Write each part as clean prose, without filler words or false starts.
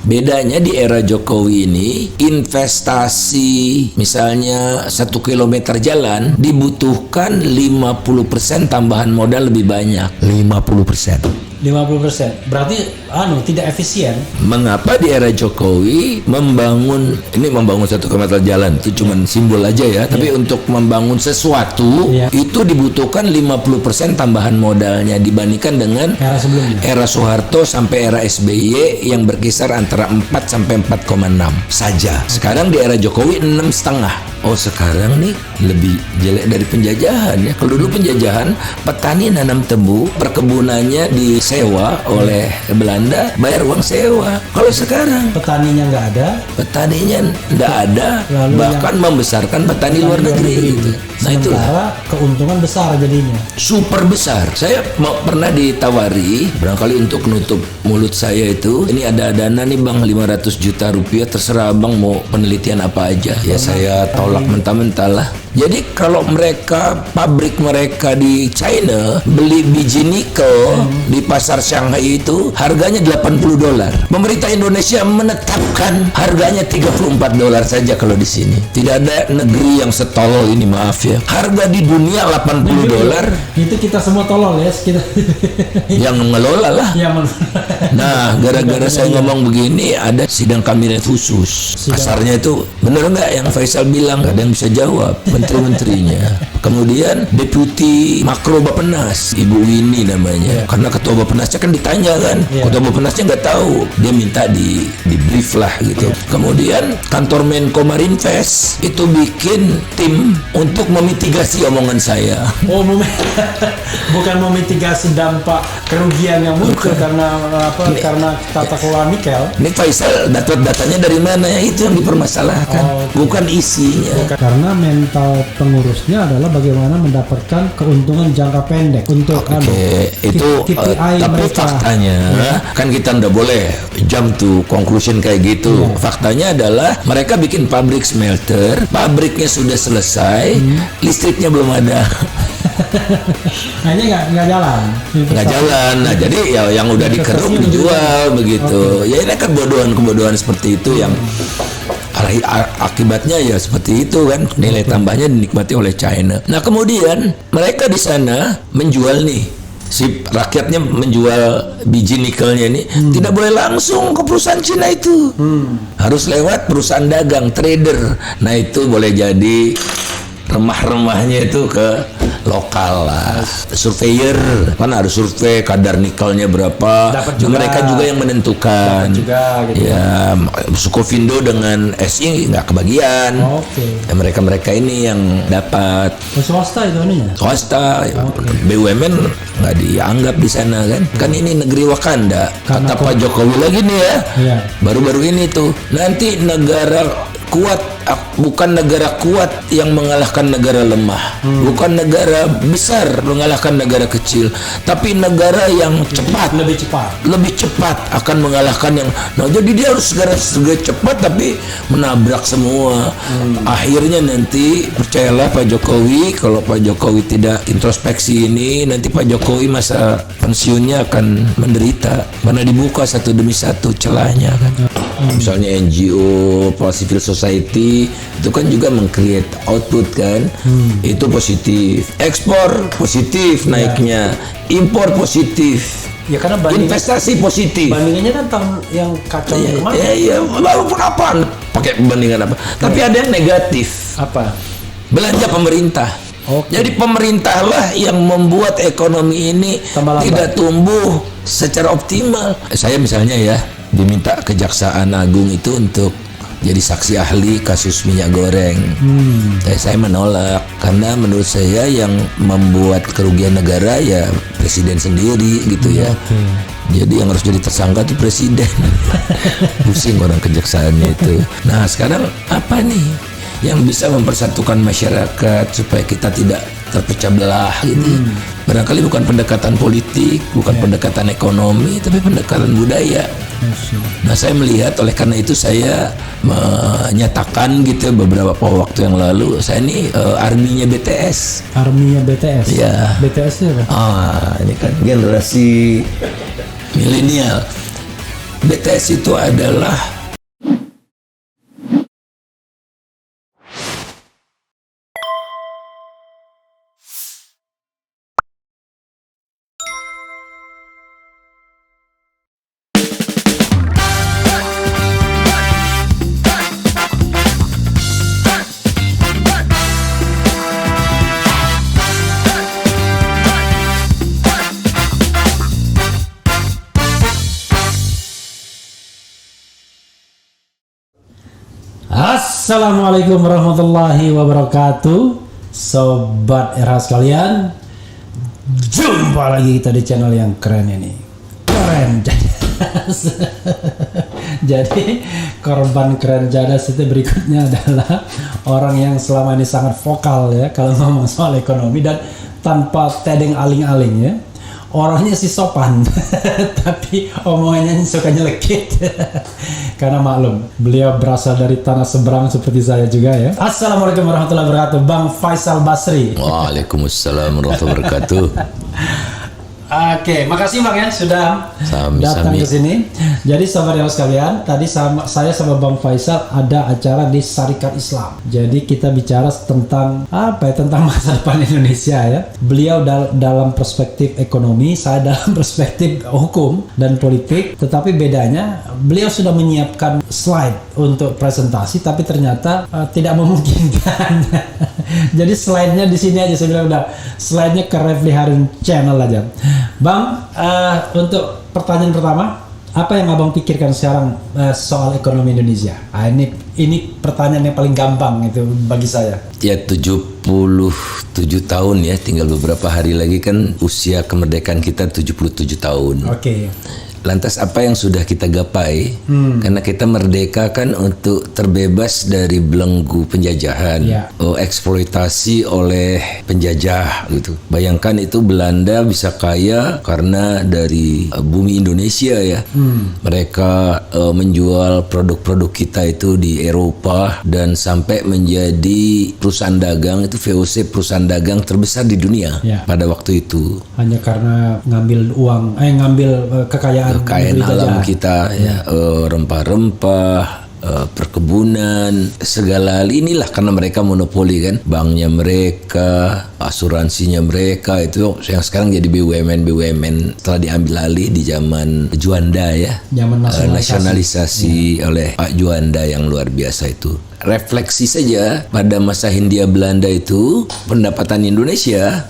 Bedanya di era Jokowi ini, investasi misalnya 1 kilometer jalan dibutuhkan 50% tambahan modal lebih banyak. 50%. 50%. Berarti tidak efisien. Mengapa di era Jokowi membangun 1 kilometer jalan itu cuma simbol aja ya, tapi untuk membangun sesuatu itu dibutuhkan 50% tambahan modalnya dibandingkan dengan era sebelumnya. Era Soeharto sampai era SBY yang berkisar antara 4 sampai 4,6 saja. Sekarang di era Jokowi 6,5. Oh, sekarang nih lebih jelek dari penjajahan ya. Kalau dulu penjajahan, petani nanam tebu, perkebunannya disewa oleh Belanda, bayar uang sewa. Kalau sekarang petaninya nggak ada, lalu bahkan membesarkan petani luar negeri gitu. Nah, itu keuntungan besar jadinya. Super besar. Saya pernah ditawari, barangkali untuk nutup mulut saya itu, ini ada dana nih Bang, 500 juta rupiah, terserah Bang mau penelitian apa aja. Ya saya tolak mentah-mentah lah. Jadi kalau pabrik mereka di China beli biji nikel di pasar Shanghai itu harganya $80. Pemerintah Indonesia menetapkan harganya $34 saja kalau di sini. Tidak ada negeri yang setolol ini, maaf ya. Harga di dunia $80. Itu kita semua tolol ya, kita. Yang mengelola lah. Nah, gara-gara saya ngomong begini, ada sidang kabinet khusus. Kasarnya itu bener nggak yang Faisal bilang? Gak ada yang bisa jawab. Menteri-menterinya. Kemudian Deputi Makro Bappenas, Ibu Winnie namanya. Karena Ketua Bappenasnya kan ditanya kan. Ketua Bappenasnya nggak tahu. Dia minta di brief lah gitu. Kemudian kantor Menko Marinvest itu bikin tim untuk memitigasi omongan saya. Oh, bukan memitigasi dampak kerugian yang muncul karena tata kelola nikel. Ini Faisal datanya dari mana ya, itu yang dipermasalahkan. Bukan isinya. Karena mental pengurusnya adalah bagaimana mendapatkan keuntungan jangka pendek untuk itu KPI tapi mereka. Faktanya kan kita nggak boleh jump to conclusion kayak gitu. Faktanya adalah mereka bikin pabrik smelter, pabriknya sudah selesai, listriknya belum ada. Akhirnya nggak jalan. Nah, jadi ya yang udah dikeruk dijual begitu. Ya ini kan kebodohan seperti itu yang akibatnya ya seperti itu kan, nilai tambahnya dinikmati oleh China. Nah, kemudian mereka di sana menjual nih, si rakyatnya menjual biji nikelnya ini tidak boleh langsung ke perusahaan Cina itu, harus lewat perusahaan dagang, trader. Nah, itu boleh jadi remah-remahnya itu ke lokal lah. Surveyor kan harus survei kadar nikelnya berapa. Mereka juga yang menentukan. Gitu. Ya, Sukovindo dengan SI nggak kebagian. Ya, mereka ini yang dapat. Swasta itu ininya. Swasta. BUMN nggak dianggap di sana kan. Kan ini negeri Wakanda. Kata Pak Jokowi lagi nih ya. Baru-baru ini tuh nanti negara kuat, bukan negara kuat yang mengalahkan negara lemah, bukan negara besar mengalahkan negara kecil, tapi negara yang lebih cepat akan mengalahkan yang. Nah, jadi dia harus segera cepat tapi menabrak semua. Akhirnya nanti percayalah Pak Jokowi, kalau Pak Jokowi tidak introspeksi ini, nanti Pak Jokowi masa pensiunnya akan menderita karena dibuka satu demi satu celahnya kan. Misalnya NGO, civil society itu kan juga meng-create output kan. Itu positif. Ekspor positif naiknya, impor positif. Ya karena investasi positif. Bandingannya kan tahun yang kacau kemarin. Iya, walaupun apa? Pakai bandingan apa? Tapi ada yang negatif. Apa? Belanja pemerintah. Jadi pemerintahlah yang membuat ekonomi ini tidak tumbuh secara optimal. Saya misalnya ya diminta Kejaksaan Agung itu untuk jadi saksi ahli kasus minyak goreng. Saya menolak karena menurut saya yang membuat kerugian negara ya presiden sendiri gitu ya. Jadi yang harus jadi tersangka itu presiden. Pusing orang kejaksaannya itu. Nah, sekarang apa nih yang bisa mempersatukan masyarakat supaya kita tidak terpecah belah gitu. Barangkali bukan pendekatan politik, bukan pendekatan ekonomi, tapi pendekatan budaya. Nah, saya melihat oleh karena itu saya menyatakan gitu beberapa waktu yang lalu, saya ini arminya BTS. Arminya BTS? Ya. BTS itu apa? Ini kan generasi milenial. BTS itu adalah Assalamualaikum warahmatullahi wabarakatuh, sobat RH sekalian. Jumpa lagi kita di channel yang keren ini. Keren Jadas. Jadi korban keren Jadas itu berikutnya adalah orang yang selama ini sangat vokal ya kalau ngomong soal ekonomi dan tanpa tedeng aling-aling ya. Orangnya sih sopan, tapi omongannya suka nyelekit. Karena maklum, beliau berasal dari tanah seberang seperti saya juga ya. Assalamualaikum warahmatullahi wabarakatuh, Bang Faisal Basri. Waalaikumsalam warahmatullahi wabarakatuh. Oke, makasih Bang ya sudah datang ke sini. Jadi sahabat yang sekalian, tadi saya sama Bang Faisal ada acara di Syarikat Islam. Jadi kita bicara tentang tentang masa depan Indonesia ya. Beliau dalam perspektif ekonomi, saya dalam perspektif hukum dan politik. Tetapi bedanya beliau sudah menyiapkan slide untuk presentasi, tapi ternyata tidak memungkinkan. Jadi slide-nya di sini aja, saya bilang udah slide-nya ke Refli Harun Channel aja. Bang, untuk pertanyaan pertama, apa yang abang pikirkan sekarang soal ekonomi Indonesia? Ini pertanyaan yang paling gampang itu bagi saya. Ya 77 tahun ya, tinggal beberapa hari lagi kan usia kemerdekaan kita 77 tahun. Oke. Lantas apa yang sudah kita gapai? Karena kita merdeka kan untuk terbebas dari belenggu penjajahan, eksploitasi oleh penjajah gitu. Bayangkan itu Belanda bisa kaya karena dari bumi Indonesia ya. Mereka menjual produk-produk kita itu di Eropa dan sampai menjadi perusahaan dagang, itu VOC perusahaan dagang terbesar di dunia pada waktu itu. Hanya karena ngambil uang, ngambil kekayaan alam kita ya, rempah-rempah, perkebunan, segala hal inilah karena mereka monopoli kan, banknya mereka, asuransinya mereka, itu yang sekarang jadi BUMN setelah diambil alih di zaman Juanda ya, zaman nasionalisasi oleh Pak Juanda yang luar biasa itu. Refleksi saja pada masa Hindia Belanda itu pendapatan Indonesia,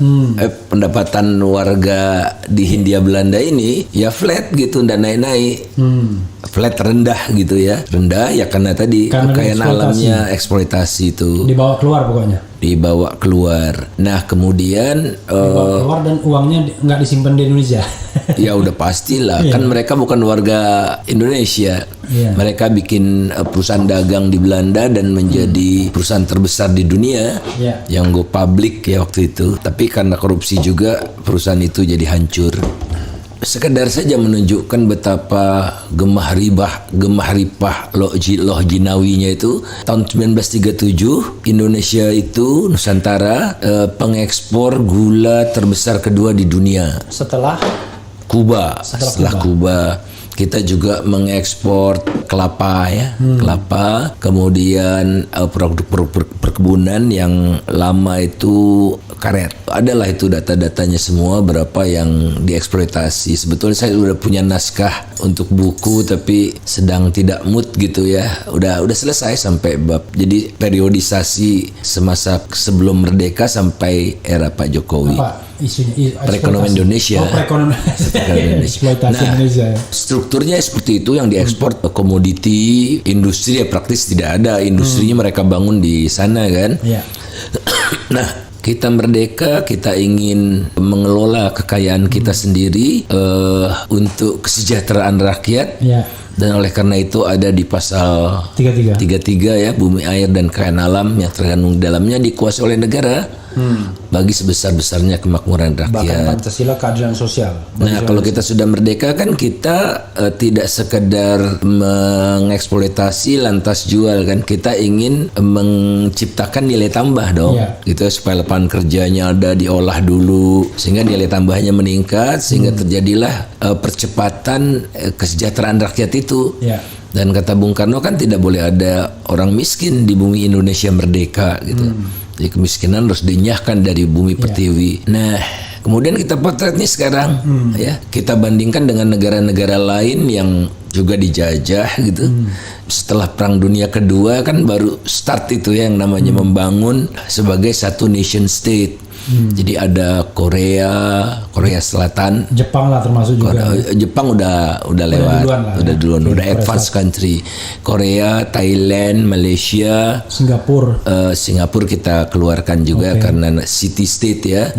pendapatan warga di Hindia Belanda ini ya flat gitu, dan naik-naik. Flat rendah gitu ya, rendah ya karena tadi kekayaan alamnya, eksploitasi itu dibawa keluar pokoknya. Dibawa keluar. Nah kemudian dibawa keluar dan uangnya nggak disimpan di Indonesia. Ya udah pastilah kan mereka bukan warga Indonesia. Mereka bikin perusahaan dagang di Belanda dan menjadi perusahaan terbesar di dunia yang go public ya waktu itu. Tapi karena korupsi juga perusahaan itu jadi hancur. Sekedar saja menunjukkan betapa gemah ripah loh jinawinya itu. Tahun 1937 Indonesia itu Nusantara pengekspor gula terbesar kedua di dunia setelah Kuba. Setelah Kuba kita juga mengekspor kelapa ya, kelapa, kemudian produk perkebunan yang lama itu karet. Adalah itu data-datanya semua berapa yang dieksploitasi. Sebetulnya saya udah punya naskah untuk buku tapi sedang tidak mood gitu ya. Udah selesai sampai bab. Jadi periodisasi semasa sebelum merdeka sampai era Pak Jokowi. Perekonomian Indonesia. Eksploitasi Indonesia. Strukturnya seperti itu, yang diekspor komoditi, industri ya praktis tidak ada. Industrinya mereka bangun di sana kan. Nah, kita merdeka, kita ingin mengelola kekayaan kita sendiri untuk kesejahteraan rakyat. Dan oleh karena itu ada di pasal 33 ya, bumi, air dan kekayaan alam yang terkandung dalamnya dikuasai oleh negara. bagi sebesar-besarnya kemakmuran Bahkan rakyat. Pancasila keadilan sosial. Nah, kalau kita sudah merdeka kan kita tidak sekedar mengeksploitasi lantas jual kan, kita ingin menciptakan nilai tambah dong, gitu supaya lapangan kerjanya ada, diolah dulu sehingga nilai tambahnya meningkat, sehingga terjadilah percepatan kesejahteraan rakyat itu. Dan kata Bung Karno kan tidak boleh ada orang miskin di bumi Indonesia merdeka gitu. Jadi kemiskinan harus dinyahkan dari bumi pertiwi. Nah, kemudian kita potret nih sekarang, ya kita bandingkan dengan negara-negara lain yang juga dijajah gitu. Setelah Perang Dunia Kedua kan baru start itu ya, yang namanya membangun sebagai satu nation state. Jadi ada Korea Selatan, Jepang lah termasuk juga. Jepang udah lewat, udah advanced country. Korea, Thailand, Malaysia, Singapura kita keluarkan juga karena city state ya.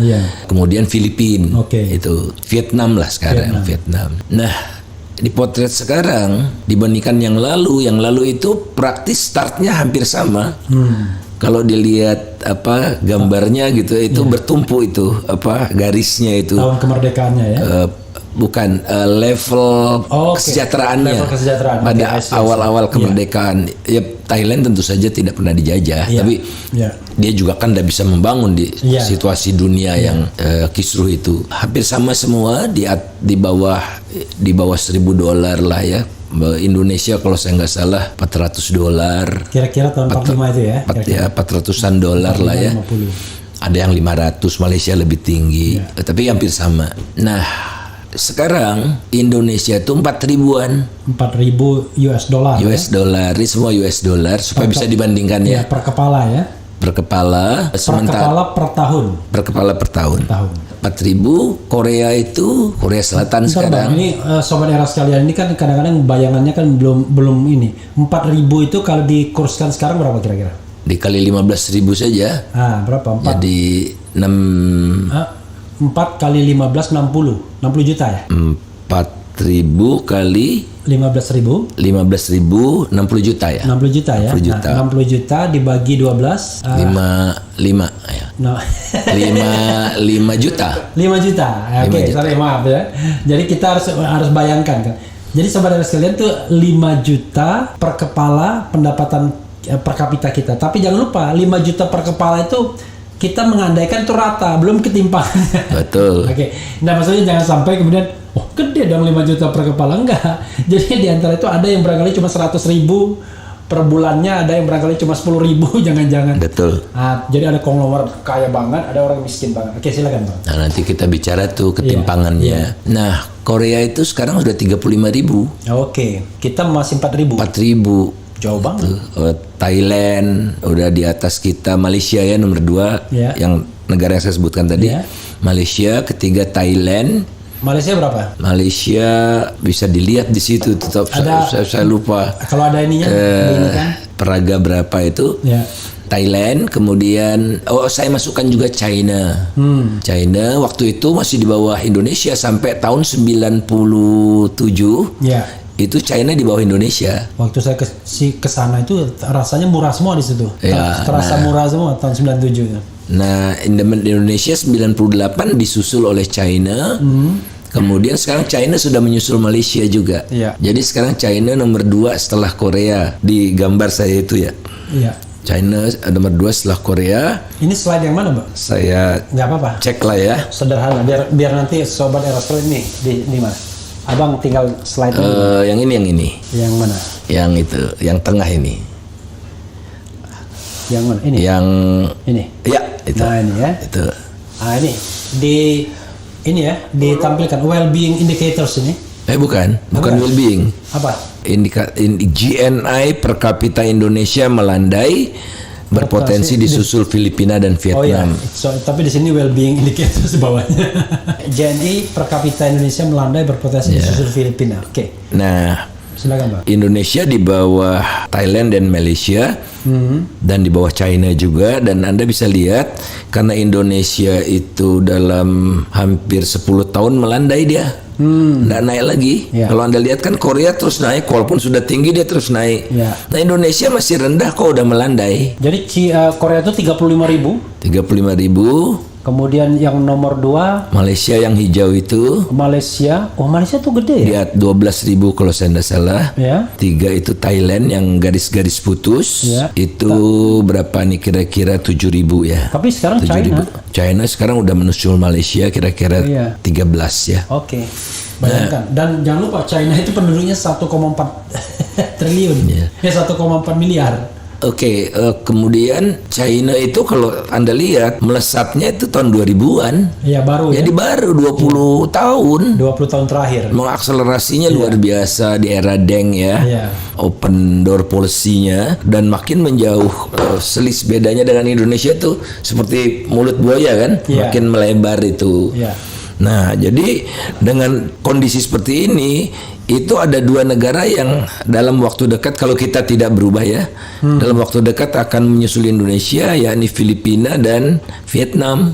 Kemudian Filipina, itu Vietnam lah sekarang, Vietnam. Nah, di potret sekarang dibandingkan yang lalu itu praktis startnya hampir sama. Kalau dilihat gambarnya gitu, itu bertumpu itu garisnya itu. Tahun kemerdekaannya ya. Bukan level kesejahteraannya pada awal-awal kemerdekaan. Ya, Thailand tentu saja tidak pernah dijajah, tapi dia juga kan tidak bisa membangun di situasi dunia yang kisruh itu. Hampir sama semua di bawah $1.000 lah ya. Indonesia kalau saya nggak salah $400. Kira-kira tahun 45 itu ya? $400-an lah ya. 50. Ada yang 500, Malaysia lebih tinggi, tapi hampir sama. Nah, sekarang Indonesia itu 4.000-an. 4.000 US dollar. Ini semua US dollar supaya bisa dibandingkan ya. Per kepala ya. Per kepala. Per kepala per tahun. 4.000. Korea Selatan sekarang. Ini sobat era sekalian, ini kan kadang-kadang bayangannya kan belum ini. 4.000 itu kalau dikurskan sekarang berapa kira-kira? Dikali 15.000 saja. Berapa? 4. Jadi 4 kali 15 60 juta ya? 4.000 kali 15.000 60 juta ya? 60 juta ya? 60 juta. 60 juta dibagi 12 5 ya? 5 juta. 5 juta. Oke, sorry, maaf ya. Jadi kita harus bayangkan kan. Jadi saudara sekalian tuh 5 juta per kepala pendapatan per kapita kita. Tapi jangan lupa 5 juta per kepala itu kita mengandaikan itu rata, belum ketimpangan. Betul. Oke. Nah, maksudnya jangan sampai kemudian gede dong 5 juta per kepala, enggak. Jadi di antara itu ada yang barangkali cuma 100.000 per bulannya, ada yang barangkali cuma 10.000, jangan-jangan. Betul. Jadi ada konglomerat kaya banget, ada orang miskin banget. Oke, silakan Bang. Nah, nanti kita bicara tuh ketimpangannya. Nah, Korea itu sekarang sudah 35.000. Oke, kita masih 4.000. 4.000. Jauh banget. Thailand udah di atas kita, Malaysia ya nomor 2, yang negara yang saya sebutkan tadi. Malaysia, ketiga Thailand. Malaysia berapa? Malaysia bisa dilihat di situ, tetap saya lupa. Kalau ada ininya, peraga berapa itu? Thailand, kemudian saya masukkan juga China. China waktu itu masih di bawah Indonesia sampai tahun 97. Itu China di bawah Indonesia. Waktu saya ke sana itu rasanya murah semua di situ. Terasa murah semua tahun 97. Nah, Indonesia 98 disusul oleh China. Kemudian sekarang China sudah menyusul Malaysia juga. Jadi sekarang China nomor 2 setelah Korea di gambar saya itu ya. China nomor 2 setelah Korea. Ini slide yang mana, Mbak? Saya nggak apa-apa. Cek lah ya. Sederhana biar nanti sobat era sekalian nih di mana? Abang tinggal slide ini. Yang ini. Yang mana? Yang itu, yang tengah ini. Yang mana? Ini. Yang ini. Ya, itu. Nah, ini ya. Itu. Ini ya, ditampilkan well-being indicators ini. Bukan well-being. Apa? GNI per kapita Indonesia melandai, berpotensi disusul Filipina dan Vietnam. Tapi di sini well-being indicators bawahnya. GNI per kapita Indonesia melandai, berpotensi disusul Filipina. Oke. Nah, silakan, Pak. Indonesia di bawah Thailand dan Malaysia, dan di bawah China juga. Dan Anda bisa lihat karena Indonesia itu dalam hampir 10 tahun melandai dia. nggak naik lagi. Kalau Anda lihat kan Korea terus naik, walaupun sudah tinggi dia terus naik. Nah Indonesia masih rendah kok udah melandai. Jadi Korea itu 35.000. 35.000. Kemudian yang nomor 2 Malaysia yang hijau itu. Malaysia tuh gede ya? Dia 12.000 kalau saya tidak salah. 3 itu Thailand yang garis-garis putus. Itu berapa nih kira-kira 7.000 ya. Tapi sekarang 7.000. China sekarang udah menyusul Malaysia kira-kira 13 ya. Oke. Bayangkan. Dan jangan lupa China itu penduduknya 1,4 triliun. 1,4 miliar. Oke, kemudian China itu kalau Anda lihat melesatnya itu tahun 2000-an. Iya, baru Jadi baru 20 tahun. 20 tahun terakhir. Mengakselerasinya luar biasa di era Deng ya. Open door policy-nya dan makin menjauh. Selis bedanya dengan Indonesia tuh seperti mulut buaya kan, makin melebar itu. Nah, jadi dengan kondisi seperti ini, itu ada 2 negara yang dalam waktu dekat kalau kita tidak berubah ya, dalam waktu dekat akan menyusul Indonesia, yakni Filipina dan Vietnam.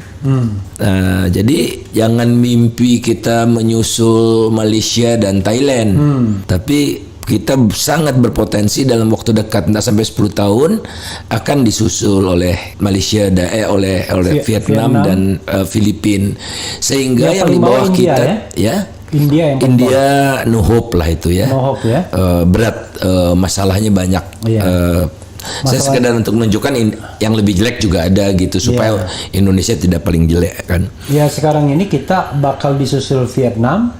Nah, jadi jangan mimpi kita menyusul Malaysia dan Thailand, tapi kita sangat berpotensi dalam waktu dekat, tidak sampai 10 tahun akan disusul oleh Malaysia oleh Vietnam dan Filipina. Sehingga yang di bawah India, kita India no hope lah itu ya. No hope ya. Berat, masalahnya banyak. Saya sekedar untuk menunjukkan yang lebih jelek juga ada gitu supaya Indonesia tidak paling jelek kan. Ya, sekarang ini kita bakal disusul Vietnam.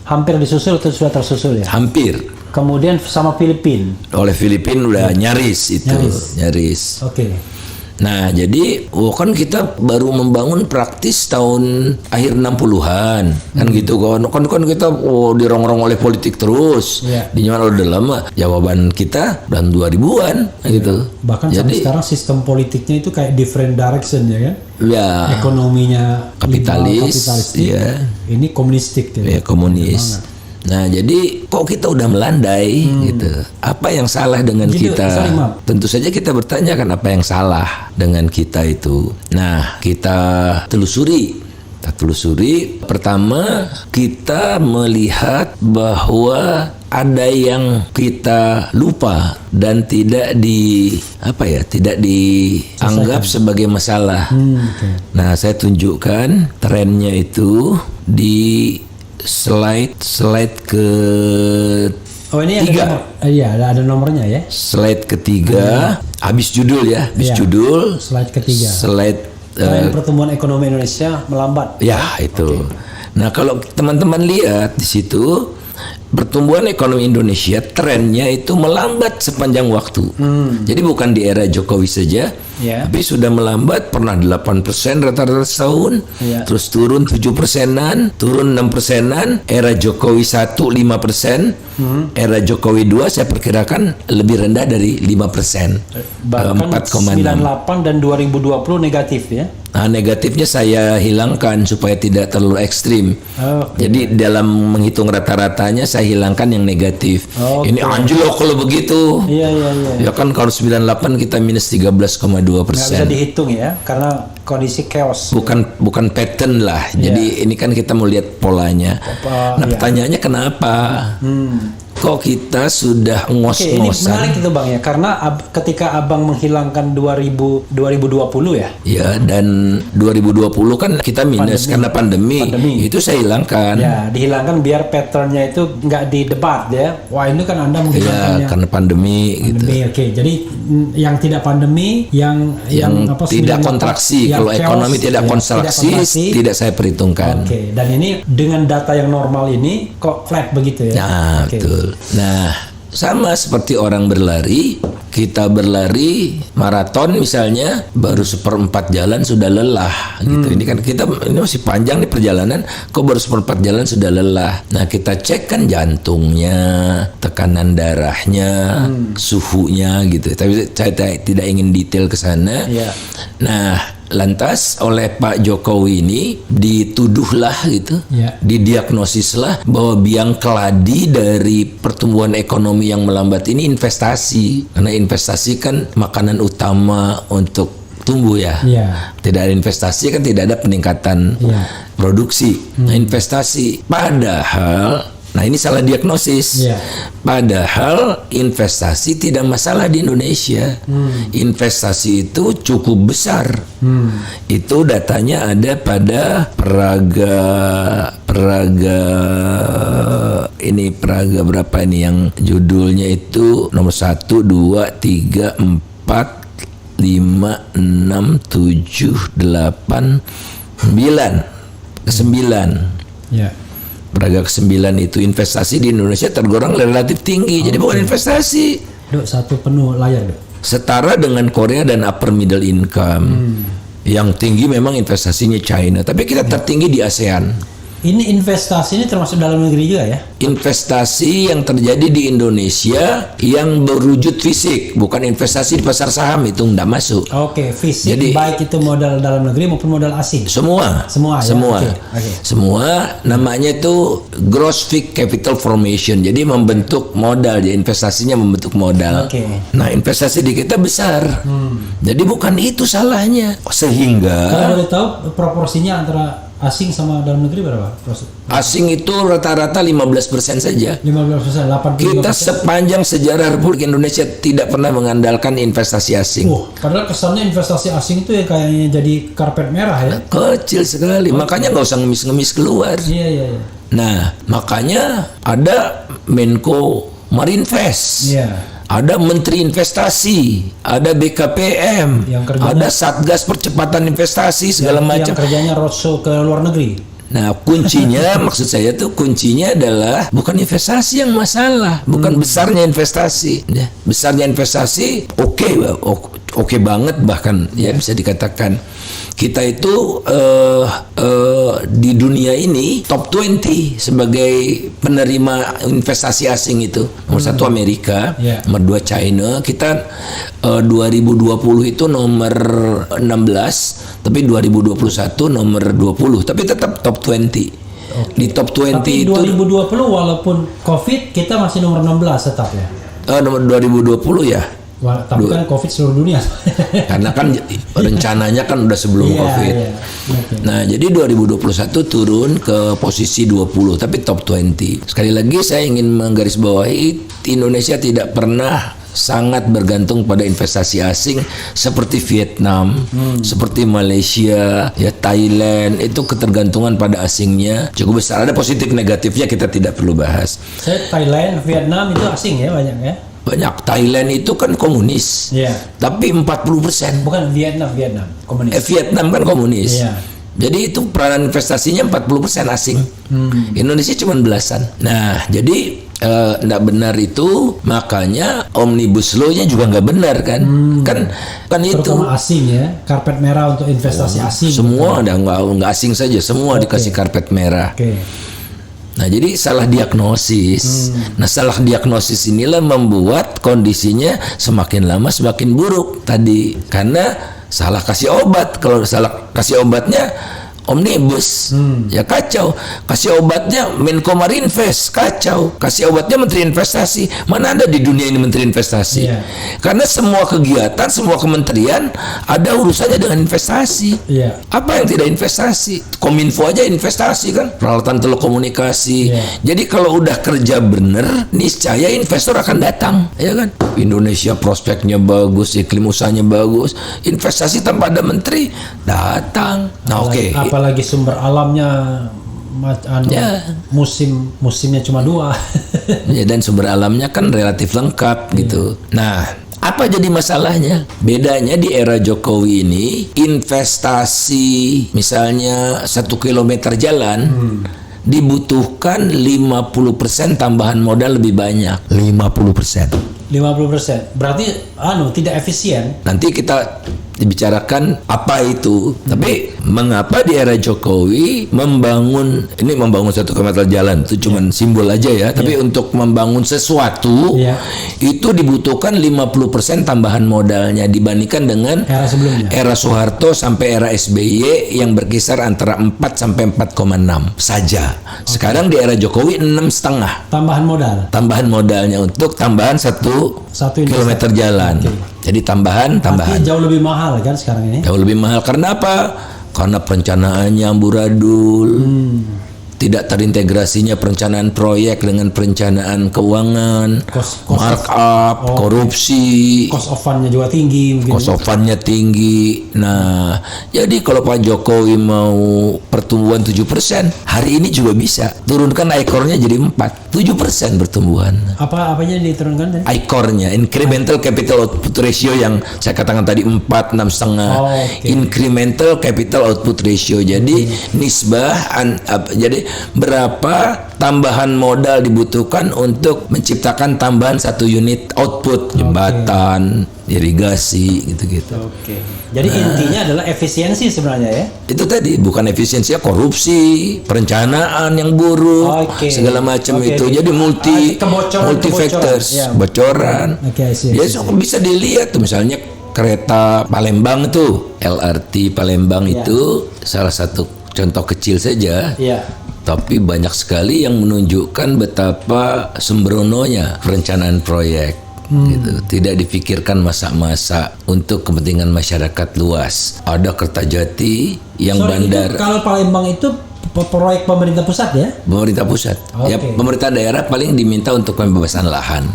Hampir disusul atau sudah tersusul ya? Hampir. Kemudian sama Filipina. Oleh Filipina udah nyaris itu. Nyaris. Oke. Nah, jadi kan kita baru membangun praktis tahun akhir 60-an. Kan gitu kan kita dirongrong oleh politik terus. Dinyatakan udah lama. Jawaban kita dan 2000-an gitu. Bahkan sampai sekarang sistem politiknya itu kayak different direction ya kan? Ekonominya kapitalis. Ini komunistik ya. Komunis. Nah, jadi kok kita udah melandai gitu. Apa yang salah dengan kita? Tentu saja kita bertanya kan apa yang salah dengan kita itu. Nah, kita telusuri. Pertama, kita melihat bahwa ada yang kita lupa dan tidak dianggap sebagai masalah. Nah, saya tunjukkan trennya itu di slide ke ini 3. Ada nomornya ya. Slide ketiga, habis judul ya, judul. Slide ketiga. Tren pertumbuhan ekonomi Indonesia melambat. Ya, itu. Nah, kalau teman-teman lihat di situ pertumbuhan ekonomi Indonesia trennya itu melambat sepanjang waktu. Jadi bukan di era Jokowi saja, tapi sudah melambat, pernah 8% rata-rata setahun, terus turun 7%-an, turun 6%-an, era Jokowi 1 5%, era Jokowi 2 saya perkirakan lebih rendah dari 5%. Bahkan 98 dan 2020 negatif ya. Nah, negatifnya saya hilangkan supaya tidak terlalu ekstrim. Jadi dalam menghitung rata-ratanya saya hilangkan yang negatif. Ini anjlok kalau begitu. Ya kan kalau 98 kita minus 13,2%. Nggak bisa dihitung ya, karena kondisi chaos. Bukan pattern lah. Jadi ini kan kita mau lihat polanya. Pertanyaannya kenapa? Kok kita sudah ngos-ngosan? Ini menarik itu Bang ya, karena ketika Abang menghilangkan 2020 ya? Ya, dan 2020 kan kita minus karena pandemi. Itu saya hilangkan. Ya, dihilangkan biar patternnya itu nggak didebat ya. Wah, ini kan Anda menghilangkannya. Ya, karena pandemi gitu. Oke. Jadi yang tidak pandemi, yang tidak kontraksi. Kalau ekonomi tidak kontraksi, tidak saya perhitungkan. Oke, dan ini dengan data yang normal ini kok flat begitu ya? Nah, betul. Nah, sama seperti orang berlari, kita berlari maraton misalnya, baru 1/4 jalan sudah lelah gitu. Ini kan ini masih panjang nih perjalanan, kok baru 1/4 jalan sudah lelah. Nah, kita cek kan jantungnya, tekanan darahnya, suhunya gitu. Tapi saya tidak ingin detail ke sana. Nah, lantas oleh Pak Jokowi ini dituduhlah gitu, didiagnosislah bahwa biang keladi dari pertumbuhan ekonomi yang melambat ini investasi. Karena investasi kan makanan utama untuk bertumbuh ya. Tidak ada investasi kan tidak ada peningkatan produksi. Nah, investasi padahal, nah ini salah diagnosis. Padahal investasi tidak masalah di Indonesia. Investasi itu cukup besar. Itu datanya ada pada Peraga berapa ini yang judulnya itu nomor 1, 2, 3, 4, 5, 6, 7, 8, 9. Peraga ke-9 itu investasi di Indonesia tergolong relatif tinggi. Jadi bukan investasi. Satu penuh layar, setara dengan Korea dan upper middle income. Yang tinggi memang investasinya China, tapi kita tertinggi di ASEAN. Ini investasi ini termasuk dalam negeri juga ya? Investasi yang terjadi di Indonesia yang berwujud fisik, bukan investasi di pasar saham, itu nggak masuk. Oke, fisik. Jadi, baik itu modal dalam negeri maupun modal asing. Semua. Ya? Semua namanya itu gross fixed capital formation. Jadi membentuk modal, ya investasinya membentuk modal. Nah, investasi di kita besar. Jadi bukan itu salahnya. Sehingga kalau boleh tahu proporsinya antara asing sama dalam negeri berapa? Asing itu rata-rata 15% saja. 15%, 85%. Kita sepanjang sejarah Republik Indonesia tidak pernah mengandalkan investasi asing. Padahal kesannya investasi asing itu ya kayaknya jadi karpet merah ya. Kecil sekali, makanya nggak usah ngemis-ngemis keluar. Iya. Nah, makanya ada Menko Marinvest. Ada Menteri Investasi, ada BKPM, ada Satgas Percepatan Investasi segala macam. Yang kerjanya roadshow ke luar negeri. Nah, kuncinya maksud saya tuh kuncinya adalah bukan investasi yang masalah, bukan besarnya investasi. Ya, besarnya investasi oke banget, bahkan ya bisa dikatakan kita itu di dunia ini top 20 sebagai penerima investasi asing itu. Nomor 1 Amerika, nomor 2 China. Kita 2020 itu nomor 16, tapi 2021 nomor 20, tapi tetap top 20. Di top 20 tapi itu 2020 walaupun Covid kita masih nomor 16 tetap ya. Nomor 2020 ya. Tapi kan Covid seluruh dunia. Karena kan rencananya kan udah sebelum Covid. Nah, jadi 2021 turun ke posisi 20, tapi top 20. Sekali lagi saya ingin menggarisbawahi, Indonesia tidak pernah sangat bergantung pada investasi asing seperti Vietnam, seperti Malaysia, ya Thailand, itu ketergantungan pada asingnya cukup besar. Ada positif negatifnya, kita tidak perlu bahas. Thailand, Vietnam itu asing ya banyak ya. Banyak. Thailand itu kan komunis, tapi 40%. Bukan Vietnam komunis. Vietnam kan komunis. Jadi itu peranan investasinya 40% asing. Indonesia cuma belasan. Nah, jadi nggak benar itu, makanya omnibus law-nya juga nggak benar kan. Kan itu. Terutama asing ya, karpet merah untuk investasi asing. Semua ada nggak asing saja, semua dikasih karpet merah. Nah, jadi salah diagnosis. Nah, salah diagnosis inilah membuat kondisinya semakin lama semakin buruk tadi. Karena salah kasih obat. Kalau salah kasih obatnya omnibus, ya kacau. Kasih obatnya Menko Marinvest, kacau. Kasih obatnya Menteri Investasi, mana ada di dunia ini Menteri Investasi? Karena semua kegiatan, semua kementerian ada urusannya dengan investasi. Apa yang tidak investasi? Kominfo aja investasi kan, peralatan telekomunikasi. Jadi kalau udah kerja bener, niscaya investor akan datang, ya kan? Indonesia prospeknya bagus, iklim usahanya bagus, investasi tanpa ada menteri datang. Nah, apalagi sumber alamnya musimnya cuma 2. Ya, dan sumber alamnya kan relatif lengkap gitu. Nah, apa jadi masalahnya? Bedanya di era Jokowi ini, investasi misalnya 1 kilometer jalan dibutuhkan 50% tambahan modal lebih banyak. 50%. Berarti tidak efisien. Nanti kita dibicarakan apa itu. Tapi mengapa di era Jokowi membangun 1 kilometer jalan itu cuman simbol aja ya, tapi untuk membangun sesuatu itu dibutuhkan 50% tambahan modalnya dibandingkan dengan era sebelumnya. Era Soeharto sampai era SBY yang berkisar antara 4 sampai 4,6 saja. Sekarang di era Jokowi 6,5 tambahan modalnya untuk tambahan 1 kilometer jalan. Jadi tambahan. Tapi jauh lebih mahal kan sekarang ini? Jauh lebih mahal. Karena apa? Karena perencanaannya amburadul. Tidak terintegrasinya perencanaan proyek dengan perencanaan keuangan, markup, korupsi, cost of fund-nya juga tinggi. Cost of fund-nya tinggi. Nah, jadi kalau Pak Jokowi mau pertumbuhan 7%, hari ini juga bisa turunkan ICOR-nya jadi 4, 7% pertumbuhan. Apanya diturunkan tadi? ICOR-nya, incremental capital output ratio yang saya katakan tadi 4, 6,5. Incremental capital output ratio. Jadi nisbah jadi berapa tambahan modal dibutuhkan untuk menciptakan tambahan 1 unit output, jembatan, irigasi, gitu-gitu. Jadi intinya adalah efisiensi sebenarnya ya? Itu tadi bukan efisiensi, korupsi, perencanaan yang buruk, segala macam itu. Jadi multi factors, bocoran. Bisa dilihat tuh misalnya kereta Palembang itu, LRT Palembang itu salah satu contoh kecil saja. Tapi banyak sekali yang menunjukkan betapa sembrononya perencanaan proyek. Gitu. Tidak dipikirkan masa-masa untuk kepentingan masyarakat luas. Ada Kertajati yang bandar. Itu, kalau Palembang itu proyek pemerintah pusat ya? Pemerintah pusat. Ya, pemerintah daerah paling diminta untuk pembebasan lahan.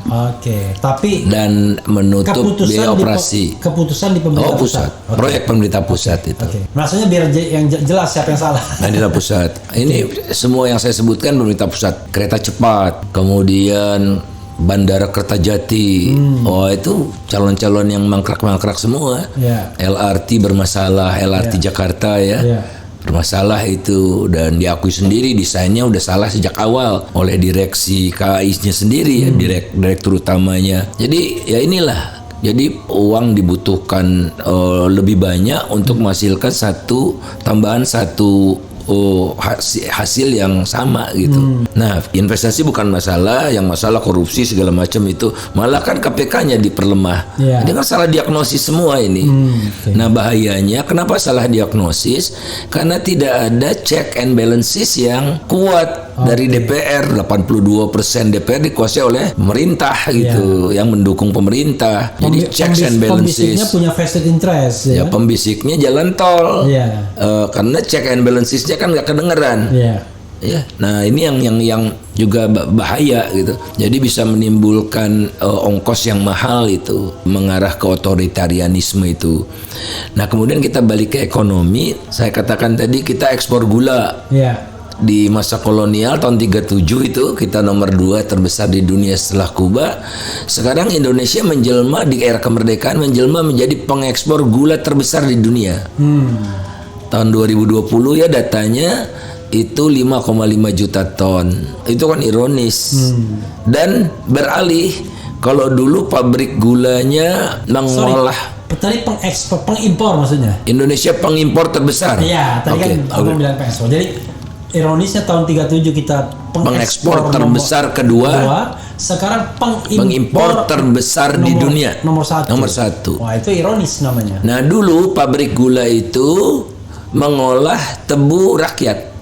Tapi dan menutup biaya operasi. Keputusan di pemerintah pusat. Proyek pemerintah pusat itu. Maksudnya biar yang jelas siapa yang salah. Pemerintah pusat. Ini semua yang saya sebutkan pemerintah pusat. Kereta cepat, kemudian Bandara Kertajati. Itu calon-calon yang mangkrak-mangkrak semua. LRT bermasalah, LRT Jakarta ya. Bermasalah itu, dan diakui sendiri desainnya udah salah sejak awal oleh direksi KAI-nya sendiri ya, direktur utamanya. Jadi ya inilah. Jadi uang dibutuhkan lebih banyak untuk menghasilkan tambahan satu hasil yang sama gitu. Nah, investasi bukan masalah, yang masalah korupsi segala macam itu. Malah kan KPK-nya diperlemah. Ini kan salah diagnosis semua ini. Nah, bahayanya kenapa salah diagnosis? Karena tidak ada check and balances yang kuat dari DPR. 82% DPR dikuasai oleh pemerintah gitu, yang mendukung pemerintah. Jadi checks and balances. Pembisiknya punya vested interest ya. Pembisiknya jalan tol. Karena check and balances kan nggak kedengeran. Ya, nah ini yang juga bahaya gitu. Jadi bisa menimbulkan ongkos yang mahal itu, mengarah ke otoritarianisme itu. Nah, kemudian kita balik ke ekonomi. Saya katakan tadi kita ekspor gula. Di masa kolonial tahun 37 itu kita nomor 2 terbesar di dunia setelah Kuba. Sekarang Indonesia menjelma di era kemerdekaan menjadi pengekspor gula terbesar di dunia. Tahun 2020 ya datanya itu 5,5 juta ton. Itu kan ironis. Dan beralih, kalau dulu pabrik gulanya mengolah. Tadi pengimpor maksudnya? Indonesia pengimpor terbesar. Iya, tadi kan abang bilang pengekspor. Jadi ironisnya tahun 37 kita pengekspor terbesar kedua. Sekarang pengimpor terbesar di dunia. Nomor satu. Wah, itu ironis namanya. Nah, dulu pabrik gula itu mengolah tebu rakyat.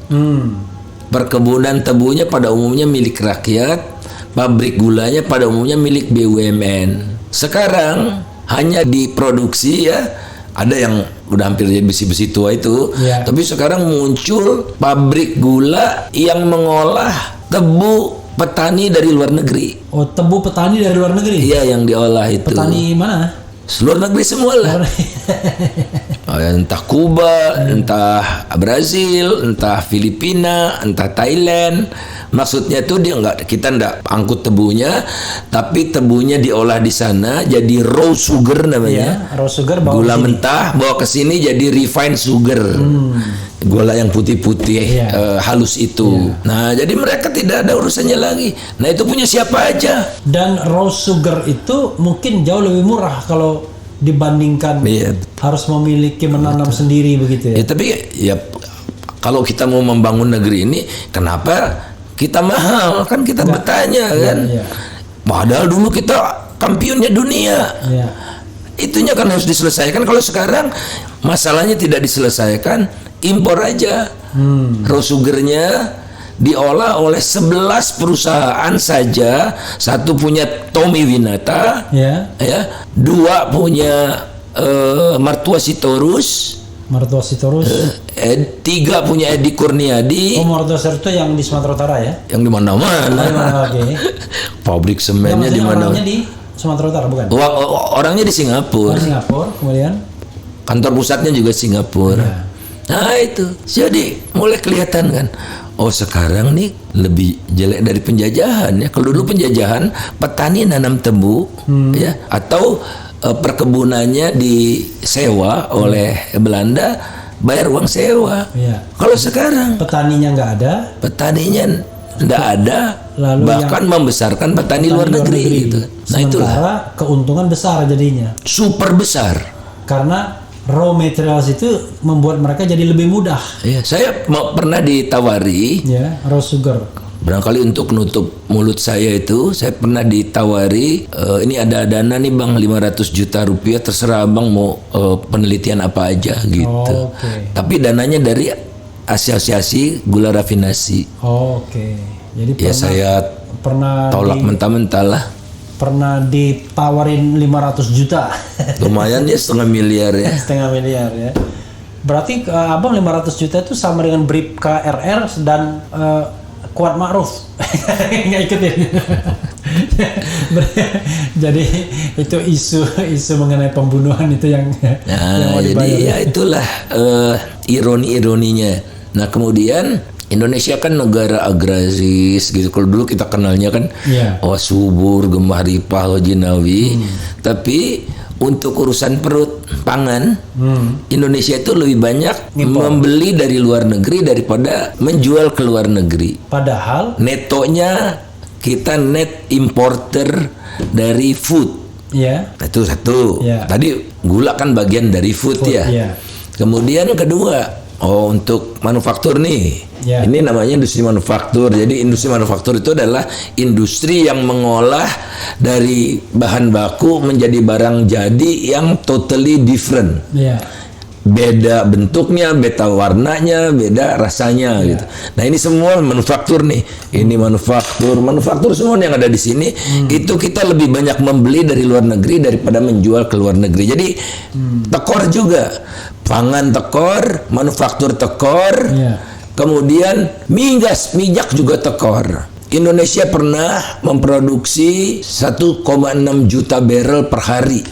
Perkebunan tebunya pada umumnya milik rakyat, pabrik gulanya pada umumnya milik BUMN. Sekarang hanya diproduksi ya, ada yang udah hampir jadi besi-besi tua itu, tapi sekarang muncul pabrik gula yang mengolah tebu petani dari luar negeri. Oh, tebu petani dari luar negeri? Iya, yang diolah itu. Petani mana? Seluruh negeri semua lah. Entah Kuba, entah Brazil, entah Filipina, entah Thailand. Maksudnya tuh kita nggak angkut tebunya, tapi tebunya diolah di sana jadi raw sugar namanya. Raw sugar gula mentah bawa ke sini jadi refined sugar. Gula yang putih-putih halus itu. Nah, jadi mereka tidak ada urusannya lagi. Nah, itu punya siapa aja. Dan raw sugar itu mungkin jauh lebih murah kalau dibandingkan harus memiliki menanam sendiri begitu ya. Tapi ya kalau kita mau membangun negeri ini, kenapa kita mahal? Kan kita bertanya kan. Padahal dulu kita kampionnya dunia. Itunya kan harus diselesaikan. Kalau sekarang masalahnya tidak diselesaikan, impor aja raw sugarnya diolah oleh 11 perusahaan saja. Satu punya Tommy Winata, ya, 2 punya Martua Sitorus, 3 punya Edi Kurniadi. Martua Sitorus itu yang di Sumatera Utara ya? Yang di mana-mana. Okay. Pabrik semennya di mana? Orangnya di Sumatera Utara bukan? Orangnya di Singapura. Kemudian kantor pusatnya juga Singapura. Ya. Nah itu, jadi mulai kelihatan kan. Oh sekarang nih lebih jelek dari penjajahan ya. Kalau dulu penjajahan petani nanam tebu, ya, atau perkebunannya disewa oleh Belanda, bayar uang sewa. Ya. Kalau sekarang petaninya nggak ada, lalu bahkan membesarkan petani luar negeri gitu. Nah itulah keuntungan besar jadinya. Super besar. Karena raw materials itu membuat mereka jadi lebih mudah. Ya, saya pernah ditawari. Ya, raw sugar. Barangkali untuk nutup mulut saya itu, saya pernah ditawari, ini ada dana nih bang, 500 juta rupiah, terserah abang mau penelitian apa aja gitu. Tapi dananya dari asosiasi gula rafinasi. Jadi saya pernah tolak mentah-mentah lah. Pernah ditawarin 500 juta. Lumayan ya, setengah miliar ya. Setengah miliar ya. Berarti abang 500 juta itu sama dengan Bribka RR dan Kuat Ma'ruf. Nggak ikutin. Jadi itu isu mengenai pembunuhan itu yang mau dibayar. Jadi ya itulah ironi-ironinya. Nah kemudian Indonesia kan negara agraris gitu. Kalau dulu kita kenalnya kan subur, gemah ripah, lojinawi. Tapi untuk urusan perut pangan, Indonesia itu lebih banyak membeli dari luar negeri daripada menjual ke luar negeri. Padahal netonya kita net importer dari food. Itu satu. Tadi gula kan bagian dari food ya. Kemudian kedua, untuk manufaktur nih. Ini namanya industri manufaktur. Jadi industri manufaktur itu adalah industri yang mengolah dari bahan baku menjadi barang jadi yang totally different. Beda bentuknya, beda warnanya, beda rasanya gitu. Nah ini semua manufaktur nih. Ini manufaktur semua yang ada di sini. Itu kita lebih banyak membeli dari luar negeri daripada menjual ke luar negeri. Jadi tekor juga. Pangan tekor, manufaktur tekor, kemudian minyak juga tekor. Indonesia pernah memproduksi 1,6 juta barrel per hari.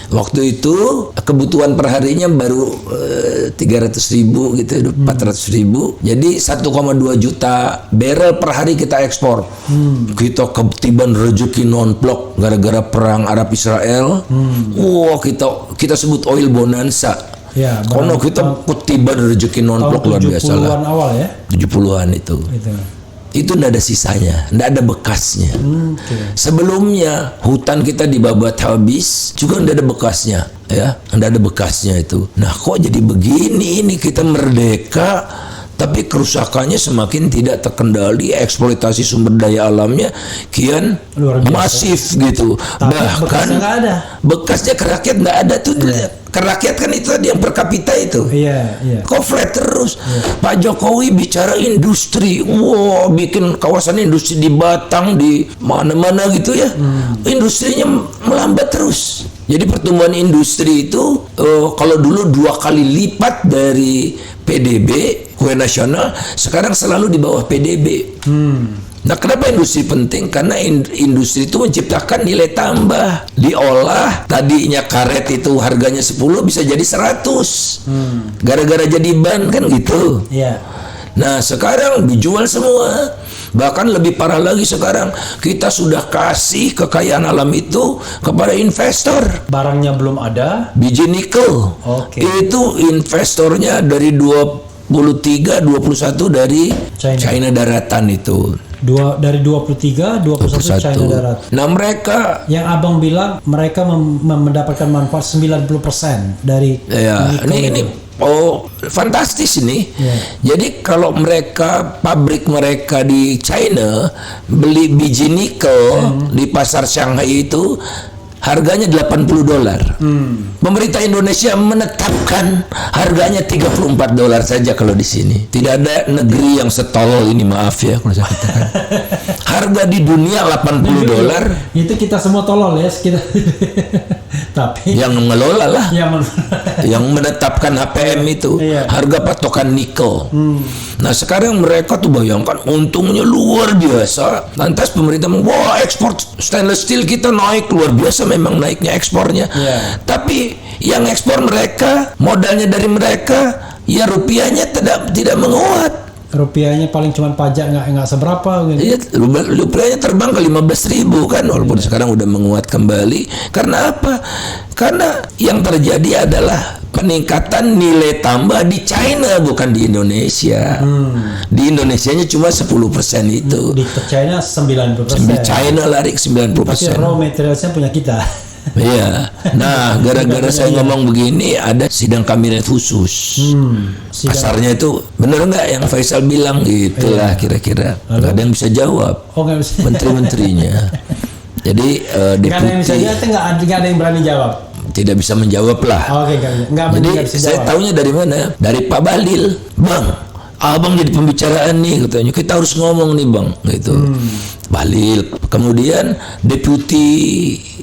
Waktu itu kebutuhan perharinya baru 300.000 gitu, 400.000. Jadi 1,2 juta barrel per hari kita ekspor. Kita ketiban rezeki non-blok gara-gara perang Arab Israel. Kita sebut oil bonanza. Karena kita ketiban rezeki non-blok luar biasa lah. 70-an awal ya? 70-an itu. Itu nggak ada sisanya, nggak ada bekasnya. Sebelumnya hutan kita dibabat habis, juga nggak ada bekasnya, ya, nggak ada bekasnya itu. Nah, kok jadi begini? Ini kita merdeka, tapi kerusakannya semakin tidak terkendali, eksploitasi sumber daya alamnya kian masif gitu. Tapi bahkan bekasnya ke rakyat nggak ada tuh. Ke rakyat kan itu tadi yang per kapita itu. Kok flat terus. Pak Jokowi bicara industri, bikin kawasan industri di Batang, di mana-mana gitu ya. Industrinya melambat terus. Jadi pertumbuhan industri itu kalau dulu 2 kali lipat dari PDB, kue nasional, sekarang selalu di bawah PDB. Nah, kenapa industri penting? Karena industri itu menciptakan nilai tambah. Diolah, tadinya karet itu harganya 10 bisa jadi 100. Gara-gara jadi ban kan gitu. Nah, sekarang dijual semua. Bahkan lebih parah lagi sekarang, kita sudah kasih kekayaan alam itu kepada investor. Barangnya belum ada. Biji nikel. Itu investornya dari 21 dari China daratan itu. Dari 21 China darat. Nah mereka yang abang bilang mereka mendapatkan manfaat 90% dari ini fantastis ini. Jadi kalau pabrik mereka di China beli biji nikel di pasar Shanghai itu harganya $80. Pemerintah Indonesia menetapkan harganya $34 saja kalau di sini. Tidak ada negeri yang setolol ini, maaf ya kalau saya katakan. Harga di dunia $80. Itu kita semua tolol ya, kita. Tapi yang mengelola lah, yang menetapkan HPM itu, harga patokan nikel. Nah sekarang mereka tuh bayangkan untungnya luar biasa. Lantas pemerintah wah ekspor stainless steel kita naik luar biasa, memang naiknya ekspornya. Tapi yang ekspor mereka, modalnya dari mereka, ya rupiahnya tidak menguat. Rupiahnya paling cuma pajak nggak seberapa gitu. Iya, rupiahnya terbang ke 15.000 kan, walaupun sekarang udah menguat kembali. Karena apa? Karena yang terjadi adalah peningkatan nilai tambah di China, bukan di Indonesia. Di Indonesianya cuma 10% itu. Di China 90%. Di China lari ke 90%. Tapi raw materialsnya punya kita. Iya. Nah, gara-gara saya ngomong begini, ada sidang kabinet khusus. Kasarnya itu benar nggak yang Faisal bilang, gitulah kira-kira. Nggak ada yang bisa jawab. Oh, nggak bisa. Menteri-menterinya. Jadi nggak ada yang bisa jawab, nggak ada yang berani jawab. Tidak bisa menjawab lah. Jadi saya tahunya dari mana? Dari Pak Bahlil. Bang, abang jadi pembicaraan nih katanya. Kita harus ngomong nih bang, gitu. Bahlil. Kemudian Deputi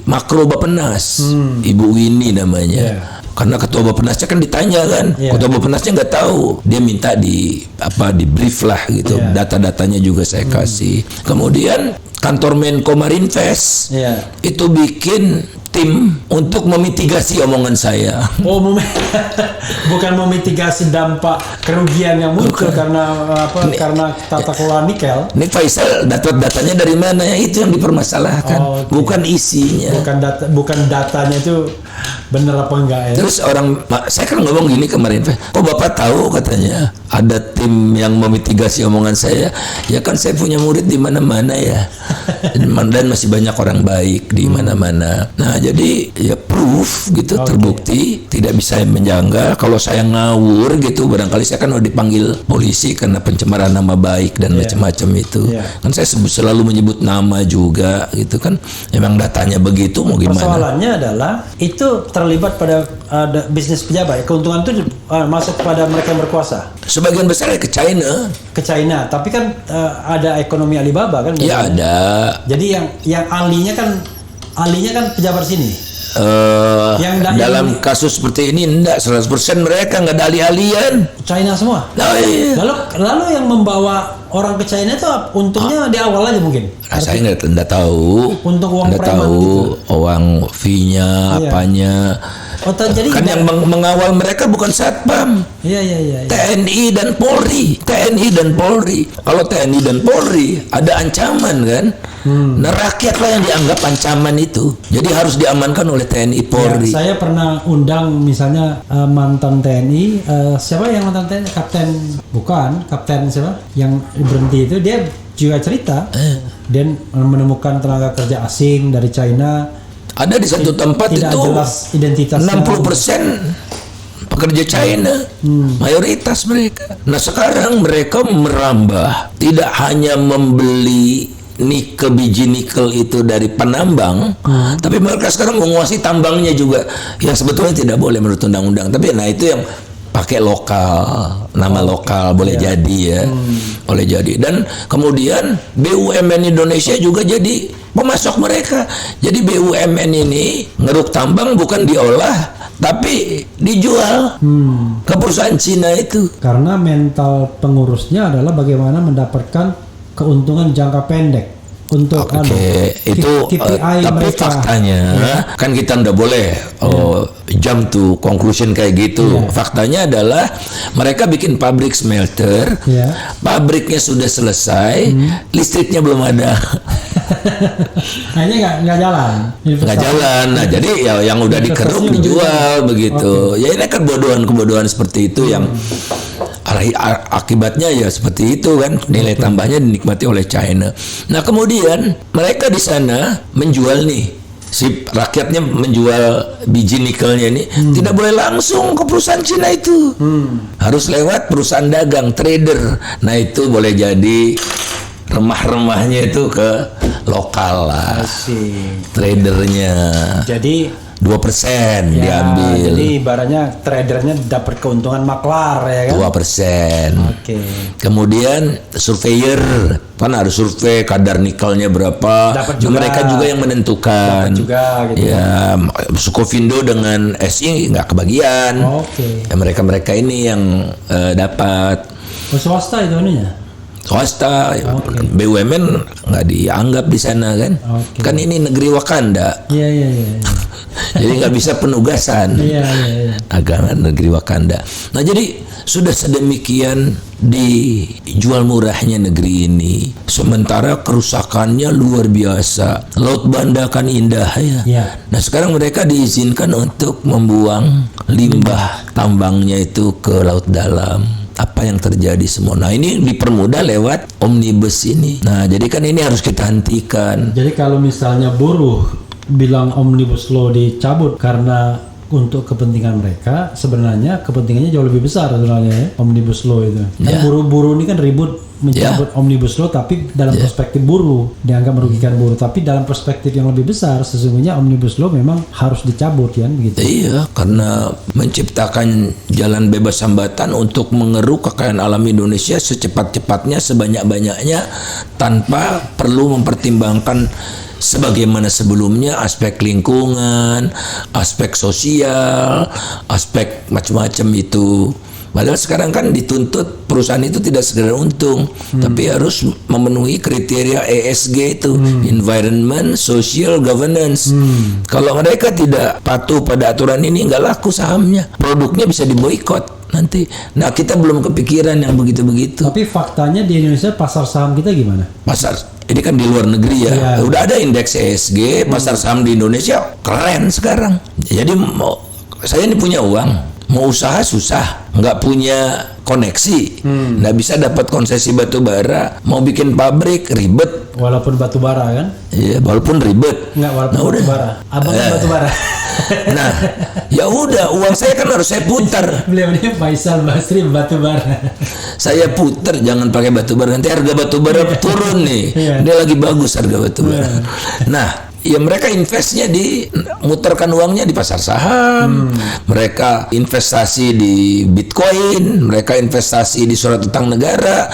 Makro Bappenas, Ibu Winnie namanya. Karena ketua Bappenasnya kan ditanya kan, ketua Bappenasnya nggak tahu, dia minta di brief lah gitu, data-datanya juga saya kasih. Kemudian kantor Menko Marinvest itu bikin tim untuk memitigasi omongan saya. Oh, bukan memitigasi dampak kerugian yang muncul karena tata kelola nikel. Ini Faisal dapat datanya dari mana? Itu yang dipermasalahkan, bukan isinya. Bukan datanya itu benar apa enggak ya. Terus saya kan ngomong gini kemarin, oh Bapak tahu katanya ada tim yang memitigasi omongan saya. Ya kan saya punya murid di mana-mana ya. Dan masih banyak orang baik di mana-mana. Nah, jadi ya proof gitu, terbukti, tidak bisa menjanggal. Kalau saya ngawur gitu, barangkali saya kan udah dipanggil polisi karena pencemaran nama baik dan macam-macam itu. Kan saya selalu menyebut nama juga gitu kan. Emang datanya begitu, mau gimana? Persoalannya adalah itu terlibat pada bisnis pejabat. Keuntungan itu masuk kepada mereka yang berkuasa. Sebagian besar ke China. Ke China, tapi kan ada ekonomi Alibaba kan? Ya ada. Jadi yang ahlinya kan pejabat sini. Dalam kasus seperti ini enggak 100% mereka nggak ada ahli-ahlian. China semua. Nah, iya. Lalu yang membawa orang ke China itu untungnya di awal aja mungkin. Saya nggak tahu. Untuk uang nggak tahu gitu. Uang fee-nya apanya. Jadi kan yang mengawal mereka bukan Satpam. Iya. TNI dan Polri. Kalau TNI dan Polri ada ancaman kan. Nah rakyatlah yang dianggap ancaman itu. Jadi harus diamankan oleh TNI Polri. Saya pernah undang misalnya mantan TNI, siapa yang mantan TNI? Kapten siapa? Yang berhenti itu dia juga cerita. Dia menemukan tenaga kerja asing dari China. Ada di satu tempat tidak itu jelas identitasnya. 60% pekerja China, mayoritas mereka. Nah sekarang mereka merambah, tidak hanya membeli biji nikel itu dari penambang, tapi mereka sekarang menguasai tambangnya juga, yang sebetulnya tidak boleh menurut undang-undang. Tapi nah itu yang pakai lokal, nama lokal boleh jadi ya, boleh jadi. Dan kemudian BUMN Indonesia juga jadi pemasok mereka. Jadi BUMN ini ngeruk tambang bukan diolah, tapi dijual ke perusahaan Cina itu. Karena mental pengurusnya adalah bagaimana mendapatkan keuntungan jangka pendek. Untuk itu tapi mereka. Faktanya kan kita nggak boleh jump to conclusion kayak gitu. Faktanya adalah mereka bikin pabrik smelter, pabriknya sudah selesai, listriknya belum ada. Hanya nggak jalan. Nah jadi yang udah dikeruk dijual begitu. Ya ini kan kebodohan seperti itu yang akibatnya ya seperti itu kan, nilai tambahnya dinikmati oleh China. Nah kemudian mereka di sana menjual nih, si rakyatnya menjual biji nikelnya ini tidak boleh langsung ke perusahaan Cina itu, harus lewat perusahaan dagang trader. Nah itu boleh jadi remah-remahnya itu ke lokal lah. Tradernya. Jadi 2% ya, diambil. Jadi ibaratnya tradernya dapat keuntungan maklar ya kan? 2%. Oke. Kemudian surveyor kan harus survei kadar nikelnya berapa. Dapat juga. Mereka juga yang menentukan. Dapat juga gitu. Ya, Sukovindo dengan SI nggak kebagian. Oke. Ya, mereka ini yang dapat. Swasta itu ininya. Swasta, BUMN nggak dianggap di sana kan. Kan ini negeri Wakanda. Iya. Jadi nggak bisa penugasan. Iya. Agama negeri Wakanda. Nah jadi sudah sedemikian dijual murahnya negeri ini. Sementara kerusakannya luar biasa. Laut Banda kan indah ya. Nah sekarang mereka diizinkan untuk membuang limbah tambangnya itu ke laut dalam. Apa yang terjadi semua. Nah ini dipermudah lewat omnibus ini. Nah jadi kan ini harus kita hentikan. Jadi kalau misalnya buruh bilang omnibus law dicabut karena untuk kepentingan mereka, sebenarnya kepentingannya jauh lebih besar sebenarnya ya, omnibus law itu. Kan buruh-buruh ini kan ribut mencabut omnibus law, tapi dalam perspektif buruh dianggap merugikan buruh, tapi dalam perspektif yang lebih besar sesungguhnya omnibus law memang harus dicabut kan begitu. Iya, karena menciptakan jalan bebas hambatan untuk mengeruk kekayaan alam Indonesia secepat-cepatnya, sebanyak-banyaknya tanpa perlu mempertimbangkan sebagaimana sebelumnya aspek lingkungan, aspek sosial, aspek macam-macam itu. Padahal sekarang kan dituntut perusahaan itu tidak sekedar untung, tapi harus memenuhi kriteria ESG itu, Environment, Social, Governance. Kalau mereka tidak patuh pada aturan ini, nggak laku sahamnya, produknya bisa diboikot nanti. Nah kita belum kepikiran yang begitu-begitu. Tapi faktanya di Indonesia pasar saham kita gimana? Ini kan di luar negeri ya. Udah ada indeks ESG, pasar saham di Indonesia keren sekarang. Jadi saya ini punya uang, mau usaha susah, nggak punya koneksi, nggak bisa dapat konsesi batu bara, mau bikin pabrik ribet. Walaupun batu bara kan? Iya, walaupun ribet. Nggak, walaupun batu bara. Abang batu bara. Nah, ya udah, uang saya kan harus saya putar. Beliau ini Faisal Basri batu bara. Saya putar, jangan pakai batu bara, nanti harga batu bara turun nih. Ini lagi bagus harga batu bara. Nah, ya mereka investnya muterkan uangnya di pasar saham, mereka investasi di Bitcoin, mereka investasi di surat utang negara,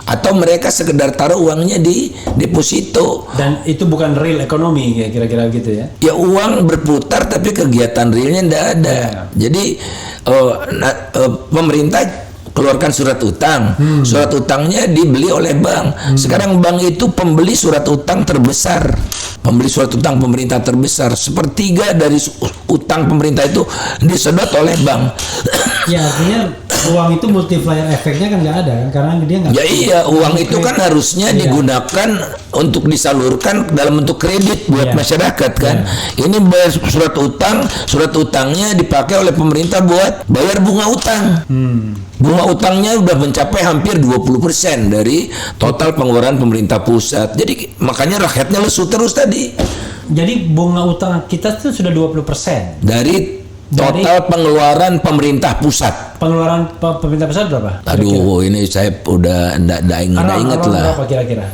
atau mereka sekedar taruh uangnya di deposito. Dan itu bukan real ekonomi ya, kira-kira gitu ya? Ya uang berputar tapi kegiatan realnya tidak ada. Jadi pemerintah keluarkan surat utang, surat utangnya dibeli oleh bank. Sekarang bank itu pembeli surat utang terbesar, pembeli surat utang pemerintah terbesar. Sepertiga dari utang pemerintah itu disedot oleh bank. Ya artinya uang itu multiplier efeknya kan nggak ada kan, karena dia nggak. Ya iya, uang itu kan harusnya digunakan untuk disalurkan dalam bentuk kredit buat masyarakat kan. Ini bayar surat utangnya dipakai oleh pemerintah buat bayar bunga utang. Bunga utangnya udah mencapai hampir 20% dari total pengeluaran pemerintah pusat. Jadi makanya rakyatnya lesu terus tadi. Jadi bunga utang kita itu sudah 20% dari total pengeluaran pemerintah pusat. Pengeluaran pemerintah pusat berapa? Aduh, ini saya udah enggak ingat lah. Berapa kira-kira?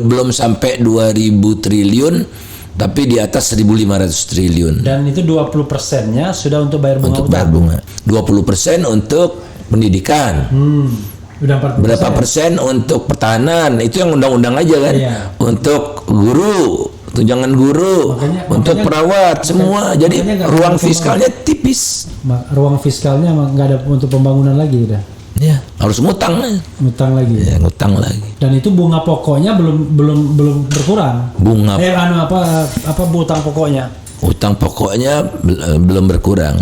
Belum sampai 2000 triliun, tapi di atas 1.500 triliun. Dan itu 20%-nya sudah untuk bayar bunga untuk bayar bunga. 20% untuk pendidikan. Udah 40%. Berapa persen untuk pertahanan? Itu yang undang-undang aja kan. Untuk guru, tunjangan guru, untuk perawat, semua. Jadi ruang fiskalnya tipis. Ruang fiskalnya nggak ada untuk pembangunan lagi udah. Ya, harus ngutang lagi. Ngutang lagi. Dan itu bunga pokoknya belum berkurang. Bunga. Apa utang pokoknya? Utang pokoknya belum berkurang.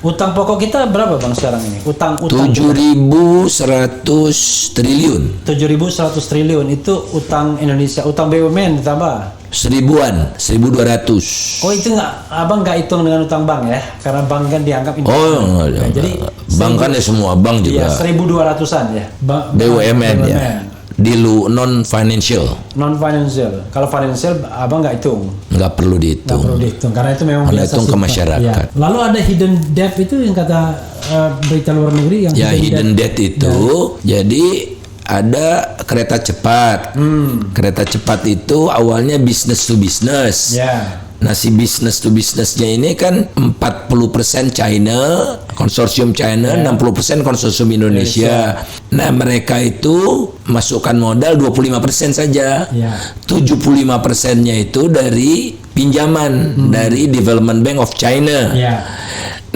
Utang pokok kita berapa Bang sekarang ini? Utang 7.100 triliun. 7.100 triliun itu utang Indonesia, utang BUMN ditambah 1.200. Oh itu abang nggak hitung dengan utang bank ya? Karena bank kan dianggap jadi bank kan ya semua bank juga. 1.200-an ya. BUMN ya. Di non financial. Kalau financial abang nggak hitung. Nggak perlu dihitung. Karena itu memang biasa hitung ke masyarakat. Ya. Lalu ada hidden debt itu yang kata berita luar negeri yang hidden debt itu. Jadi ada kereta cepat. Kereta cepat itu awalnya business to business. Nah, si business to businessnya ini kan 40% China, konsorsium China, 60% konsorsium Indonesia. Nah, mereka itu masukkan modal 25% saja. 75%-nya itu dari pinjaman dari Development Bank of China.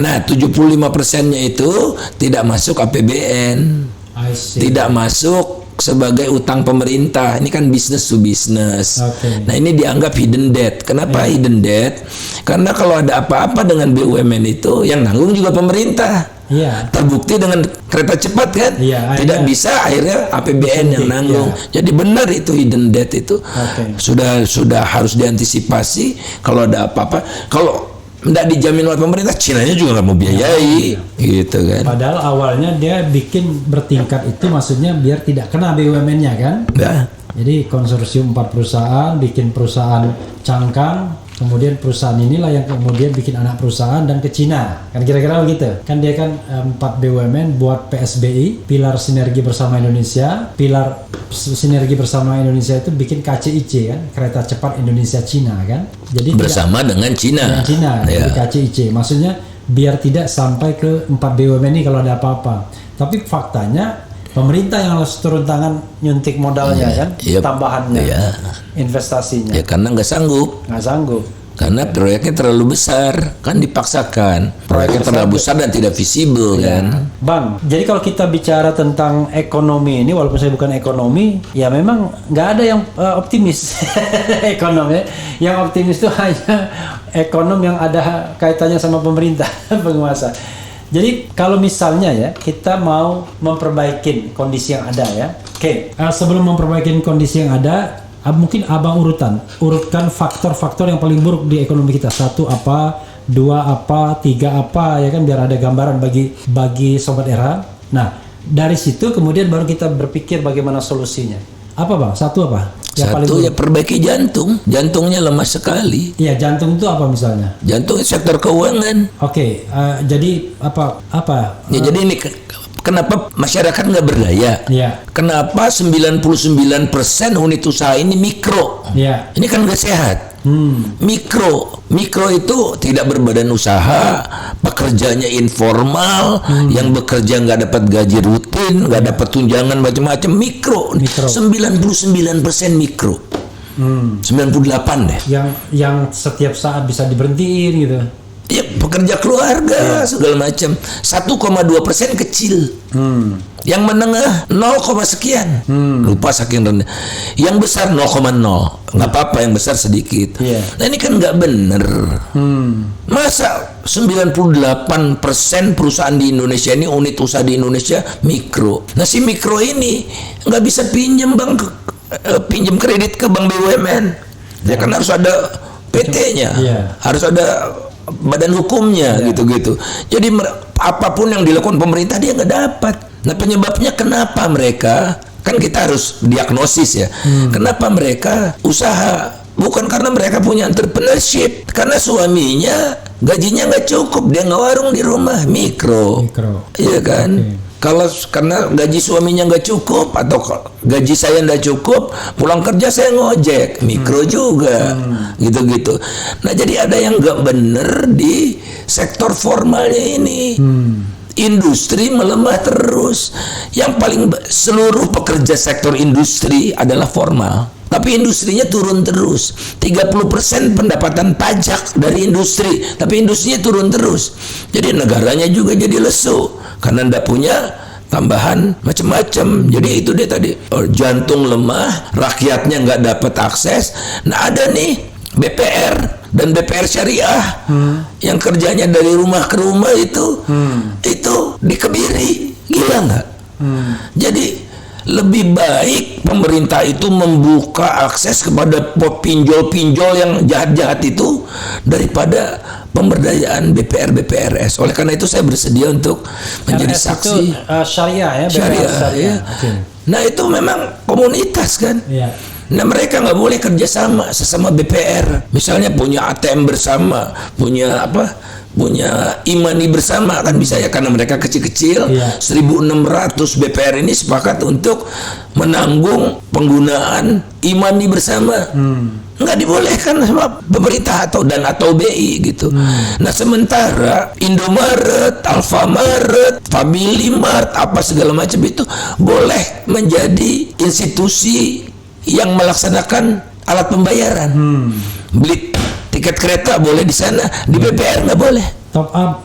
Nah, 75%-nya itu tidak masuk APBN. Tidak masuk sebagai utang pemerintah. Ini kan business to business. Nah, ini dianggap hidden debt. Kenapa hidden debt? Karena kalau ada apa-apa dengan BUMN itu yang nanggung juga pemerintah. Terbukti dengan kereta cepat kan? Tidak bisa, akhirnya APBN yang nanggung. Jadi benar itu hidden debt itu. Sudah harus diantisipasi kalau ada apa-apa. Kalau tidak dijamin oleh pemerintah, Cina-nya juga nggak mau biayai, gitu kan. Padahal awalnya dia bikin bertingkat itu maksudnya biar tidak kena BUMN-nya kan. Jadi konsorsium 4 perusahaan, bikin perusahaan cangkang, kemudian perusahaan inilah yang kemudian bikin anak perusahaan dan ke Cina. Kan kira-kira begitu. Kan dia kan 4 BUMN buat PSBI, Pilar Sinergi Bersama Indonesia, Pilar Sinergi Bersama Indonesia itu bikin KCIC kan, Kereta Cepat Indonesia Cina kan. Jadi bersama dengan Cina. Jadi KCIC. Maksudnya biar tidak sampai ke 4 BUMN ini kalau ada apa-apa. Tapi faktanya pemerintah yang harus turun tangan nyuntik modalnya kan, tambahannya, investasinya. Karena nggak sanggup. Karena proyeknya terlalu besar, kan dipaksakan. Proyeknya terlalu besar dan tidak visibel kan. Bang, jadi kalau kita bicara tentang ekonomi ini, walaupun saya bukan ekonomi, ya memang nggak ada yang optimis ekonomi. Yang optimis itu hanya ekonom yang ada kaitannya sama pemerintah, penguasa. Jadi kalau misalnya ya kita mau memperbaiki kondisi yang ada ya. Sebelum memperbaiki kondisi yang ada, mungkin abang urutkan faktor-faktor yang paling buruk di ekonomi kita. 1 apa, 2 apa, 3 apa, ya kan, biar ada gambaran bagi sobat era. Nah, dari situ kemudian baru kita berpikir bagaimana solusinya. Apa bang? 1 apa? Satu ya perbaiki jantung. Jantungnya lemah sekali. Iya, jantung itu apa misalnya? Jantung sektor keuangan. Jadi apa? Jadi ini kenapa masyarakat nggak berdaya? Kenapa 99% unit usaha ini mikro? Ini kan nggak sehat. Mikro itu tidak berbadan usaha, pekerjanya informal, yang bekerja nggak dapat gaji rutin, nggak dapat tunjangan macam-macam. Mikro. 99% mikro. 98 deh. Yang setiap saat bisa diberhentiin gitu. Ya, pekerja keluarga segala macam. 1,2% kecil. Yang menengah 0, sekian. Lupa saking rendah. Yang besar 0,0. Nggak apa-apa yang besar sedikit. Nah, ini kan nggak bener. Masa 98% perusahaan di Indonesia ini, unit usaha di Indonesia mikro. Nah, si mikro ini nggak bisa pinjam pinjam kredit ke bank BUMN. Ya kan harus ada PT-nya. Harus ada badan hukumnya gitu-gitu. Jadi apapun yang dilakukan pemerintah dia nggak dapat. Nah, penyebabnya kenapa mereka, kan kita harus diagnosis ya. Kenapa mereka usaha? Bukan karena mereka punya entrepreneurship, karena suaminya gajinya nggak cukup, dia ngewarung di rumah mikro. Iya kan? Kalau karena gaji suaminya nggak cukup atau gaji saya nggak cukup, pulang kerja saya ngojek, mikro juga, gitu-gitu. Nah, jadi ada yang nggak bener di sektor formalnya ini. Industri melemah terus. Yang paling seluruh pekerja sektor industri adalah formal. Tapi industrinya turun terus. 30% pendapatan pajak dari industri, tapi industrinya turun terus. Jadi negaranya juga jadi lesu karena ndak punya tambahan macam-macam. Jadi itu dia tadi, jantung lemah, rakyatnya nggak dapat akses. Nah, ada nih BPR dan BPR syariah yang kerjanya dari rumah ke rumah itu dikebiri, gila nggak? Jadi lebih baik pemerintah itu membuka akses kepada pinjol-pinjol yang jahat-jahat itu daripada pemberdayaan BPR-BPRS. Oleh karena itu saya bersedia untuk menjadi saksi. Syariah ya, syariah. Ya. Nah, itu memang komunitas kan. Nah mereka nggak boleh kerjasama sesama BPR. Misalnya punya ATM bersama, punya imani bersama kan bisa ya, karena mereka kecil-kecil. 1.600 BPR ini sepakat untuk menanggung penggunaan imani bersama. Nggak dibolehkan sama pemerintah atau BI gitu. Nah sementara Indomaret, Alfamaret, Family Mart, apa segala macam itu boleh menjadi institusi yang melaksanakan alat pembayaran. Beli tiket kereta boleh di sana, di BPR nggak boleh. Top up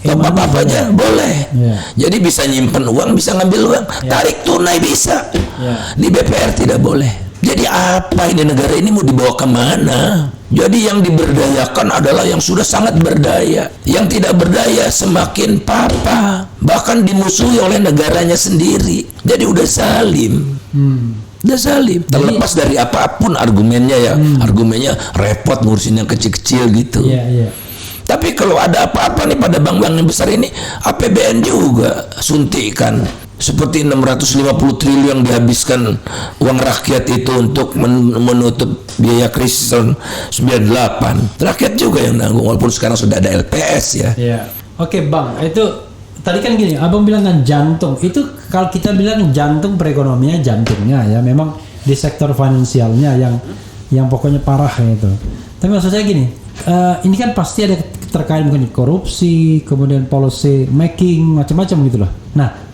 top up apa aja boleh. Jadi bisa nyimpen uang, bisa ngambil uang, tarik tunai bisa. Di BPR tidak boleh. Jadi apa ini, negara ini mau dibawa kemana? Jadi yang diberdayakan adalah yang sudah sangat berdaya. Yang tidak berdaya semakin papa, bahkan dimusuhi oleh negaranya sendiri. Jadi udah zalim. Udah zalim. Terlepas dari apapun argumennya ya. Argumennya repot ngurusin yang kecil-kecil gitu. Tapi kalau ada apa-apa nih pada bank-bank yang besar ini, APBN juga suntikan. Seperti 650 triliun yang dihabiskan uang rakyat itu untuk menutup biaya krisis tahun 98. Rakyat juga yang nanggung, walaupun sekarang sudah ada LPS ya. Oke Bang, itu tadi kan gini, abang bilang kan jantung. Itu kalau kita bilang jantung perekonomian, jantungnya ya memang di sektor finansialnya yang pokoknya parah itu. Tapi maksud saya gini, ini kan pasti ada terkait mungkin korupsi, kemudian policy making, macam-macam gitu loh. Nah,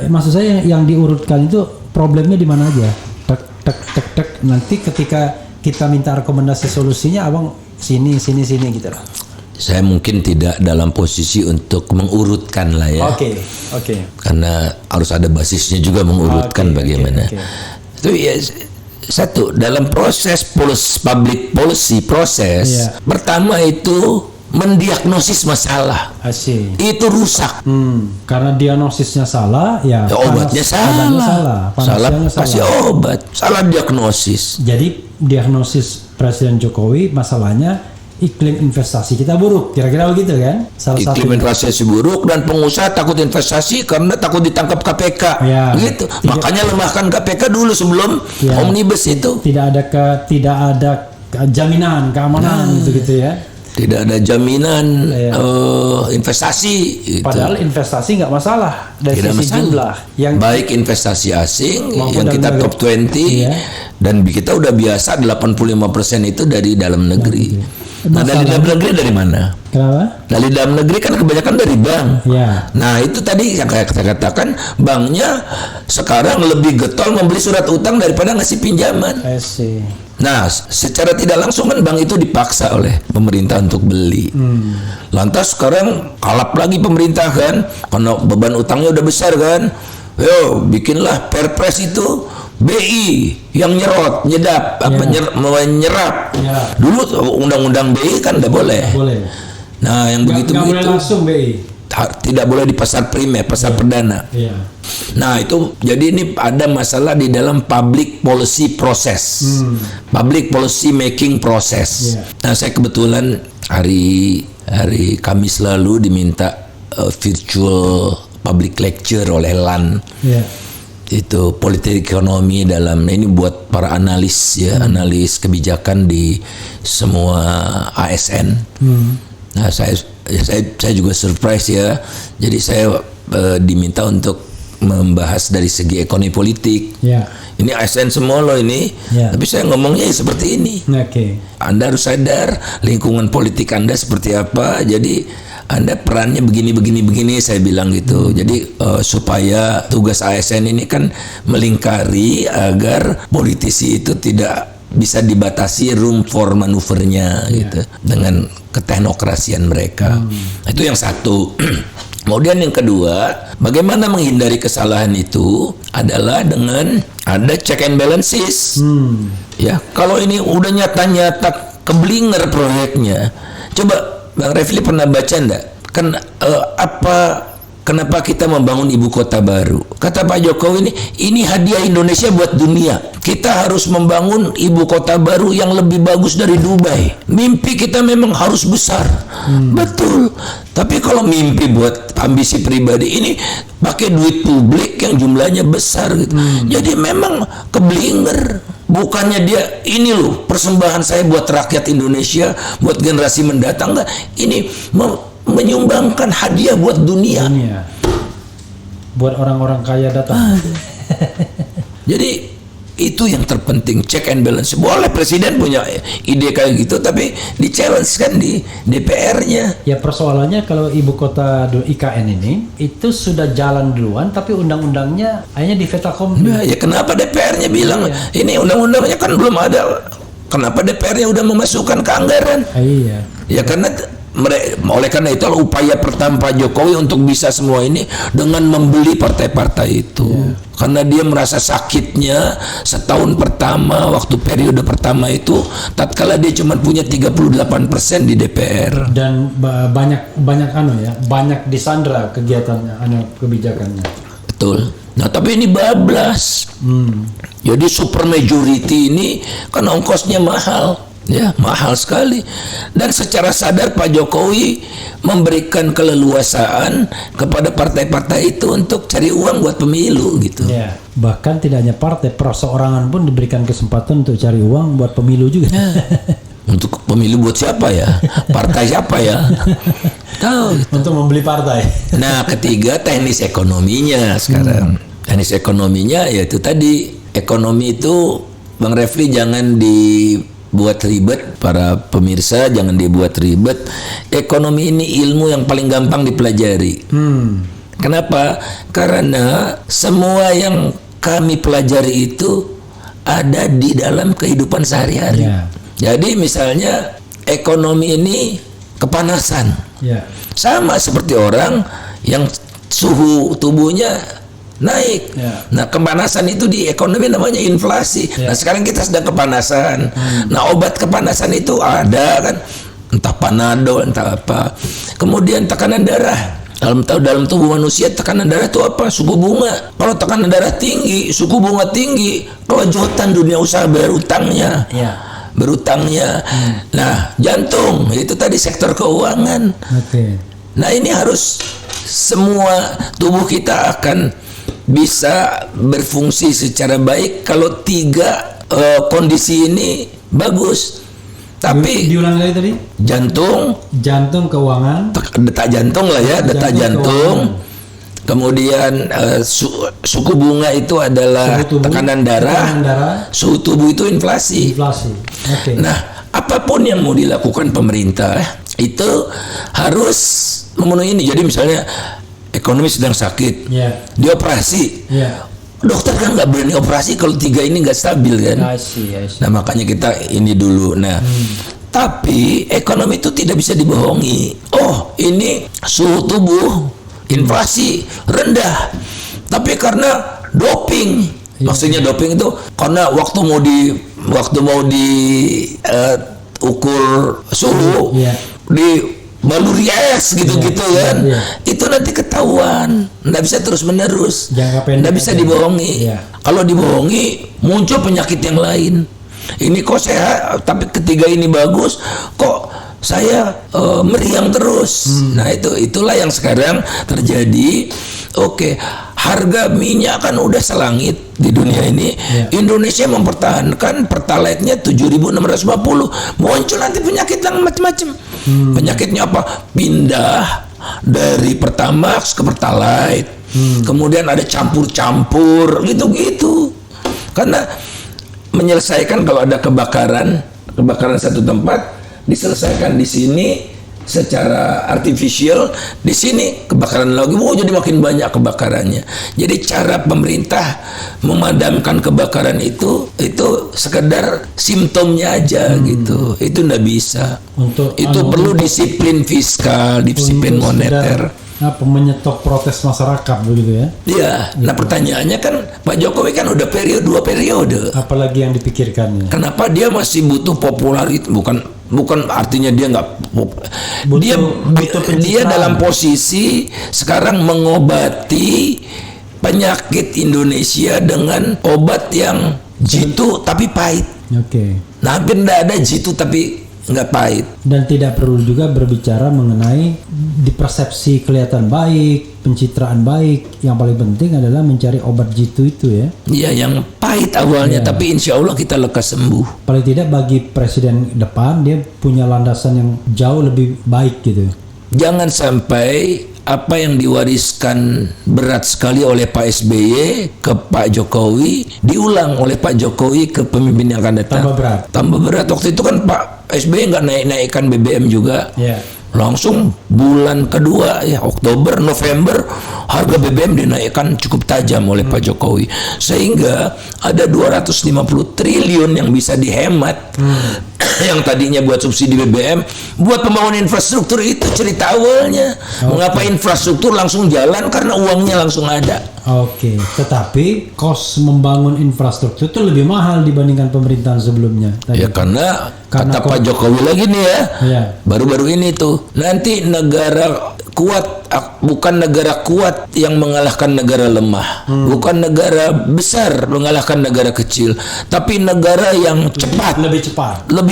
maksud saya yang diurutkan itu problemnya di mana aja? Tek. Nanti ketika kita minta rekomendasi solusinya, abang sini gitu loh. Saya mungkin tidak dalam posisi untuk mengurutkan lah ya. Oke. Karena harus ada basisnya juga mengurutkan bagaimana. Itu ya satu dalam proses public policy proses. Pertama itu mendiagnosis masalah. Itu rusak. Karena diagnosisnya salah, ya obatnya salah. Salah kasih obat. Salah diagnosis. Jadi diagnosis Presiden Jokowi masalahnya iklim investasi kita buruk, kira-kira begitu kan? Iklim investasi buruk dan pengusaha takut investasi karena takut ditangkap KPK. Gitu. Makanya lemahkan KPK dulu sebelum omnibus itu. Tidak ada jaminan keamanan gitu ya. Tidak ada jaminan investasi. Padahal investasi nggak masalah dari sisi jumlah. Baik investasi asing yang kita top 20 dan kita udah biasa 85% itu dari dalam negeri. Nah dari dalam negeri dari mana? Kenapa? Dari dalam negeri kan kebanyakan dari bank. Nah itu tadi yang kayak saya katakan, banknya sekarang lebih getol membeli surat utang daripada ngasih pinjaman. Nah, secara tidak langsung kan bank itu dipaksa oleh pemerintah untuk beli. Lantas sekarang kalap lagi pemerintah kan, karena beban utangnya udah besar kan. Yo, bikinlah Perpres itu BI yang menyerap. Dulu undang-undang BI kan udah boleh. Nah, yang begitu boleh langsung BI. Tidak boleh di pasar primer, pasar perdana. Nah itu jadi ini ada masalah di dalam public policy process, public policy making process. Nah saya kebetulan hari Kamis lalu diminta virtual public lecture oleh LAN. Itu politik ekonomi dalam ini buat para analis ya, analis kebijakan di semua ASN. Nah saya juga surprise ya. Jadi saya diminta untuk membahas dari segi ekonomi politik. Ini ASN semua loh ini. Tapi saya ngomongnya seperti ini. Anda harus sadar lingkungan politik Anda seperti apa. Jadi Anda perannya begini saya bilang gitu. Jadi supaya tugas ASN ini kan melingkari agar politisi itu tidak bisa dibatasi room for manuvernya gitu dengan keteknokrasian mereka. Itu yang satu. Kemudian yang kedua, bagaimana menghindari kesalahan itu adalah dengan ada check and balances. Ya, kalau ini udah nyata-nyata keblinger proyeknya. Coba Bang Refli pernah baca enggak? Kan apa kenapa kita membangun ibu kota baru? Kata Pak Jokowi ini hadiah Indonesia buat dunia. Kita harus membangun ibu kota baru yang lebih bagus dari Dubai. Mimpi kita memang harus besar. Betul. Tapi kalau mimpi buat ambisi pribadi ini pakai duit publik yang jumlahnya besar gitu. Jadi memang keblinger. Bukannya dia ini loh persembahan saya buat rakyat Indonesia, buat generasi mendatang, enggak. Ini menyumbangkan hadiah buat dunia. Buat orang-orang kaya datang. Jadi itu yang terpenting, check and balance. Boleh presiden punya ide kayak gitu, tapi di challenge kan di DPR-nya. Ya persoalannya kalau ibu kota IKN ini itu sudah jalan duluan, tapi undang-undangnya hanya di fait accompli. Ya kenapa DPR-nya bilang ini undang-undangnya kan belum ada? Kenapa DPR-nya udah memasukkan ke anggaran? Iya. Ya karena oleh karena itu upaya pertama Pak Jokowi untuk bisa semua ini dengan membeli partai-partai itu. Karena dia merasa sakitnya setahun pertama, waktu periode pertama itu tatkala dia cuma punya 38% di DPR dan banyak disandra kegiatannya, kebijakannya. Betul. Nah tapi ini bablas. Jadi super majority ini kan ongkosnya mahal. Ya, mahal sekali. Dan secara sadar Pak Jokowi memberikan keleluasaan kepada partai-partai itu untuk cari uang buat pemilu gitu. Ya, bahkan tidak hanya partai, perseorangan pun diberikan kesempatan untuk cari uang buat pemilu juga. Untuk pemilu buat siapa ya? Partai siapa ya? Tahu gitu. Untuk membeli partai. Nah, ketiga teknis ekonominya sekarang. Teknis ekonominya yaitu tadi, ekonomi itu Bang Refli jangan buat ribet, para pemirsa jangan dibuat ribet. Ekonomi ini ilmu yang paling gampang dipelajari. Kenapa? Karena semua yang kami pelajari itu ada di dalam kehidupan sehari-hari. Jadi misalnya ekonomi ini kepanasan, sama seperti orang yang suhu tubuhnya naik. Nah, kepanasan itu di ekonomi namanya inflasi. Nah, sekarang kita sedang kepanasan. Nah, obat kepanasan itu ada kan, entah Panadol, entah apa. Kemudian tekanan darah. Dalam tubuh manusia tekanan darah itu apa? Suku bunga. Kalau tekanan darah tinggi, suku bunga tinggi, kelanjutan dunia usaha berutangnya. Nah, jantung itu tadi sektor keuangan. Nah, ini harus semua tubuh kita akan bisa berfungsi secara baik kalau tiga kondisi ini bagus. Tapi diulang lagi tadi, jantung keuangan, detak jantung lah ya, detak jantung. Kemudian suku bunga itu adalah tekanan darah, suhu tubuh itu inflasi. Nah, apapun yang mau dilakukan pemerintah itu harus memenuhi ini. Jadi misalnya ekonomi sedang sakit, dioperasi. Dokter kan nggak berani operasi kalau tiga ini nggak stabil kan. Nah makanya kita ini dulu. Nah tapi ekonomi itu tidak bisa dibohongi. Oh ini suhu tubuh inflasi rendah, tapi karena doping. Maksudnya doping itu karena waktu mau di ukur suhu di baluri es gitu-gitu kan. Itu nanti ketahuan, nggak bisa terus menerus, nggak bisa dibohongi. Kalau dibohongi muncul penyakit yang lain. Ini kok sehat tapi ketiga ini bagus, kok saya meriang terus. Nah itulah yang sekarang terjadi. Oke, harga minyak kan udah selangit di dunia ini. Indonesia mempertahankan pertalite-nya 7.650. Muncul nanti penyakit yang macam-macam. Penyakitnya apa? Pindah dari Pertamax ke Pertalite. Kemudian ada campur-campur gitu-gitu. Karena menyelesaikan kalau ada kebakaran satu tempat diselesaikan di sini secara artifisial, di sini kebakaran lagi, jadi makin banyak kebakarannya. Jadi cara pemerintah memadamkan kebakaran itu sekedar simptomnya aja gitu. Itu nggak bisa. Itu perlu disiplin fiskal, disiplin moneter. Menyetok protes masyarakat begitu ya? Iya. Nah pertanyaannya kan Pak Jokowi kan udah 2 periode. Apalagi yang dipikirkannya? Kenapa dia masih butuh popularitas? Bukan bukan artinya dia nggak dia dalam posisi sekarang mengobati penyakit Indonesia dengan obat yang jitu tapi pahit. Nah, hampir tidak ada jitu tapi nggak pahit. Dan tidak perlu juga berbicara mengenai dipersepsi kelihatan baik, pencitraan baik. Yang paling penting adalah mencari obat jitu itu ya. Iya, yang pahit awalnya, tapi insya Allah kita lekas sembuh. Paling tidak bagi presiden depan dia punya landasan yang jauh lebih baik gitu. Jangan sampai apa yang diwariskan berat sekali oleh Pak SBY ke Pak Jokowi diulang oleh Pak Jokowi ke pemimpin yang akan datang. Tambah berat. Waktu itu kan Pak SBY nggak naikkan BBM juga. Langsung bulan kedua ya, Oktober, November, harga BBM dinaikkan cukup tajam oleh Pak Jokowi, sehingga ada 250 triliun yang bisa dihemat. Yang tadinya buat subsidi BBM, buat pembangunan infrastruktur. Itu cerita awalnya. Mengapa infrastruktur langsung jalan? Karena uangnya langsung ada. Tetapi kos membangun infrastruktur itu lebih mahal dibandingkan pemerintahan sebelumnya. Ya karena kata Pak Jokowi lagi nih ya, baru-baru ini tuh, nanti negara kuat bukan negara kuat yang mengalahkan negara lemah, bukan negara besar mengalahkan negara kecil, tapi negara yang lebih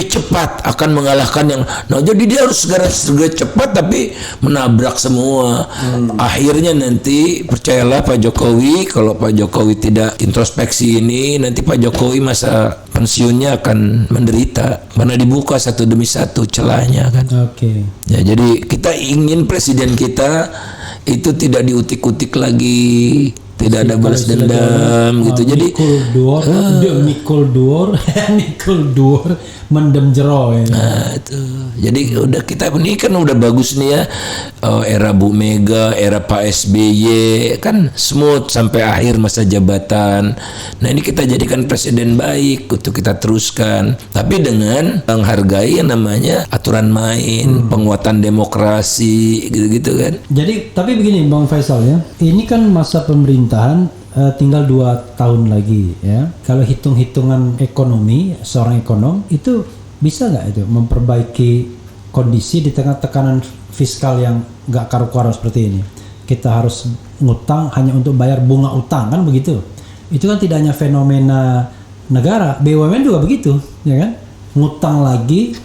cepat akan mengalahkan yang. Nah, jadi dia harus segera cepat tapi menabrak semua. Akhirnya nanti percayalah Pak Jokowi, kalau Pak Jokowi tidak introspeksi ini, nanti Pak Jokowi masa pensiunnya akan menderita karena dibuka satu demi satu celahnya kan. Ya, jadi kita ingin presiden kita itu tidak diutik-utik lagi, tidak ada balas dendam gitu. Jadi Mikul duor mendem jero ya. Nah, itu. Jadi udah kita ini kan udah bagus nih ya. Era Bu Mega, era Pak SBY kan smooth sampai akhir masa jabatan. Nah, ini kita jadikan presiden baik untuk kita teruskan, tapi dengan menghargai yang namanya aturan main, penguatan demokrasi gitu-gitu kan. Jadi tapi begini Bang Faisal ya. Ini kan masa pemerintahan tinggal 2 tahun lagi ya. Kalau hitung-hitungan ekonomi, seorang ekonom itu bisa nggak itu memperbaiki kondisi di tengah tekanan fiskal yang nggak karu-karu seperti ini? Kita harus ngutang hanya untuk bayar bunga utang kan begitu? Itu kan tidak hanya fenomena negara, BUMN juga begitu, ya kan? Ngutang lagi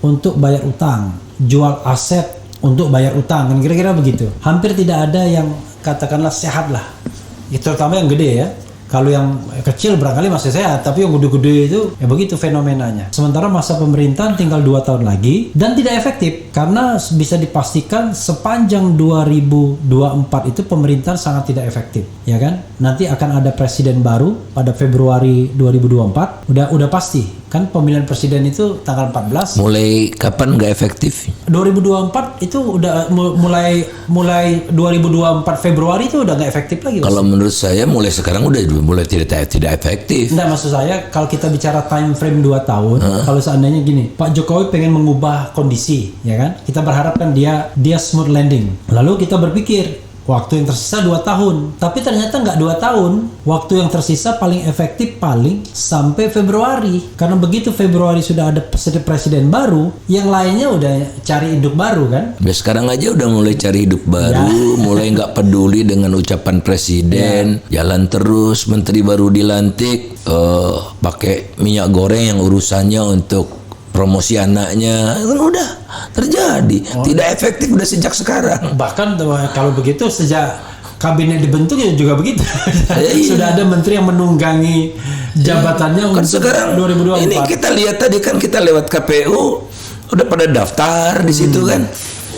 untuk bayar utang, jual aset untuk bayar utang, kan kira-kira begitu. Hampir tidak ada yang katakanlah sehat lah. Itu terutama yang gede ya. Kalau yang kecil barangkali masih sehat, tapi yang gede-gede itu ya begitu fenomenanya. Sementara masa pemerintahan tinggal 2 tahun lagi dan tidak efektif karena bisa dipastikan sepanjang 2024 itu pemerintahan sangat tidak efektif, ya kan? Nanti akan ada presiden baru pada Februari 2024, udah pasti. Kan pemilihan presiden itu tanggal 14. Mulai kapan nggak efektif? 2024 itu udah mulai 2024 Februari itu udah nggak efektif lagi. Kalau menurut saya mulai sekarang udah mulai tidak efektif. Enggak, maksud saya kalau kita bicara time frame 2 tahun, kalau seandainya gini, Pak Jokowi pengen mengubah kondisi, ya kan? Kita berharap kan dia smooth landing. Lalu kita berpikir waktu yang tersisa 2 tahun, tapi ternyata nggak 2 tahun. Waktu yang tersisa paling efektif paling sampai Februari, karena begitu Februari sudah ada presiden baru, yang lainnya udah cari hidup baru kan. Ya, sekarang aja udah mulai cari hidup baru, mulai nggak peduli dengan ucapan presiden, jalan terus. Menteri baru dilantik, pakai minyak goreng yang urusannya untuk promosi anaknya, kan udah terjadi. Tidak efektif udah sejak sekarang. Bahkan kalau begitu sejak kabinet dibentuk ya juga begitu. Sudah ada menteri yang menunggangi jabatannya kan untuk sekarang 2024. Ini kita lihat tadi kan, kita lewat KPU udah pada daftar di situ kan.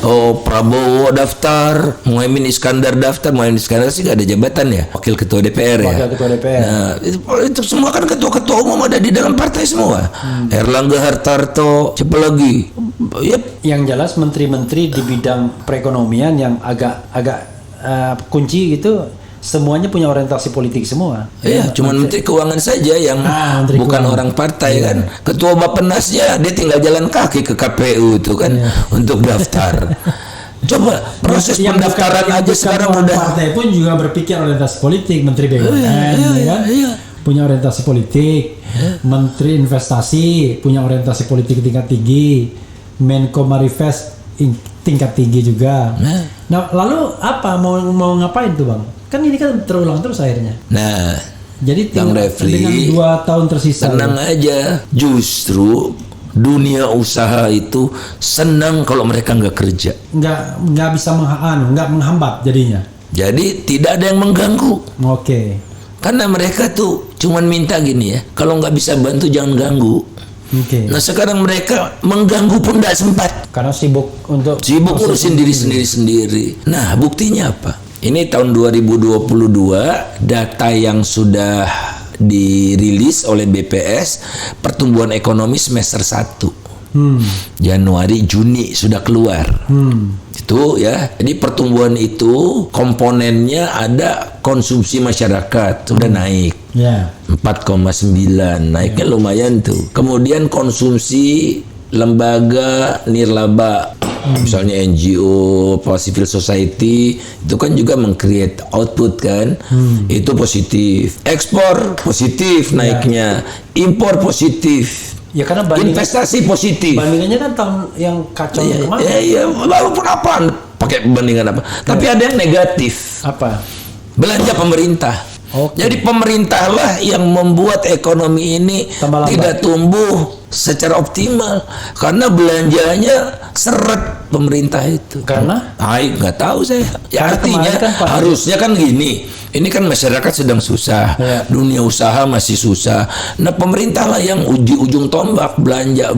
Oh, Prabowo daftar, Muhaimin Iskandar daftar. Muhaimin Iskandar sih gak ada jabatan ya, Wakil Ketua DPR ya. Wakil Ketua DPR. Nah, itu semua kan ketua-ketua umum ada di dalam partai semua. Erlangga Hartarto, siapa lagi? Yang jelas menteri-menteri di bidang perekonomian yang agak kunci gitu, semuanya punya orientasi politik semua. Iya, cuma Menteri Keuangan saja yang bukan orang partai kan. Ketua Bappenasnya dia tinggal jalan kaki ke KPU itu kan untuk daftar. Coba proses pendaftaran aja sekarang udah. Partai pun juga berpikir orientasi politik, Menteri BUMN kan. Punya orientasi politik. Menteri Investasi punya orientasi politik tingkat tinggi. Menko Marifest tingkat tinggi juga. Nah, lalu apa mau ngapain tuh Bang? Kan ini kan terulang terus akhirnya. Nah, jadi Bang Refli, dengan 2 tahun tersisa. Tenang aja, justru dunia usaha itu senang kalau mereka nggak kerja. Nggak bisa nggak menghambat jadinya. Jadi tidak ada yang mengganggu. Oke. Karena mereka tuh cuman minta gini ya, kalau nggak bisa bantu jangan ganggu. Oke. Nah sekarang mereka mengganggu pun tidak sempat. Karena sibuk ngurusin diri sendiri. Nah buktinya apa? Ini tahun 2022 data yang sudah dirilis oleh BPS pertumbuhan ekonomi semester 1. Januari Juni sudah keluar. Itu ya. Jadi pertumbuhan itu komponennya ada konsumsi masyarakat sudah naik. 4,9 naiknya lumayan tuh. Kemudian konsumsi lembaga nirlaba, misalnya NGO, civil society, itu kan juga meng-create output kan. Itu positif. Ekspor positif naiknya, impor positif. Ya karena investasi positif. Bandingannya kan tahun yang kacau kemarin. Iya, walaupun apaan pakai bandingan apa. Tapi ada yang negatif. Apa? Belanja pemerintah. Jadi pemerintah lah yang membuat ekonomi ini tidak tumbuh secara optimal karena belanjanya seret pemerintah itu. Karena? Nggak tahu saya. Ya artinya kan harusnya kan gini. Ini kan masyarakat sedang susah, dunia usaha masih susah. Nah pemerintah lah yang di ujung tombak belanja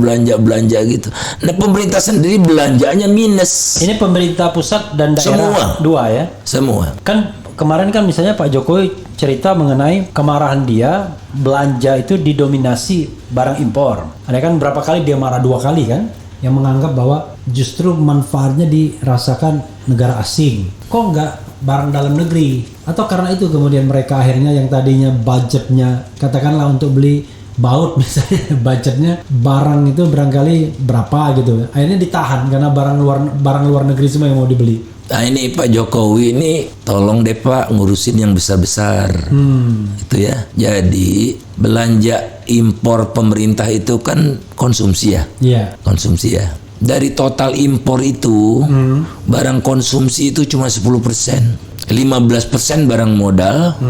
gitu. Nah pemerintah sendiri belanjanya minus. Ini pemerintah pusat dan daerah dua ya? Semua. Kan kemarin kan misalnya Pak Jokowi cerita mengenai kemarahan dia belanja itu didominasi barang impor. Ada kan berapa kali dia marah 2 kali kan? Yang menganggap bahwa justru manfaatnya dirasakan negara asing. Kok nggak barang dalam negeri? Atau karena itu kemudian mereka akhirnya yang tadinya budgetnya katakanlah untuk beli baut misalnya budgetnya barang itu barangkali berapa gitu. Akhirnya ditahan karena barang luar negeri semua yang mau dibeli. Nah ini Pak Jokowi ini tolong deh Pak ngurusin yang besar-besar. Itu ya. Jadi belanja impor pemerintah itu kan konsumsi ya. Konsumsi ya. Dari total impor itu barang konsumsi itu cuma 10%. 15% barang modal.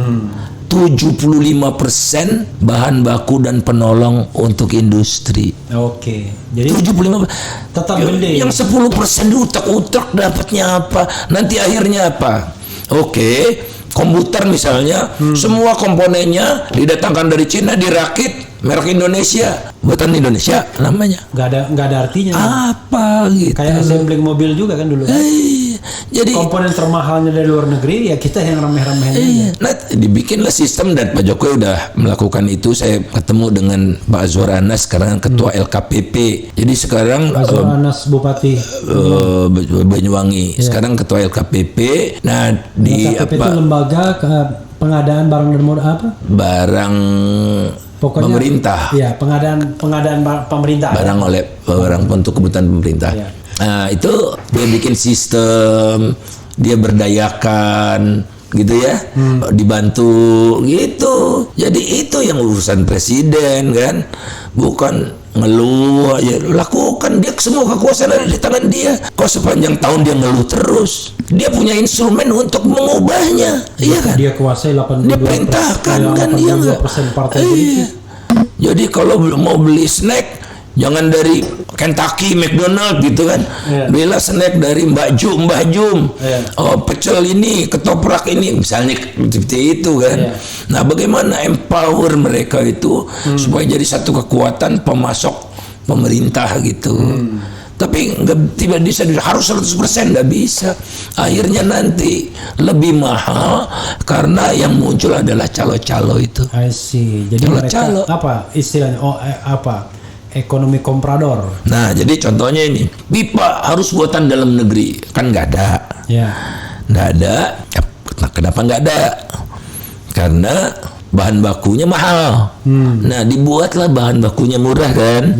75% bahan baku dan penolong untuk industri. Oke. Jadi 75% tetap gede. Yang 10% diutak-utak dapatnya apa? Nanti akhirnya apa? Oke, komputer misalnya, semua komponennya didatangkan dari Cina, dirakit merek Indonesia, buatan Indonesia namanya. Nggak ada artinya. Apa gitu? Kayak assembling mobil juga kan dulu. Jadi komponen termahalnya dari luar negeri ya kita yang remeh-remehin. Nah, dibikinlah sistem dan Pak Jokowi udah melakukan itu. Saya ketemu dengan Pak Azwar Anas sekarang ketua LKPP. Jadi sekarang Azwar Anas Bupati Banyuwangi. Sekarang ketua LKPP. Nah, di LKPP itu lembaga pengadaan barang dan modal apa? Barang pokoknya, pemerintah. Iya, pengadaan pemerintah. Barang untuk kebutuhan pemerintah. Ya. Nah itu dia bikin sistem, dia berdayakan gitu ya, dibantu gitu. Jadi itu yang urusan presiden kan, bukan ngeluh aja. Lakukan, dia semua kekuasaan ada di tangan dia. Kok sepanjang tahun dia ngeluh terus? Dia punya instrumen untuk mengubahnya, iya kan? Dia kuasai 82%. Dia perintahkan kan, dia nggak. Jadi kalau mau beli snack jangan dari Kentucky, McDonald gitu kan. Bela snack dari Mbak Jum. Oh, pecel ini, ketoprak ini, misalnya seperti itu kan. Nah, bagaimana empower mereka itu supaya jadi satu kekuatan pemasok pemerintah gitu. Tapi tidak bisa, harus 100% nggak bisa. Akhirnya nanti lebih mahal karena yang muncul adalah calo-calo itu. I see. Jadi mereka apa istilahnya? Ekonomi komprador. Nah, jadi contohnya ini, pipa harus buatan dalam negeri, kan nggak ada. Nggak ada. Kenapa nggak ada? Karena bahan bakunya mahal. Nah, dibuatlah bahan bakunya murah kan.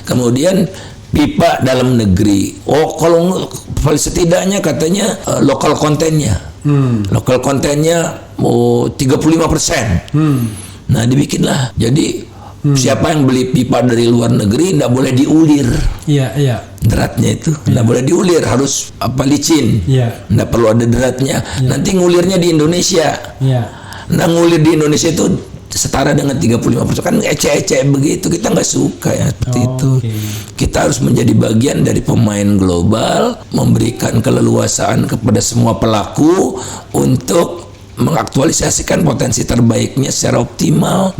Kemudian pipa dalam negeri. Oh, kalau setidaknya katanya lokal kontennya. Lokal kontennya mau 35%. Nah, dibikinlah. Jadi Siapa yang beli pipa dari luar negeri nggak boleh diulir. Iya. Deratnya itu nggak boleh diulir, harus licin. Nggak perlu ada deratnya. Nanti ngulirnya di Indonesia. Nah, ngulir di Indonesia itu setara dengan 35%, kan ecek-ecek begitu, kita nggak suka ya seperti itu. Kita harus menjadi bagian dari pemain global, memberikan keleluasaan kepada semua pelaku untuk mengaktualisasikan potensi terbaiknya secara optimal,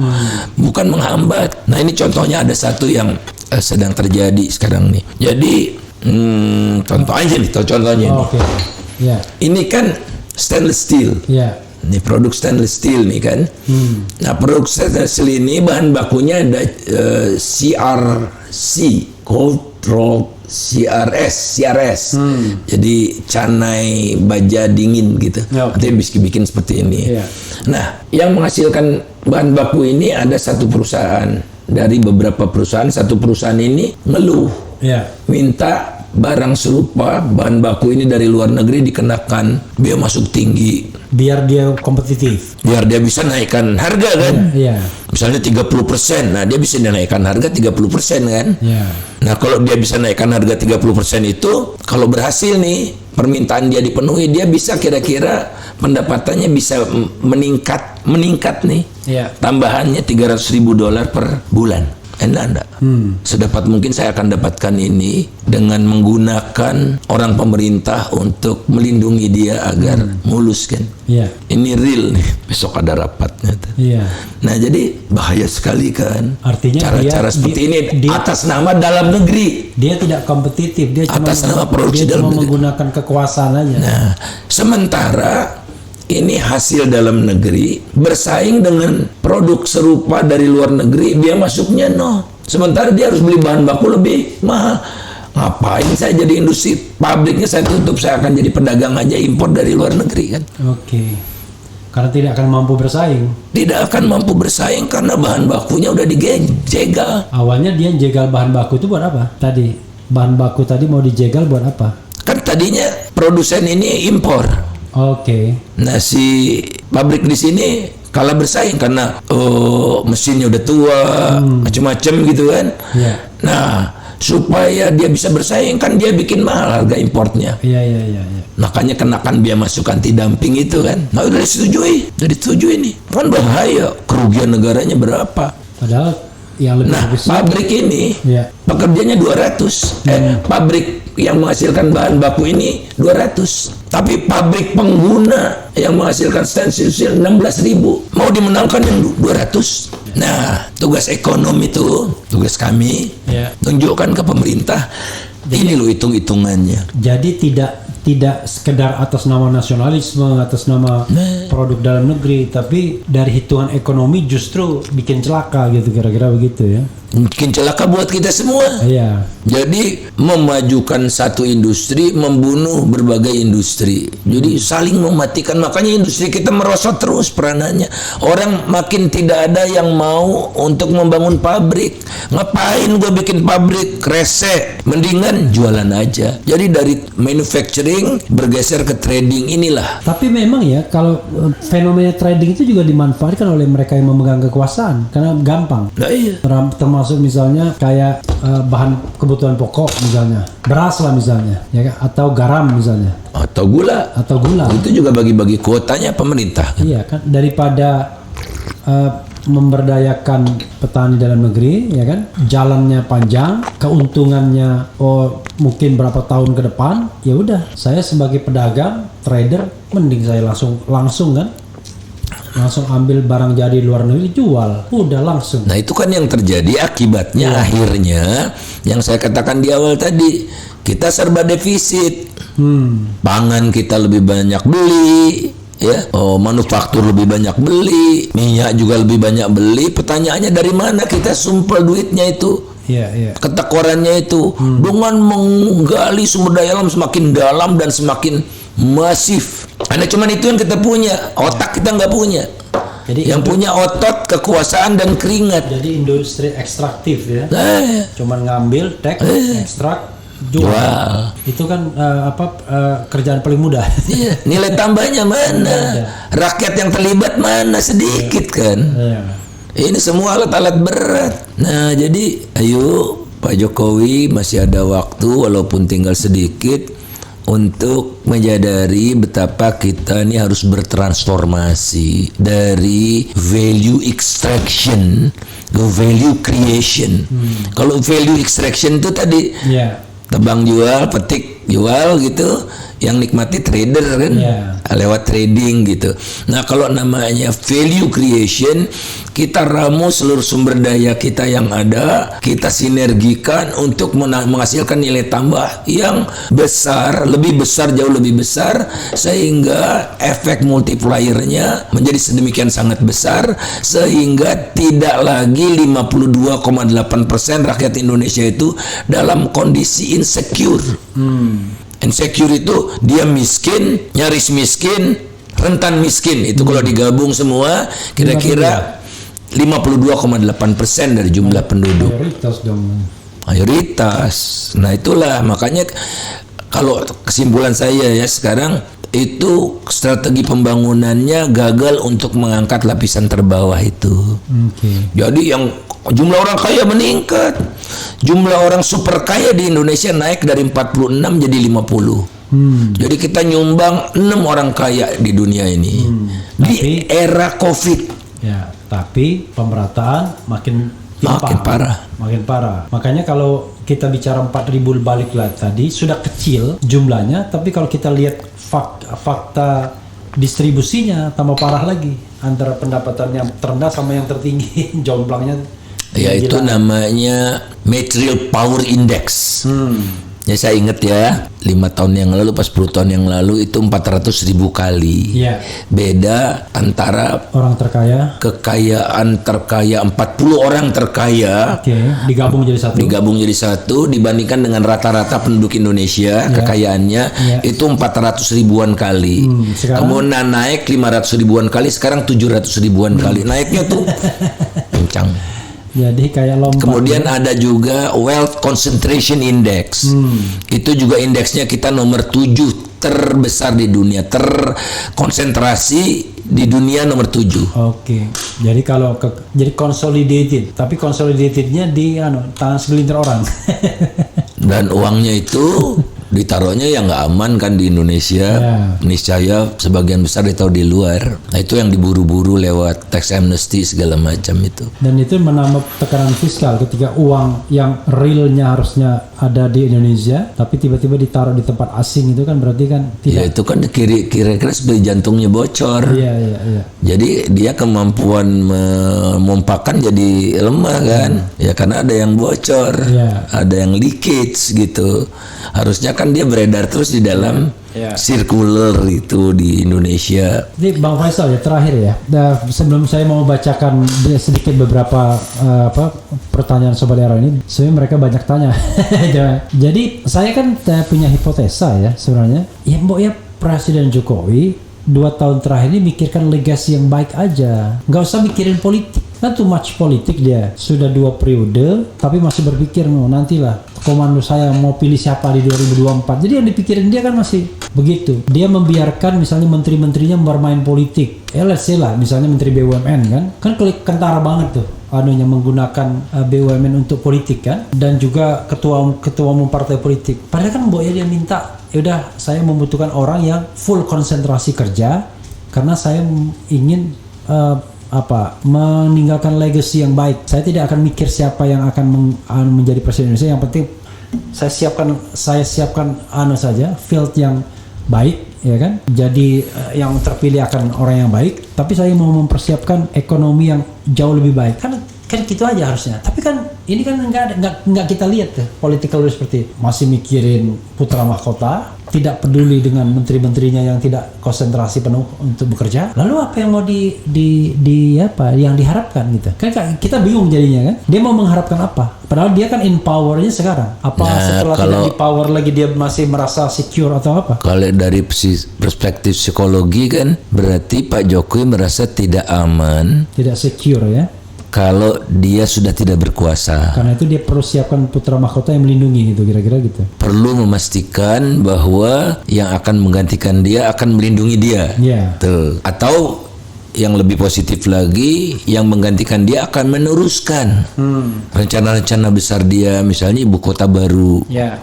bukan menghambat. Nah, ini contohnya ada satu yang sedang terjadi sekarang nih. Jadi contoh aja nih, contohnya nih. Ini kan stainless steel. Ini produk stainless steel nih kan. Nah, produk stainless steel ini bahan bakunya ada CRC, cold rolled CRS. Jadi canai baja dingin gitu. Nanti bikin seperti ini. Nah, yang menghasilkan bahan baku ini ada satu perusahaan. Dari beberapa perusahaan, satu perusahaan ini ngeluh, minta barang serupa bahan baku ini dari luar negeri dikenakan biaya masuk tinggi biar dia kompetitif, biar dia bisa naikkan harga kan. Misalnya 30%, nah dia bisa naikkan harga 30% kan. Nah, kalau dia bisa naikkan harga 30% itu, kalau berhasil nih permintaan dia dipenuhi, dia bisa kira-kira pendapatannya bisa meningkat nih. Tambahannya $300.000 per bulan. Enggak. Sedapat mungkin saya akan dapatkan ini dengan menggunakan orang pemerintah untuk melindungi dia agar mulus kan. Ini real nih, besok ada rapatnya. Nah, jadi bahaya sekali kan. Artinya cara-cara seperti ini atas nama dalam negeri. Dia tidak kompetitif, dia atas nama produksi dalam negeri, menggunakan kekuasaan aja. Nah, sementara ini hasil dalam negeri bersaing dengan produk serupa dari luar negeri, dia masuknya sementara dia harus beli bahan baku lebih mahal. Ngapain saya jadi industri, pabriknya saya tutup, saya akan jadi pedagang aja impor dari luar negeri kan. Karena tidak akan mampu bersaing. Tidak akan mampu bersaing karena bahan bakunya udah dijegal. Awalnya dia jegal bahan baku itu buat apa? Tadi bahan baku tadi mau dijegal buat apa? Kan tadinya produsen ini impor. Nah, si pabrik di sini kalah bersaing karena mesinnya udah tua, macam-macam gitu kan. Nah, supaya dia bisa bersaing kan dia bikin mahal harga importnya. Makanya kenakan biaya masuk anti dumping itu kan. Nah, udah disetujui nih. Kan bahaya, kerugian negaranya berapa? Padahal yang lebih pabrik ini pekerjanya 200. Pabrik yang menghasilkan bahan baku ini 200. Tapi pabrik pengguna yang menghasilkan stainless steel 16.000. Mau dimenangkan yang 200. Nah, tugas ekonomi itu, tugas kami tunjukkan ke pemerintah. Ini loh hitung-hitungannya. Jadi tidak sekedar atas nama nasionalisme, atas nama produk dalam negeri, tapi dari hitungan ekonomi justru bikin celaka gitu, kira-kira begitu ya. Bikin celaka buat kita semua. Jadi memajukan satu industri membunuh berbagai industri. Jadi saling mematikan. Makanya industri kita merosot terus peranannya. Orang makin tidak ada yang mau untuk membangun pabrik. Ngapain gue bikin pabrik rese? Mendingan jualan aja. Jadi dari manufacturing bergeser ke trading inilah. Tapi memang ya, kalau fenomena trading itu juga dimanfaatkan oleh mereka yang memegang kekuasaan karena gampang. Termasuk misalnya kayak bahan kebutuhan pokok misalnya, beras lah misalnya, ya kan? Atau garam misalnya, atau gula. Itu juga bagi-bagi kuotanya pemerintah. Kan? Iya kan, daripada memberdayakan petani dalam negeri, ya kan, jalannya panjang, keuntungannya mungkin berapa tahun ke depan, ya udah, saya sebagai pedagang, trader, mending saya langsung kan. Langsung ambil barang jadi luar negeri, jual, udah langsung. Nah, itu kan yang terjadi akibatnya akhirnya yang saya katakan di awal tadi, kita serba defisit. Pangan kita lebih banyak beli, ya. Manufaktur lebih banyak beli, minyak juga lebih banyak beli. Pertanyaannya dari mana kita sumpel duitnya itu? Ketekorannya itu dengan menggali sumber daya alam semakin dalam dan semakin masif. Karena cuma itu yang kita punya, otak kita nggak punya. Jadi yang punya otot, kekuasaan dan keringat. Jadi industri ekstraktif ya. Cuman ngambil, ekstrak, jual. Itu kan kerjaan paling mudah. Nilai tambahnya mana? Rakyat yang terlibat mana? Sedikit kan. Ini semua alat-alat berat. Nah, jadi ayo Pak Jokowi masih ada waktu walaupun tinggal sedikit untuk menyadari betapa kita ini harus bertransformasi dari value extraction ke value creation. Kalau value extraction itu tadi tebang jual, petik jual gitu, yang nikmati trader kan, lewat trading gitu. Nah, kalau namanya value creation, kita ramu seluruh sumber daya kita yang ada, kita sinergikan untuk menghasilkan nilai tambah yang besar, lebih besar, jauh lebih besar, sehingga efek multipliernya menjadi sedemikian sangat besar, sehingga tidak lagi 52,8% rakyat Indonesia itu dalam kondisi insecure. Insecure itu dia miskin, nyaris miskin, rentan miskin. Itu kalau digabung semua kira-kira 52,8% dari jumlah penduduk. Mayoritas dong. Mayoritas. Nah, itulah makanya kalau kesimpulan saya ya sekarang itu strategi pembangunannya gagal untuk mengangkat lapisan terbawah itu. Jadi yang jumlah orang kaya meningkat, jumlah orang super kaya di Indonesia naik dari 46 jadi 50. Jadi kita nyumbang 6 orang kaya di dunia ini di era COVID. Ya, tapi pemerataan makin parah. Makin parah. Makanya kalau kita bicara 4.000 balik lah tadi sudah kecil jumlahnya, tapi kalau kita lihat fakta distribusinya tambah parah lagi antara pendapatan yang terendah sama yang tertinggi. Jomblangnya ya itu namanya Material Power Index. Ya saya ingat ya 5 tahun yang lalu pas 10 tahun yang lalu itu 400.000 kali. Beda antara orang terkaya, kekayaan terkaya 40 orang terkaya digabung jadi satu dibandingkan dengan rata-rata penduduk Indonesia kekayaannya itu 400 ribuan kali. Kemudian naik 500 ribuan kali, sekarang 700 ribuan kali. Naiknya tuh kencang. Jadi kayak lompat. Kemudian ada juga Wealth Concentration Index. Itu juga indeksnya kita nomor 7 terbesar di dunia, terkonsentrasi di dunia nomor 7. Jadi kalau jadi consolidated, tapi consolidatednya di tangan segelintir orang. Dan uangnya itu ditaruhnya yang nggak aman kan di Indonesia. Niscaya sebagian besar ditaruh di luar. Nah, itu yang diburu-buru lewat tax amnesty segala macam itu. Dan itu menambah tekanan fiskal ketika uang yang realnya harusnya ada di Indonesia tapi tiba-tiba ditaruh di tempat asing, itu kan berarti kan tidak. Ya itu kan kira-kira seperti jantungnya bocor. Jadi dia kemampuan memompakan jadi lemah kan. Ya karena ada yang bocor, ada yang leakage gitu. Harusnya kan dia beredar terus di dalam circular itu di Indonesia. Jadi Bang Faisal ya terakhir ya. Sebelum saya mau bacakan sedikit beberapa pertanyaan Sobat Era ini, sebenarnya mereka banyak tanya. Jadi saya kan punya hipotesa ya sebenarnya. Ya Mbok ya Presiden Jokowi 2 tahun terakhir ini mikirkan legasi yang baik aja, nggak usah mikirin politik. Kan too much politik dia. Sudah 2 periode tapi masih berpikir nantilah komando saya mau pilih siapa di 2024. Jadi yang dipikirin dia kan masih begitu. Dia membiarkan misalnya menteri-menterinya bermain politik. Let's say lah misalnya Menteri BUMN kan kentara banget tuh menggunakan BUMN untuk politik kan, dan juga ketua umum partai politik. Padahal kan Mbok ya dia minta, yaudah saya membutuhkan orang yang full konsentrasi kerja karena saya ingin meninggalkan legacy yang baik. Saya tidak akan mikir siapa yang akan menjadi presiden Indonesia. Yang penting saya siapkan saja field yang baik, ya kan. Jadi yang terpilih akan orang yang baik, tapi saya mau mempersiapkan ekonomi yang jauh lebih baik. Kan gitu aja harusnya. Tapi kan ini kan nggak kita lihat tuh political seperti masih mikirin putra mahkota, tidak peduli dengan menteri-menterinya yang tidak konsentrasi penuh untuk bekerja. Lalu apa yang mau yang diharapkan gitu? Kan kita bingung jadinya kan. Dia mau mengharapkan apa? Padahal dia kan in powernya sekarang. Setelah tidak di power lagi dia masih merasa secure atau apa? Kalau dari perspektif psikologi kan berarti Pak Jokowi merasa tidak aman, tidak secure ya. Kalau dia sudah tidak berkuasa. Karena itu dia perlu siapkan putra mahkota yang melindungi gitu, kira-kira gitu. Perlu memastikan bahwa yang akan menggantikan dia akan melindungi dia. Tuh. Atau yang lebih positif lagi, yang menggantikan dia akan meneruskan rencana-rencana besar dia, misalnya ibu kota baru, ya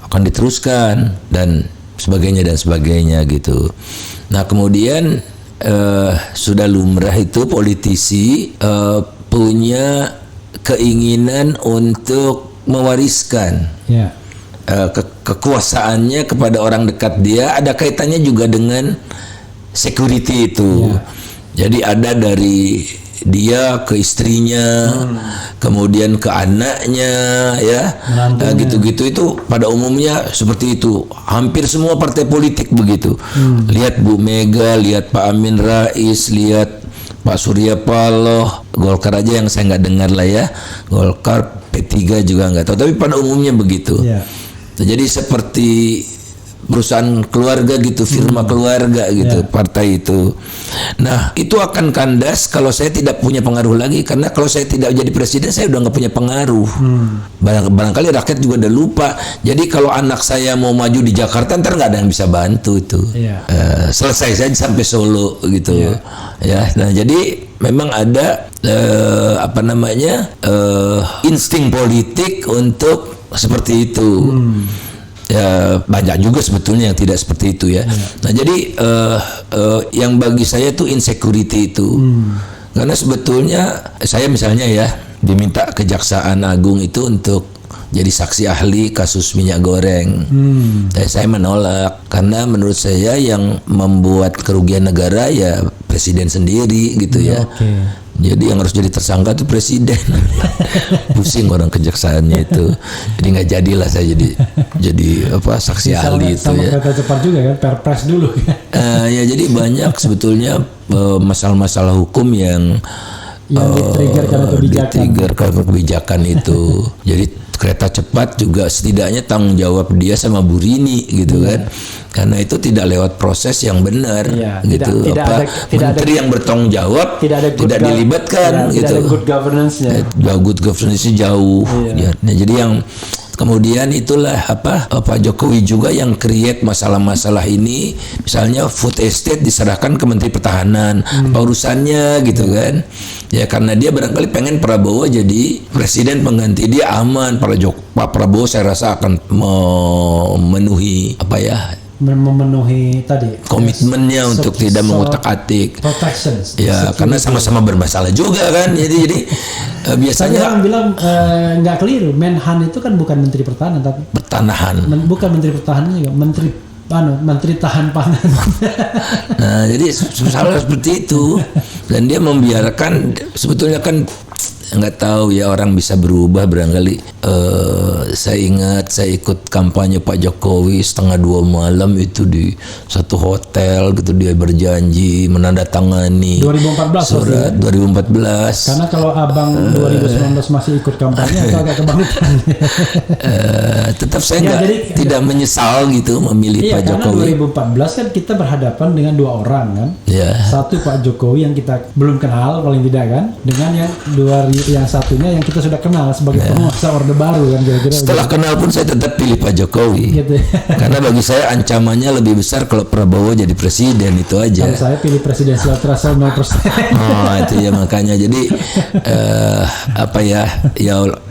akan diteruskan dan sebagainya gitu. Nah kemudian sudah lumrah itu politisi punya keinginan untuk mewariskan kekuasaannya kepada orang dekat dia. Ada kaitannya juga dengan security itu. Jadi ada dari dia ke istrinya, kemudian ke anaknya, gitu-gitu itu pada umumnya seperti itu. Hampir semua partai politik begitu. Lihat Bu Mega, lihat Pak Amin Rais, lihat Pak Surya Paloh, Golkar aja yang saya nggak dengar lah ya. Golkar, P3 juga nggak tahu. Tapi pada umumnya begitu. Jadi seperti perusahaan keluarga gitu, firma keluarga gitu, partai itu. Nah itu akan kandas kalau saya tidak punya pengaruh lagi, karena kalau saya tidak jadi presiden saya udah nggak punya pengaruh. Barangkali rakyat juga udah lupa. Jadi kalau anak saya mau maju di Jakarta ntar nggak ada yang bisa bantu itu. Selesai saja sampai Solo gitu. Nah jadi memang ada insting politik untuk seperti itu. Ya banyak juga sebetulnya yang tidak seperti itu ya. Nah jadi yang bagi saya itu insecurity itu, karena sebetulnya saya misalnya ya diminta Kejaksaan Agung itu untuk jadi saksi ahli kasus minyak goreng. Saya menolak karena menurut saya yang membuat kerugian negara ya presiden sendiri gitu ya. Jadi yang harus jadi tersangka itu presiden. Pusing orang kejaksaannya itu. Jadi nggak jadilah saya jadi saksi ahli itu sama ya. Sama kereta cepat juga kan, perpres dulu. Ya jadi banyak sebetulnya masalah-masalah hukum yang di-trigger karena kebijakan itu. Jadi kereta cepat juga setidaknya tanggung jawab dia sama Bu Rini gitu kan, karena itu tidak lewat proses yang benar gitu. Menteri yang bertanggung jawab tidak dilibatkan gitu. Tidak ada good governance-nya. Good governance-nya jauh. Nah, jadi yang kemudian itulah Pak Jokowi juga yang create masalah-masalah ini. Misalnya food estate diserahkan ke Menteri Pertahanan, apa urusannya gitu kan. Ya karena dia barangkali pengen Prabowo jadi presiden pengganti dia aman. Pak Prabowo saya rasa akan memenuhi tadi komitmennya untuk tidak mengutak-atik karena sama-sama bermasalah juga kan. Jadi biasanya orang bilang nggak keliru, Menhan itu kan bukan Menteri Pertahanan tapi Pertanahan, bukan Menteri Pertahanan juga, Menteri Tahan Pangan. Nah jadi salah seperti itu, dan dia membiarkan sebetulnya kan nggak tahu ya, orang bisa berubah barangkali. Saya ingat saya ikut kampanye Pak Jokowi 1:30 malam itu di satu hotel gitu, dia berjanji menandatangani 2014 surat 2014. Karena kalau abang 2019 masih ikut kampanye atau agak kebangetan. Tetap saya tidak menyesal gitu memilih Pak Jokowi. Karena 2014 kan kita berhadapan dengan dua orang kan. Satu Pak Jokowi yang kita belum kenal paling tidak kan, dengan yang satunya yang kita sudah kenal sebagai penguasa Orde Baru kan kira-kira. Setelah kenal pun saya tetap pilih Pak Jokowi. Gitu. Karena bagi saya ancamannya lebih besar kalau Prabowo jadi presiden, itu aja. Kalau saya pilih presiden threshold 0%. Itu ya makanya. Jadi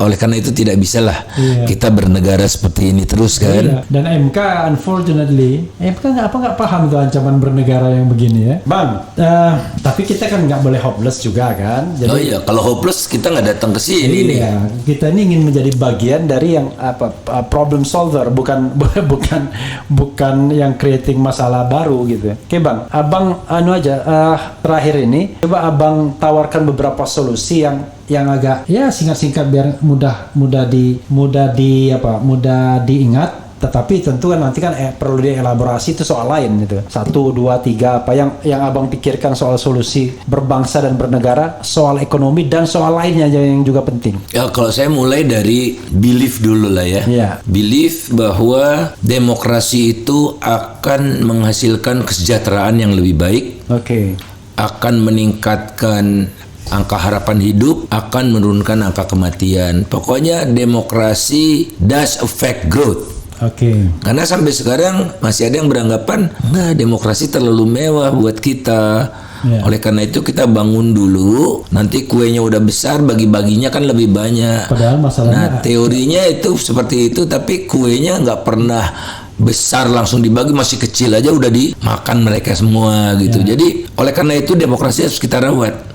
oleh karena itu tidak bisa lah kita bernegara seperti ini terus kan. Dan MK unfortunately nggak paham tuh ancaman bernegara yang begini ya, Bang. Tapi kita kan nggak boleh hopeless juga kan. Jadi, kalau hopeless kita nggak datang ke sini nih. Kita ini ingin menjadi bagian dari yang problem solver, bukan yang creating masalah baru gitu. Oke Bang, Abang terakhir ini coba Abang tawarkan beberapa solusi yang agak singkat-singkat biar mudah diingat. Tetapi tentu kan nanti kan perlu dielaborasi itu soal lain gitu. 1, 2, 3 apa yang Abang pikirkan soal solusi berbangsa dan bernegara, soal ekonomi dan soal lainnya yang juga penting. Ya kalau saya mulai dari belief dulu lah ya. Belief bahwa demokrasi itu akan menghasilkan kesejahteraan yang lebih baik. Akan meningkatkan angka harapan hidup, akan menurunkan angka kematian. Pokoknya demokrasi does affect growth. Karena sampai sekarang masih ada yang beranggapan demokrasi terlalu mewah buat kita, Oleh karena itu kita bangun dulu, nanti kuenya udah besar, bagi-baginya kan lebih banyak. Padahal masalahnya teorinya itu seperti itu, tapi kuenya nggak pernah besar langsung dibagi, masih kecil aja udah dimakan mereka semua gitu. Jadi oleh karena itu demokrasi harus kita rawat.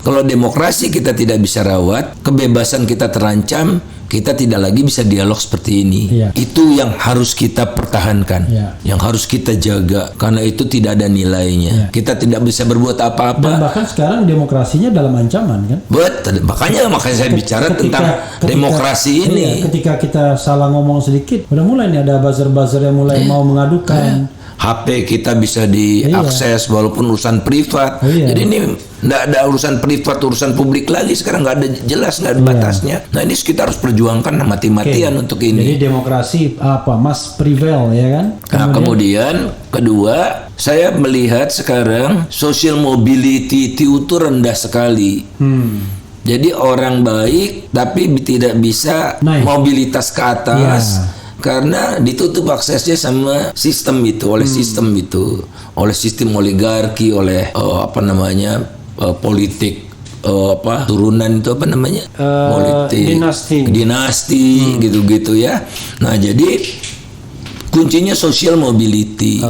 Kalau demokrasi kita tidak bisa rawat, kebebasan kita terancam, kita tidak lagi bisa dialog seperti ini. Itu yang harus kita pertahankan, yang harus kita jaga, karena itu tidak ada nilainya. Kita tidak bisa berbuat apa-apa. Dan bahkan sekarang demokrasinya dalam ancaman kan? Betul, makanya saya bicara tentang demokrasi ini. Ketika kita salah ngomong sedikit, udah mulai nih ada buzzer-buzzer yang mulai mau mengadukan. HP kita bisa diakses walaupun urusan privat. Jadi ini nggak ada urusan privat, urusan publik lagi. Sekarang nggak ada jelas, nggak ada batasnya. Nah ini kita harus perjuangkan mati-matian untuk ini. Jadi demokrasi must prevail ya kan? Kemudian kedua, saya melihat sekarang social mobility itu rendah sekali. Jadi orang baik tapi tidak bisa mobilitas ke atas. Karena ditutup aksesnya sama sistem itu, oleh sistem itu, oleh sistem oligarki, oleh politik turunan itu politik dinasti gitu-gitu ya. Nah jadi kuncinya social mobility.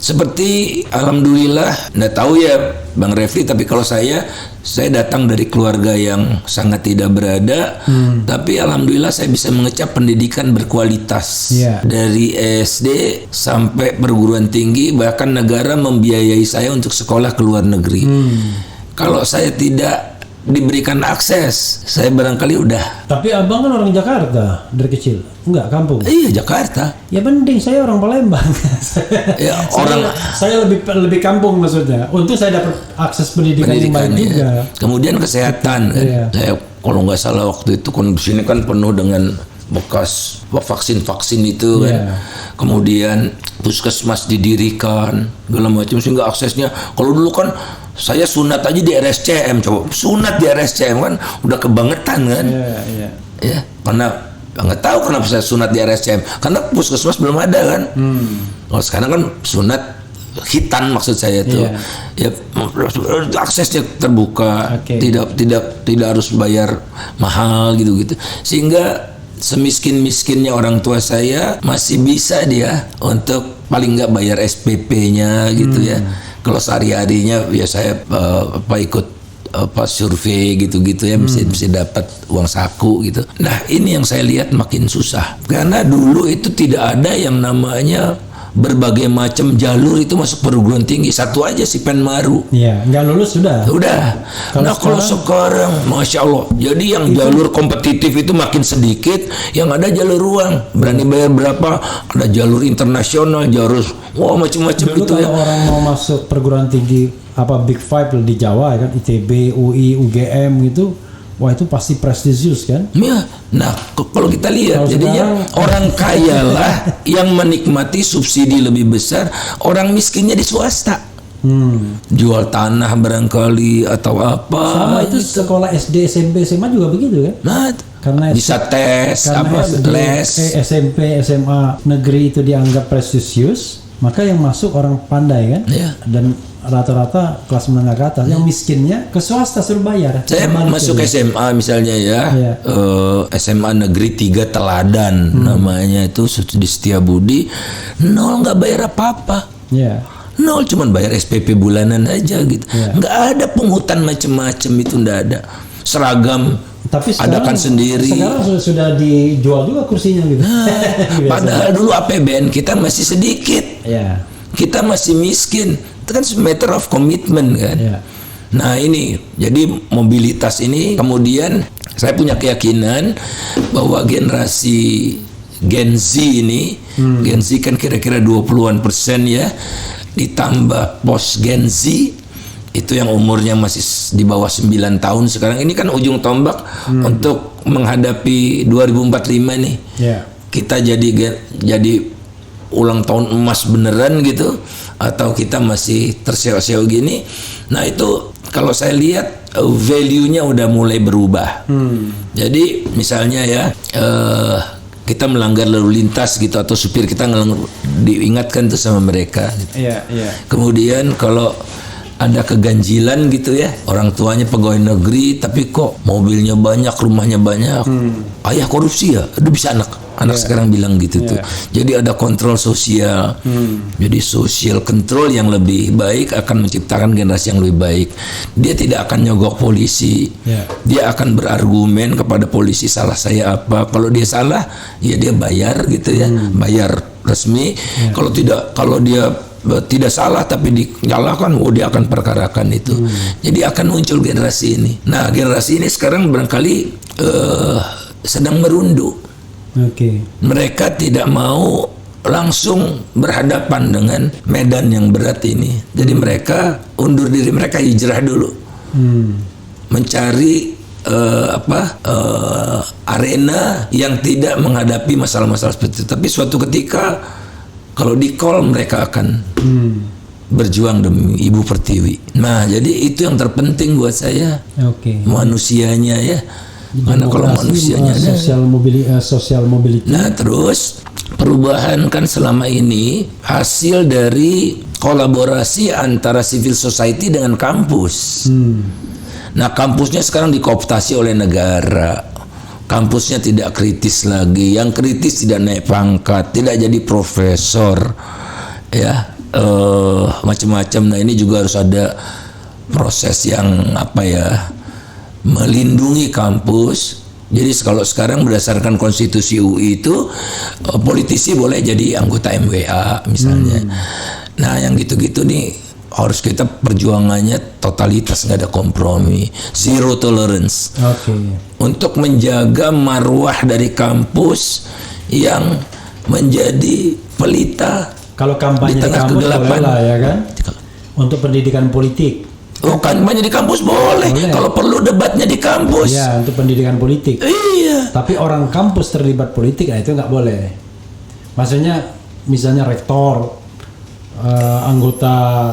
Seperti alhamdulillah, nggak tahu ya Bang Refli, tapi kalau saya datang dari keluarga yang sangat tidak berada, tapi alhamdulillah saya bisa mengecap pendidikan berkualitas dari SD sampai perguruan tinggi, bahkan negara membiayai saya untuk sekolah ke luar negeri. Kalau saya tidak diberikan akses, saya barangkali udah. Tapi abang kan orang Jakarta dari kecil, enggak kampung? Iya Jakarta. Ya mending, saya orang Palembang. saya lebih kampung maksudnya. Untuk saya dapat akses pendidikan yang baik juga. Kemudian kesehatan kan. Saya kalau nggak salah waktu itu kan di sini kan penuh dengan bekas vaksin itu kan. Kemudian puskesmas didirikan segala macam sehingga aksesnya, kalau dulu kan saya sunat aja di RSCM, coba sunat di RSCM kan udah kebangetan kan. Ya karena nggak tahu kenapa saya sunat di RSCM, karena puskesmas belum ada kan. Kalau sekarang kan sunat hitan maksud saya itu ya aksesnya terbuka, tidak harus bayar mahal gitu sehingga semiskin-miskinnya orang tua saya masih bisa dia untuk paling nggak bayar SPP-nya gitu ya. Kalau sehari-harinya ya saya ikut survei gitu-gitu ya, mesti dapat uang saku gitu. Nah ini yang saya lihat makin susah, karena dulu itu tidak ada yang namanya berbagai macam jalur itu masuk perguruan tinggi. Satu aja si Penmaru. Nggak lulus sudah. Kalau sekarang, masya Allah. Jadi yang jalur kompetitif itu makin sedikit, yang ada jalur uang. Berani bayar berapa? Ada jalur internasional, jalur macam-macam itu. Kalau orang mau masuk perguruan tinggi Big Five di Jawa kan, ITB, UI, UGM gitu. Wah itu pasti prestisius kan? Ya, nah kalau kita lihat jadinya orang kaya lah yang menikmati subsidi lebih besar, orang miskinnya di swasta. Jual tanah barangkali atau apa. Sama itu sekolah SD, SMP, SMA juga begitu kan? Nah, karena bisa tes, les. SMP, SMA negeri itu dianggap prestisius, maka yang masuk orang pandai kan? Dan rata-rata kelas menengah ke atas, yang miskinnya ke swasta suruh bayar. Saya masuk SMA misalnya SMA Negeri 3 Teladan namanya itu di Setiabudi, 0 nggak bayar apa-apa. 0 cuman bayar SPP bulanan aja gitu. Nggak ada pungutan macem-macem, itu nggak ada. Seragam tapi adakan sendiri. Sekarang sudah dijual juga kursinya gitu. Padahal dulu APBN kita masih sedikit. Kita masih miskin. Itu kan matter of commitment kan. Nah ini, jadi mobilitas ini, kemudian saya punya keyakinan bahwa generasi Gen Z ini, Gen Z kan kira-kira 20% ya, ditambah post Gen Z itu yang umurnya masih di bawah 9 tahun sekarang. Ini kan ujung tombak untuk menghadapi 2045 nih. Kita jadi ulang tahun emas beneran gitu, atau kita masih terseok-seok gini. Nah itu kalau saya lihat value-nya udah mulai berubah. Jadi misalnya ya kita melanggar lalu lintas gitu, atau supir kita diingatkan tuh sama mereka gitu. Kemudian kalau ada keganjilan gitu ya. Orang tuanya pegawai negeri tapi kok mobilnya banyak, rumahnya banyak. Ayah korupsi ya? Aduh, bisa anak sekarang bilang gitu tuh. Jadi ada kontrol sosial. Jadi social control yang lebih baik akan menciptakan generasi yang lebih baik. Dia tidak akan nyogok polisi. Dia akan berargumen kepada polisi, salah saya apa. Kalau dia salah, ya dia bayar gitu ya. Bayar resmi. Kalau dia tidak salah tapi dinyalakan, dia akan perkarakan itu. Jadi akan muncul generasi ini. Nah, generasi ini sekarang barangkali sedang merunduk. Mereka tidak mau langsung berhadapan dengan medan yang berat ini. Jadi mereka undur diri, mereka hijrah dulu, mencari arena yang tidak menghadapi masalah-masalah seperti itu. Tapi suatu ketika kalau di call mereka akan berjuang demi Ibu Pertiwi. Nah, jadi itu yang terpenting buat saya. Manusianya ya. Mana kalau manusianya ada social mobility. Nah, terus perubahan kan selama ini hasil dari kolaborasi antara civil society dengan kampus. Nah, kampusnya sekarang dikooptasi oleh negara. Kampusnya tidak kritis lagi. Yang kritis tidak naik pangkat, tidak jadi profesor, ya, macam-macam. Nah, ini juga harus ada proses yang melindungi kampus. Jadi kalau sekarang berdasarkan konstitusi UI itu politisi boleh jadi anggota MWA misalnya. Nah, yang gitu-gitu nih harus kita perjuangannya totalitas, nggak ada kompromi, zero tolerance, untuk menjaga marwah dari kampus yang menjadi pelita kalau kampanye di tengah kegelapan. Ya kan? Untuk pendidikan politik. Kampanye di kampus boleh. Kalau perlu debatnya di kampus. Ya, untuk pendidikan politik. Iya. Tapi orang kampus terlibat politik, itu nggak boleh. Maksudnya, misalnya rektor, anggota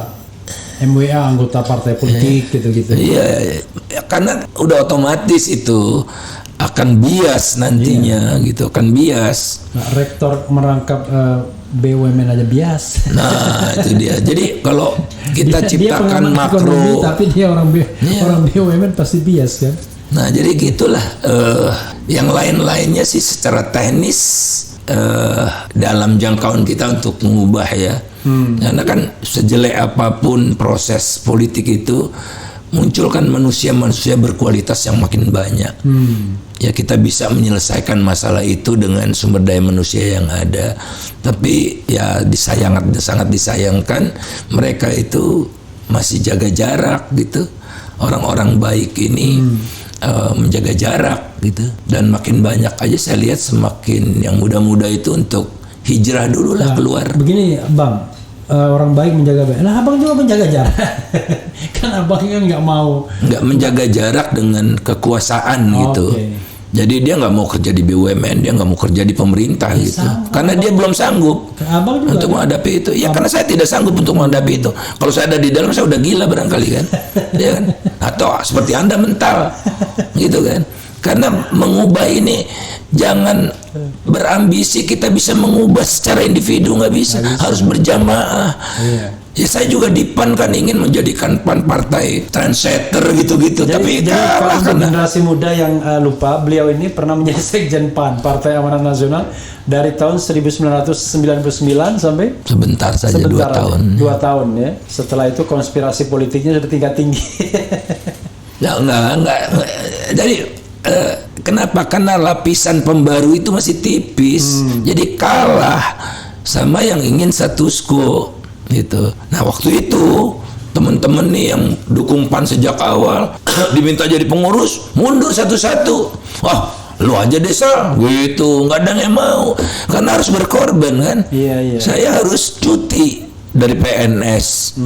MWA, anggota partai politik, gitu-gitu. Iya, karena udah otomatis itu akan bias nantinya, gitu, akan bias. Nah, rektor merangkap BUMN aja bias. Nah, itu dia. Jadi kalau kita ciptakan makro, ekonomi, tapi dia orang BUMN pasti bias kan. Nah, jadi gitulah. Yang lain-lainnya sih secara teknis dalam jangkauan kita untuk mengubah ya. Karena kan sejelek apapun proses politik itu munculkan manusia-manusia berkualitas yang makin banyak. Ya, kita bisa menyelesaikan masalah itu dengan sumber daya manusia yang ada. Tapi ya sangat disayangkan mereka itu masih jaga jarak gitu. Orang-orang baik ini menjaga jarak gitu. Dan makin banyak aja saya lihat semakin yang muda-muda itu untuk hijrah dulu lah keluar. Begini Bang, orang baik menjaga baik. Nah, Abang juga menjaga jarak. Kan Abang kan nggak menjaga jarak dengan kekuasaan gitu. Jadi dia nggak mau kerja di BUMN, dia nggak mau kerja di pemerintah gitu. Karena dia belum sanggup untuk menghadapi itu. Ya, karena saya tidak sanggup untuk menghadapi itu. Kalau saya ada di dalam, saya udah gila barangkali kan, ya kan? Atau seperti Anda mental, gitu kan? Karena mengubah ini jangan berambisi kita bisa mengubah secara individu, nggak bisa. Harus berjamaah. Ya, saya juga di PAN kan ingin menjadikan PAN partai trendsetter gitu-gitu. Tapi kalau generasi muda yang lupa, beliau ini pernah menjadi sekjen PAN, Partai Amanat Nasional, dari tahun 1999 sampai sebentar saja 2 tahun. 2 tahun ya. Setelah itu konspirasi politiknya sudah tingkat tinggi. Ya, enggak. Jadi kenapa? Karena lapisan pembaru itu masih tipis. Jadi kalah sama yang ingin status quo gitu. Nah, waktu itu teman-teman nih yang dukung PAN sejak awal diminta jadi pengurus, mundur satu-satu. Wah, lu aja desa gitu, nggak ada yang mau karena harus berkorban kan. Saya harus cuti dari PNS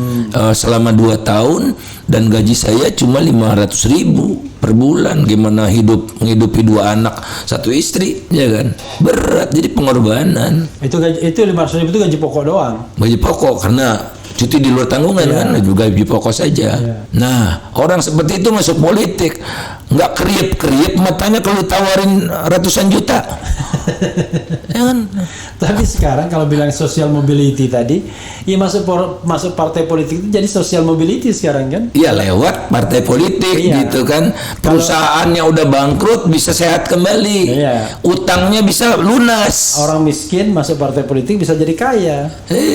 selama 2 tahun dan gaji saya cuma 500.000 per bulan. Gimana menghidupi 2 anak 1 istri, ya kan? Berat, jadi pengorbanan. Itu 500.000 itu gaji pokok doang. Gaji pokok karena cuti di luar tanggungan kan, juga gaji pokok saja. Nah, orang seperti itu masuk politik nggak kriep-kriep matanya kalau ditawarin ratusan juta. Ya kan? Tapi sekarang kalau bilang social mobility tadi, ya masuk partai politik itu jadi social mobility sekarang kan? Iya, lewat partai politik gitu kan. Perusahaannya udah bangkrut bisa sehat kembali. Utangnya bisa lunas. Orang miskin masuk partai politik bisa jadi kaya.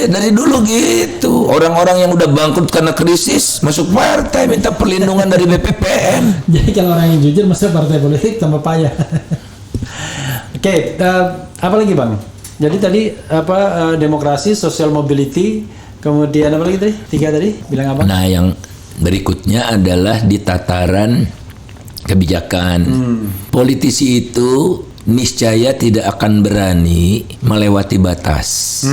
Dari dulu gitu. Orang-orang yang udah bangkrut karena krisis masuk partai minta perlindungan dari BPPN. Jadi kalau orang yang jujur masuk partai politik tambah payah. Oke, apa lagi Bang? Jadi tadi demokrasi, social mobility, kemudian apa lagi tadi? 3 tadi bilang apa? Nah, yang berikutnya adalah di tataran kebijakan. Politisi itu niscaya tidak akan berani melewati batas.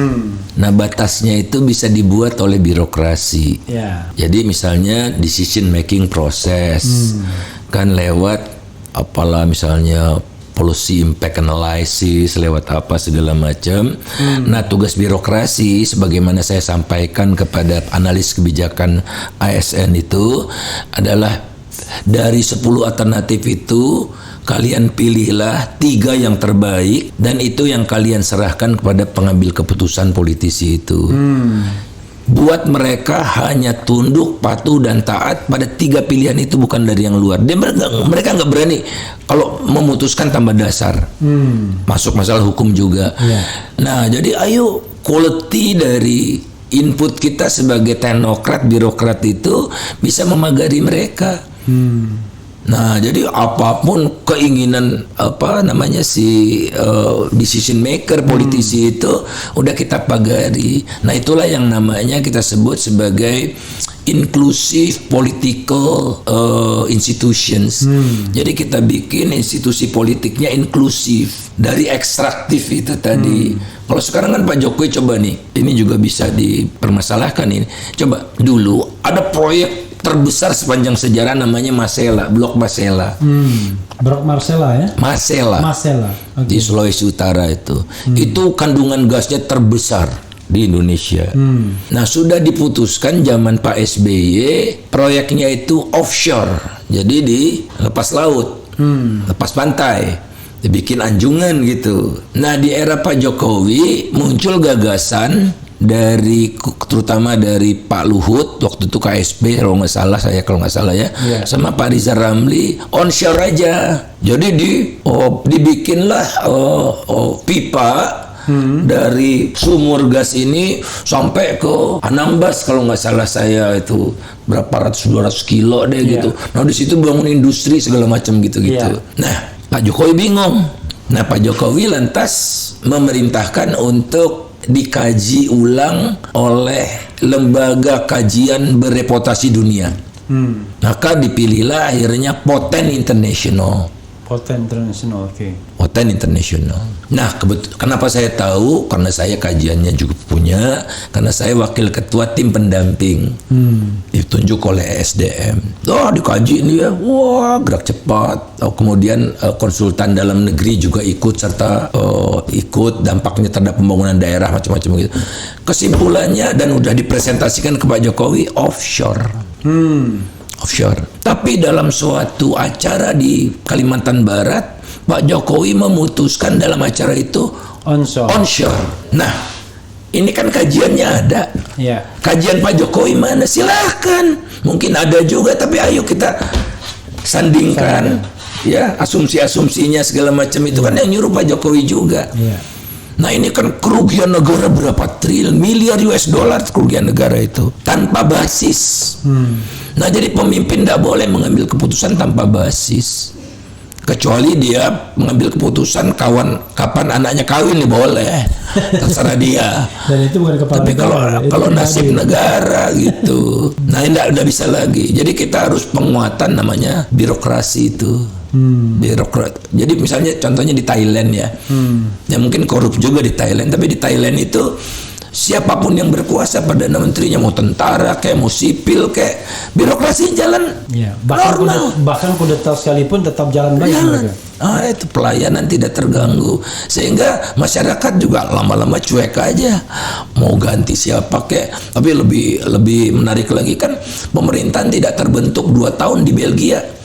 Nah, batasnya itu bisa dibuat oleh birokrasi. Jadi misalnya decision making process kan lewat apalah misalnya policy impact analysis, lewat apa segala macam. Nah, tugas birokrasi sebagaimana saya sampaikan kepada analis kebijakan ASN itu adalah dari 10 alternatif itu kalian pilihlah 3 yang terbaik dan itu yang kalian serahkan kepada pengambil keputusan politisi itu. Buat mereka hanya tunduk, patuh dan taat pada 3 pilihan itu, bukan dari yang luar. Mereka nggak berani kalau memutuskan tambah dasar. Masuk masalah hukum juga. Nah, jadi ayo quality dari input kita sebagai teknokrat, birokrat itu bisa memagari mereka. Nah, jadi apapun keinginan decision maker politisi itu udah kita pagari. Nah, itulah yang namanya kita sebut sebagai inclusive political institutions. Jadi kita bikin institusi politiknya inklusif dari ekstraktif itu tadi. Kalau sekarang kan Pak Jokowi coba nih, ini juga bisa dipermasalahkan ini. Coba dulu ada proyek terbesar sepanjang sejarah namanya Masela, Blok Masela. Blok Masela ya? Masela. Okay. Di Sulawesi Utara itu. Itu kandungan gasnya terbesar di Indonesia. Nah, sudah diputuskan zaman Pak SBY proyeknya itu offshore. Jadi di lepas laut, lepas pantai. Dibikin anjungan gitu. Nah, di era Pak Jokowi muncul gagasan terutama dari Pak Luhut waktu itu KSP kalau nggak salah ya, sama Pak Rizal Ramli onshore aja. Jadi dibikinlah pipa dari sumur gas ini sampai ke Anambas kalau nggak salah saya itu berapa 200 kilo deh gitu. Nah, di situ bangun industri segala macam gitu. Nah, Pak Jokowi bingung. Nah, Pak Jokowi lantas memerintahkan untuk dikaji ulang oleh lembaga kajian bereputasi dunia. Maka dipilihlah akhirnya Poten International. Poten International. Nah, kenapa saya tahu? Karena saya kajiannya juga punya, karena saya wakil ketua tim pendamping. Ditunjuk oleh SDM. Dikaji ini ya, gerak cepat. Kemudian konsultan dalam negeri juga ikut serta ikut dampaknya terhadap pembangunan daerah macam-macam gitu. Kesimpulannya dan udah dipresentasikan ke Pak Jokowi offshore. Tapi dalam suatu acara di Kalimantan Barat, Pak Jokowi memutuskan dalam acara itu onshore. Nah, ini kan kajiannya ada. Kajian Pak Jokowi mana? Silahkan. Mungkin ada juga, tapi ayo kita sandingkan. Ya, asumsi-asumsinya segala macam itu kan yang nyuruh Pak Jokowi juga. Nah, ini kan kerugian negara berapa triliun, miliar US dollar kerugian negara itu tanpa basis. Nah, jadi pemimpin tidak boleh mengambil keputusan tanpa basis. Kecuali dia mengambil keputusan kapan anaknya kawin, boleh. Terserah dia. Dan itu bukan kepala tapi kalau nasib negara gitu. Nah, tidak bisa lagi. Jadi kita harus penguatan namanya birokrasi itu. Birokrat. Jadi misalnya contohnya di Thailand ya. Ya mungkin korup juga di Thailand, tapi di Thailand itu siapapun yang berkuasa, perdana menterinya mau tentara kayak mau sipil kayak birokrasi jalan normal. Bahkan kudeta sekalipun tetap jalan baik mereka. Itu pelayanan tidak terganggu, sehingga masyarakat juga lama-lama cuek aja mau ganti siapa kayak. Tapi lebih menarik lagi kan pemerintahan tidak terbentuk 2 tahun di Belgia.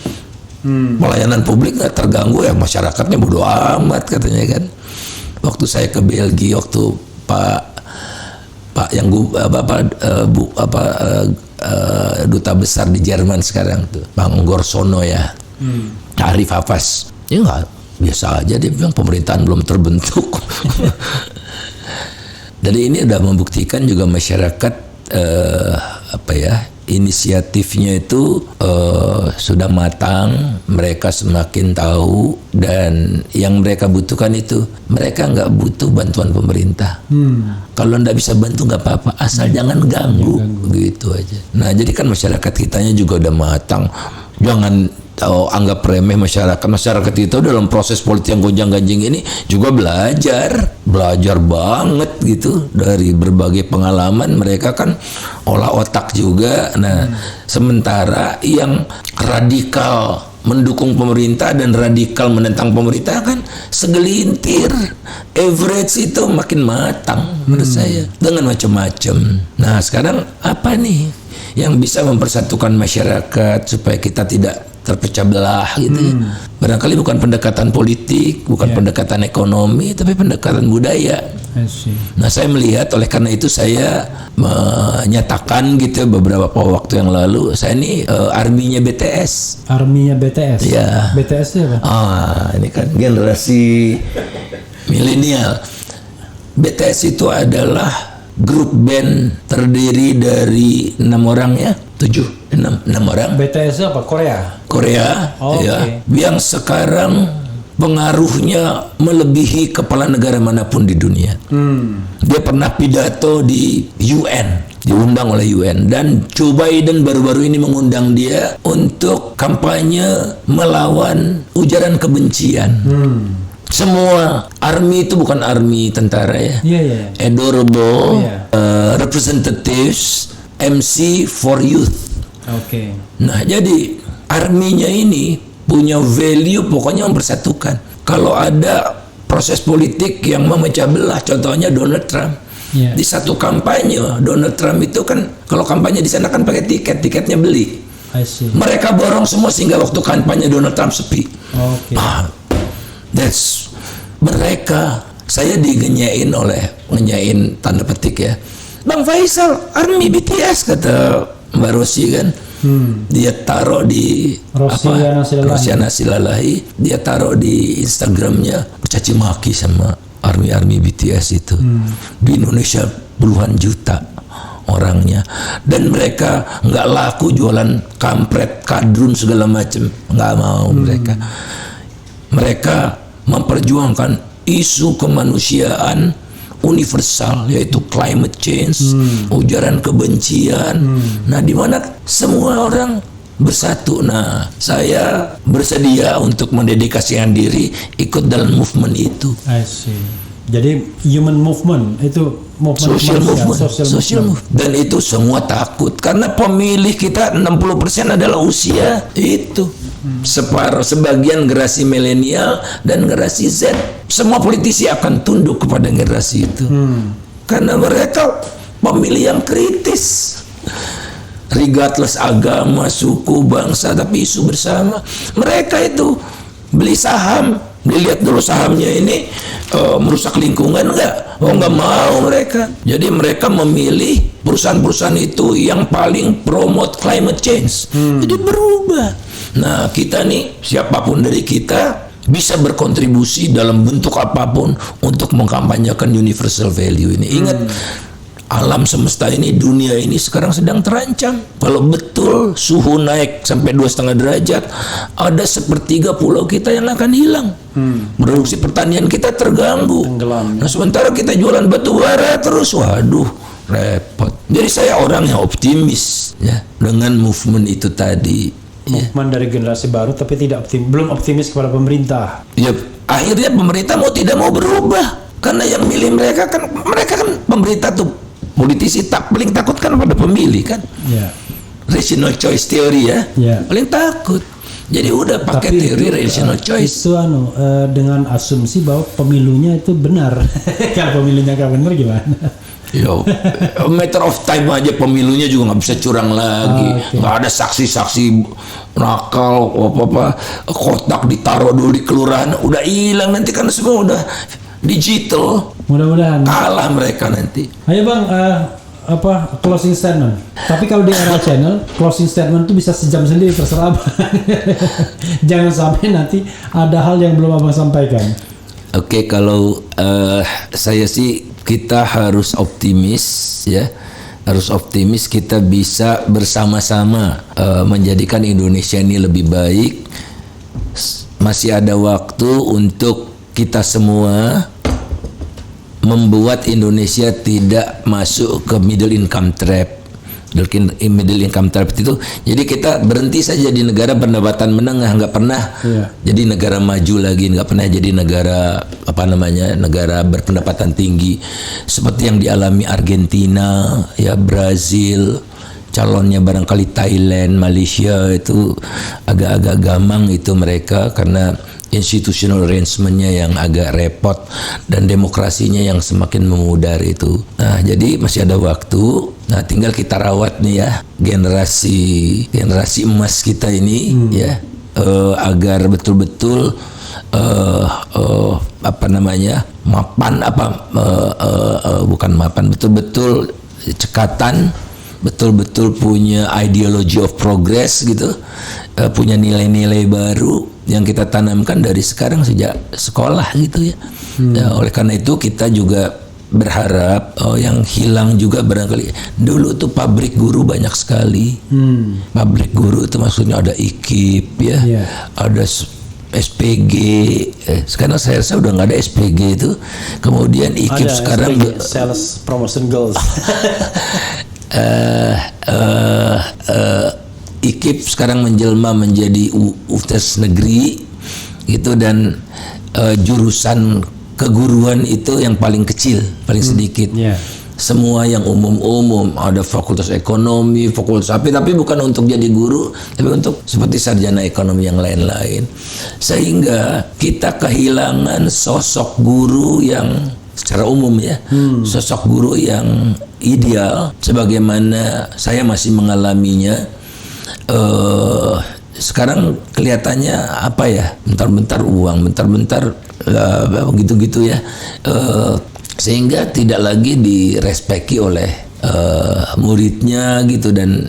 Pelayanan publik nggak terganggu ya, masyarakatnya bodo amat katanya kan. waktu saya ke Belgia, waktu Pak yang duta besar di Jerman sekarang tuh, Bang Gorsono ya, Arif Hafaz, ya nggak, biasa aja, dia bilang pemerintahan belum terbentuk. Jadi ini udah membuktikan juga masyarakat inisiatifnya itu sudah matang, mereka semakin tahu, dan yang mereka butuhkan itu, mereka nggak butuh bantuan pemerintah. Kalau nggak bisa bantu nggak apa-apa, asal jangan ganggu, gitu aja. Nah, jadi kan masyarakat kitanya juga udah matang, jangan anggap remeh masyarakat kita dalam proses politik yang gonjang-ganjing ini juga belajar banget gitu dari berbagai pengalaman. Mereka kan olah otak juga. Nah, sementara yang radikal mendukung pemerintah dan radikal menentang pemerintah kan segelintir. Average itu makin matang menurut saya dengan macam-macam. Nah, sekarang apa nih yang bisa mempersatukan masyarakat supaya kita tidak terpecah belah gitu ya. Barangkali bukan pendekatan politik, bukan pendekatan ekonomi, tapi pendekatan budaya. Nah, saya melihat, oleh karena itu saya menyatakan gitu beberapa waktu yang lalu, saya ini arminya BTS. Arminya BTS? Ya. BTS itu apa? Ini kan generasi milenial. BTS itu adalah grup band terdiri dari 6 orang ya, 6 orang. BTS apa? Korea. Ya, yang sekarang pengaruhnya melebihi kepala negara manapun di dunia. Dia pernah pidato di UN, diundang oleh UN, dan Joe Biden baru-baru ini mengundang dia untuk kampanye melawan ujaran kebencian. Semua army itu bukan army tentara ya. Adorable representatives, MC for youth. Nah, jadi arminya ini punya value, pokoknya mempersatukan. Kalau ada proses politik yang memecah belah, contohnya Donald Trump. Di satu kampanye, Donald Trump itu kan kalau kampanye di sana kan pakai tiketnya beli. Mereka borong semua sehingga waktu kampanye Donald Trump sepi. That's mereka. Saya ngenyain tanda petik ya, Bang Faisal, army BTS, kata Mbak Rosi kan. Dia taruh di Rosiana Silalahi, dia taruh di Instagramnya, caci maki sama army BTS itu. Di Indonesia puluhan juta orangnya, dan mereka nggak laku jualan kampret, kadrun segala macam, nggak mau mereka memperjuangkan isu kemanusiaan universal, yaitu climate change, ujaran kebencian. Nah, di mana semua orang bersatu. Nah, saya bersedia untuk mendedikasikan diri ikut dalam movement itu. Jadi human movement itu social movement. Dan itu semua takut karena pemilih kita 60% adalah usia itu. Sebagian generasi milenial dan generasi Z. Semua politisi akan tunduk kepada generasi itu. Karena mereka pemilih yang kritis. Regardless agama, suku, bangsa, tapi isu bersama. Mereka itu beli saham, dilihat dulu sahamnya ini merusak lingkungan enggak? Enggak mau mereka. Jadi mereka memilih perusahaan-perusahaan itu yang paling promote climate change. Jadi berubah. Nah, kita nih, siapapun dari kita bisa berkontribusi dalam bentuk apapun untuk mengkampanyekan universal value ini. Ingat, alam semesta ini, dunia ini sekarang sedang terancam. Kalau betul suhu naik sampai 2,5 derajat, ada 1/3 pulau kita yang akan hilang. Produksi pertanian kita terganggu. Nah, sementara kita jualan batu bara terus, waduh, repot. Jadi saya orang yang optimis ya dengan movement itu tadi. Movement dari generasi baru, tapi belum optimis kepada pemerintah. Ya, akhirnya pemerintah mau tidak mau berubah, karena yang milih mereka kan pemerintah tuh, politisi paling takut kan pada pemilih kan. Rational choice theory ya. Paling takut. Jadi udah pakai teori rational choice. Itu dengan asumsi bahwa pemilunya itu benar. Kalau pemilunya nggak benar gimana? Yo, a matter of time aja, pemilunya juga nggak bisa curang lagi. Nggak ada saksi-saksi nakal, kotak ditaruh dulu di kelurahan, udah hilang nanti kan semua udah digital, mudah-mudahan kalah mereka nanti. Ayo Bang, closing statement. Tapi kalau di era channel, closing statement itu bisa sejam sendiri, terserah Bang. Jangan sampai nanti ada hal yang belum Abang sampaikan. Oke, kalau saya sih kita harus optimis ya. Harus optimis, kita bisa bersama-sama menjadikan Indonesia ini lebih baik. Masih ada waktu untuk kita semua membuat Indonesia tidak masuk ke middle income trap. Middle income trap itu, jadi kita berhenti saja di negara pendapatan menengah, nggak pernah jadi negara maju lagi, nggak pernah jadi negara negara berpendapatan tinggi seperti yang dialami Argentina, ya Brazil, calonnya barangkali Thailand, Malaysia itu agak-agak gamang itu mereka karena institutional arrangement-nya yang agak repot dan demokrasinya yang semakin memudar itu. Nah, jadi masih ada waktu. Nah, tinggal kita rawat nih ya generasi emas kita ini ya agar betul-betul betul-betul cekatan, betul-betul punya ideology of progress gitu, punya nilai-nilai baru yang kita tanamkan dari sekarang sejak sekolah gitu ya. Ya, oleh karena itu kita juga berharap yang hilang juga barangkali dulu tuh pabrik guru banyak sekali. Pabrik guru itu maksudnya ada IKIP ya, ada SPG. Sekarang saya rasa udah nggak ada SPG itu. Kemudian IKIP ada sekarang Sales Promotion Goals. IKIP sekarang menjelma menjadi UTS negeri gitu, dan jurusan keguruan itu yang paling kecil, paling sedikit. Semua yang umum-umum, ada fakultas ekonomi, fakultas tapi bukan untuk jadi guru, tapi untuk seperti sarjana ekonomi yang lain-lain. Sehingga kita kehilangan sosok guru yang secara umum ya, sosok guru yang ideal sebagaimana saya masih mengalaminya. Sekarang kelihatannya apa ya, bentar-bentar uang, bentar-bentar gitu-gitu ya, sehingga tidak lagi direspeki oleh muridnya gitu, dan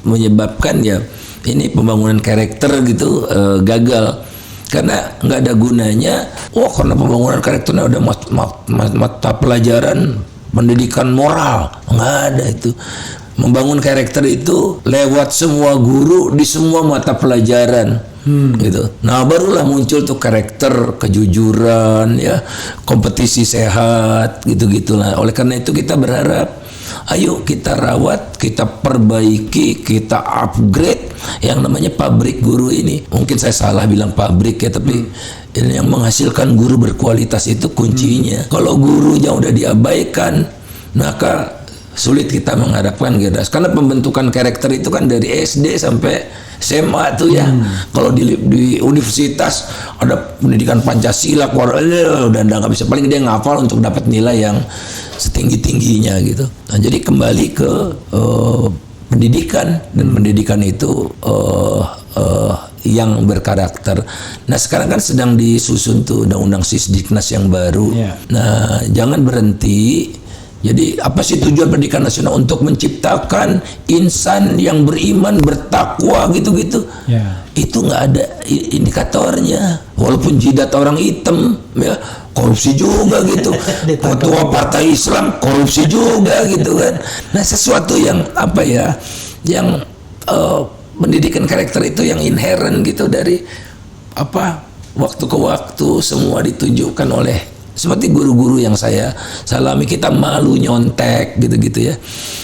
menyebabkan ya ini pembangunan karakter gitu gagal karena nggak ada gunanya. Karena pembangunan karakternya udah mata pelajaran pendidikan moral, nggak ada itu. Membangun karakter itu lewat semua guru di semua mata pelajaran gitu. Nah, barulah muncul tuh karakter, kejujuran ya, kompetisi sehat gitu-gitulah. Oleh karena itu kita berharap ayo kita rawat, kita perbaiki, kita upgrade yang namanya pabrik guru ini. Mungkin saya salah bilang pabrik ya, tapi ini yang menghasilkan guru berkualitas itu kuncinya. Kalau gurunya udah diabaikan, maka sulit kita mengharapkan generasi, karena pembentukan karakter itu kan dari SD sampai SMA tuh ya. Kalau di universitas ada pendidikan Pancasila, udah nggak bisa, paling dia ngafal untuk dapat nilai yang setinggi-tingginya gitu. Nah, jadi kembali ke pendidikan, dan pendidikan itu yang berkarakter. Nah, sekarang kan sedang disusun tuh undang-undang Sisdiknas yang baru. Nah, jangan berhenti. Jadi apa sih tujuan pendidikan nasional? Untuk menciptakan insan yang beriman, bertakwa gitu-gitu. Itu nggak ada indikatornya. Walaupun jidat orang hitam, ya korupsi juga gitu. Ketua partai Islam korupsi juga gitu kan. Nah, sesuatu yang yang pendidikan karakter itu yang inherent gitu, dari waktu ke waktu semua ditunjukkan oleh seperti guru-guru yang saya salami. Kita malu nyontek gitu-gitu ya.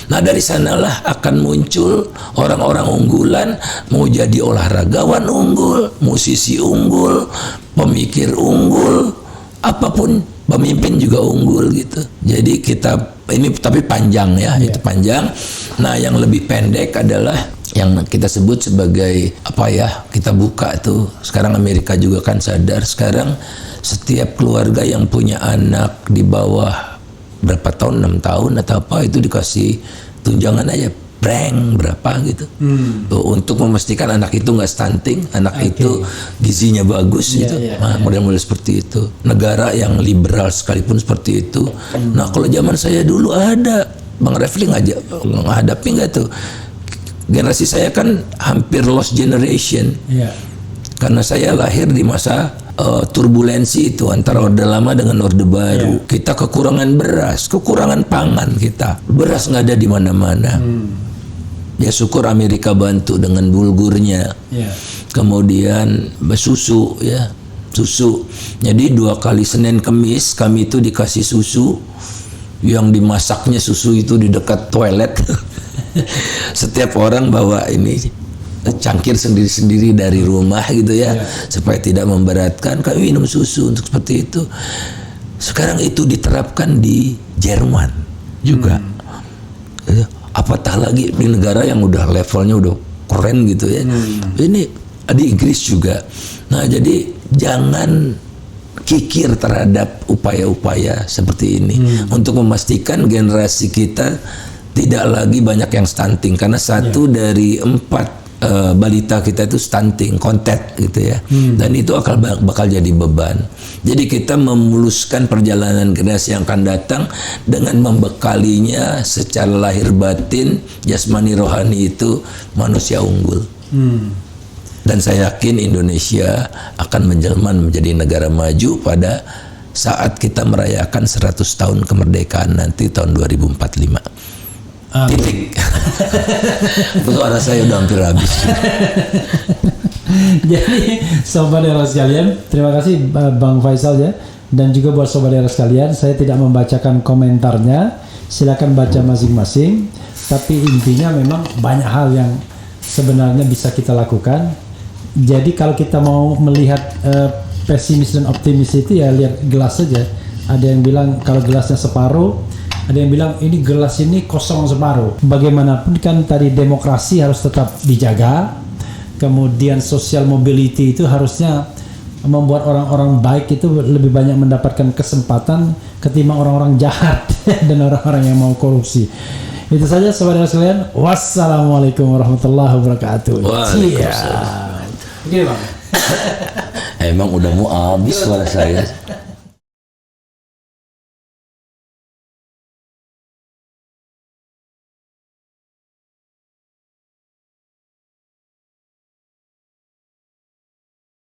Nah, dari sanalah akan muncul orang-orang unggulan, mau jadi olahragawan unggul, musisi unggul, pemikir unggul, apapun, pemimpin juga unggul gitu. Jadi kita ini tapi panjang ya, itu panjang. Nah, yang lebih pendek adalah yang kita sebut sebagai kita buka tuh. Sekarang Amerika juga kan sadar, sekarang setiap keluarga yang punya anak di bawah berapa tahun, 6 tahun atau apa, itu dikasih tunjangan aja prank berapa gitu. Tuh, untuk memastikan anak itu nggak stunting, anak itu gizinya bagus gitu. Model-model seperti itu. Negara yang liberal sekalipun seperti itu. Nah kalau zaman saya dulu ada, Bang Refli menghadapi nggak tuh? Generasi saya kan hampir lost generation. Karena saya lahir di masa turbulensi itu antara Orde Lama dengan Orde Baru. Kita kekurangan beras, kekurangan pangan kita. Beras nggak ada di mana-mana. Ya syukur Amerika bantu dengan bulgurnya. Kemudian susu ya. Susu. Jadi 2 kali Senin Kemis kami itu dikasih susu yang dimasaknya susu itu di dekat toilet. Setiap orang bawa ini cangkir sendiri-sendiri dari rumah gitu ya, supaya tidak memberatkan. Kami minum susu untuk seperti itu. Sekarang itu diterapkan di Jerman juga. Apatah lagi di negara yang udah levelnya udah keren gitu ya. Ini di Inggris juga. Nah jadi jangan kikir terhadap upaya-upaya seperti ini untuk memastikan generasi kita tidak lagi banyak yang stunting, karena 1 dari 4 balita kita itu stunting, kontet gitu ya. Dan itu bakal jadi beban. Jadi kita memuluskan perjalanan generasi yang akan datang dengan membekalinya secara lahir batin, jasmani rohani itu manusia unggul. Dan saya yakin Indonesia akan menjelma menjadi negara maju pada saat kita merayakan 100 tahun kemerdekaan nanti tahun 2045. Titik. Suara saya udah hampir habis. Jadi sobat era sekalian, terima kasih Bang Faisal ya, dan juga buat sobat era sekalian, saya tidak membacakan komentarnya, silakan baca masing-masing. Tapi intinya memang banyak hal yang sebenarnya bisa kita lakukan. Jadi kalau kita mau melihat pesimis dan optimis itu ya lihat gelas saja. Ada yang bilang kalau gelasnya separuh, ada yang bilang ini gelas ini kosong separuh. Bagaimanapun kan tadi demokrasi harus tetap dijaga. Kemudian social mobility itu harusnya membuat orang-orang baik itu lebih banyak mendapatkan kesempatan ketimbang orang-orang jahat dan orang-orang yang mau korupsi. Itu saja saudara sekalian. Wassalamualaikum warahmatullahi wabarakatuh. Waalaikumsalam. Begini Bang. Emang udah mau habis suara saya.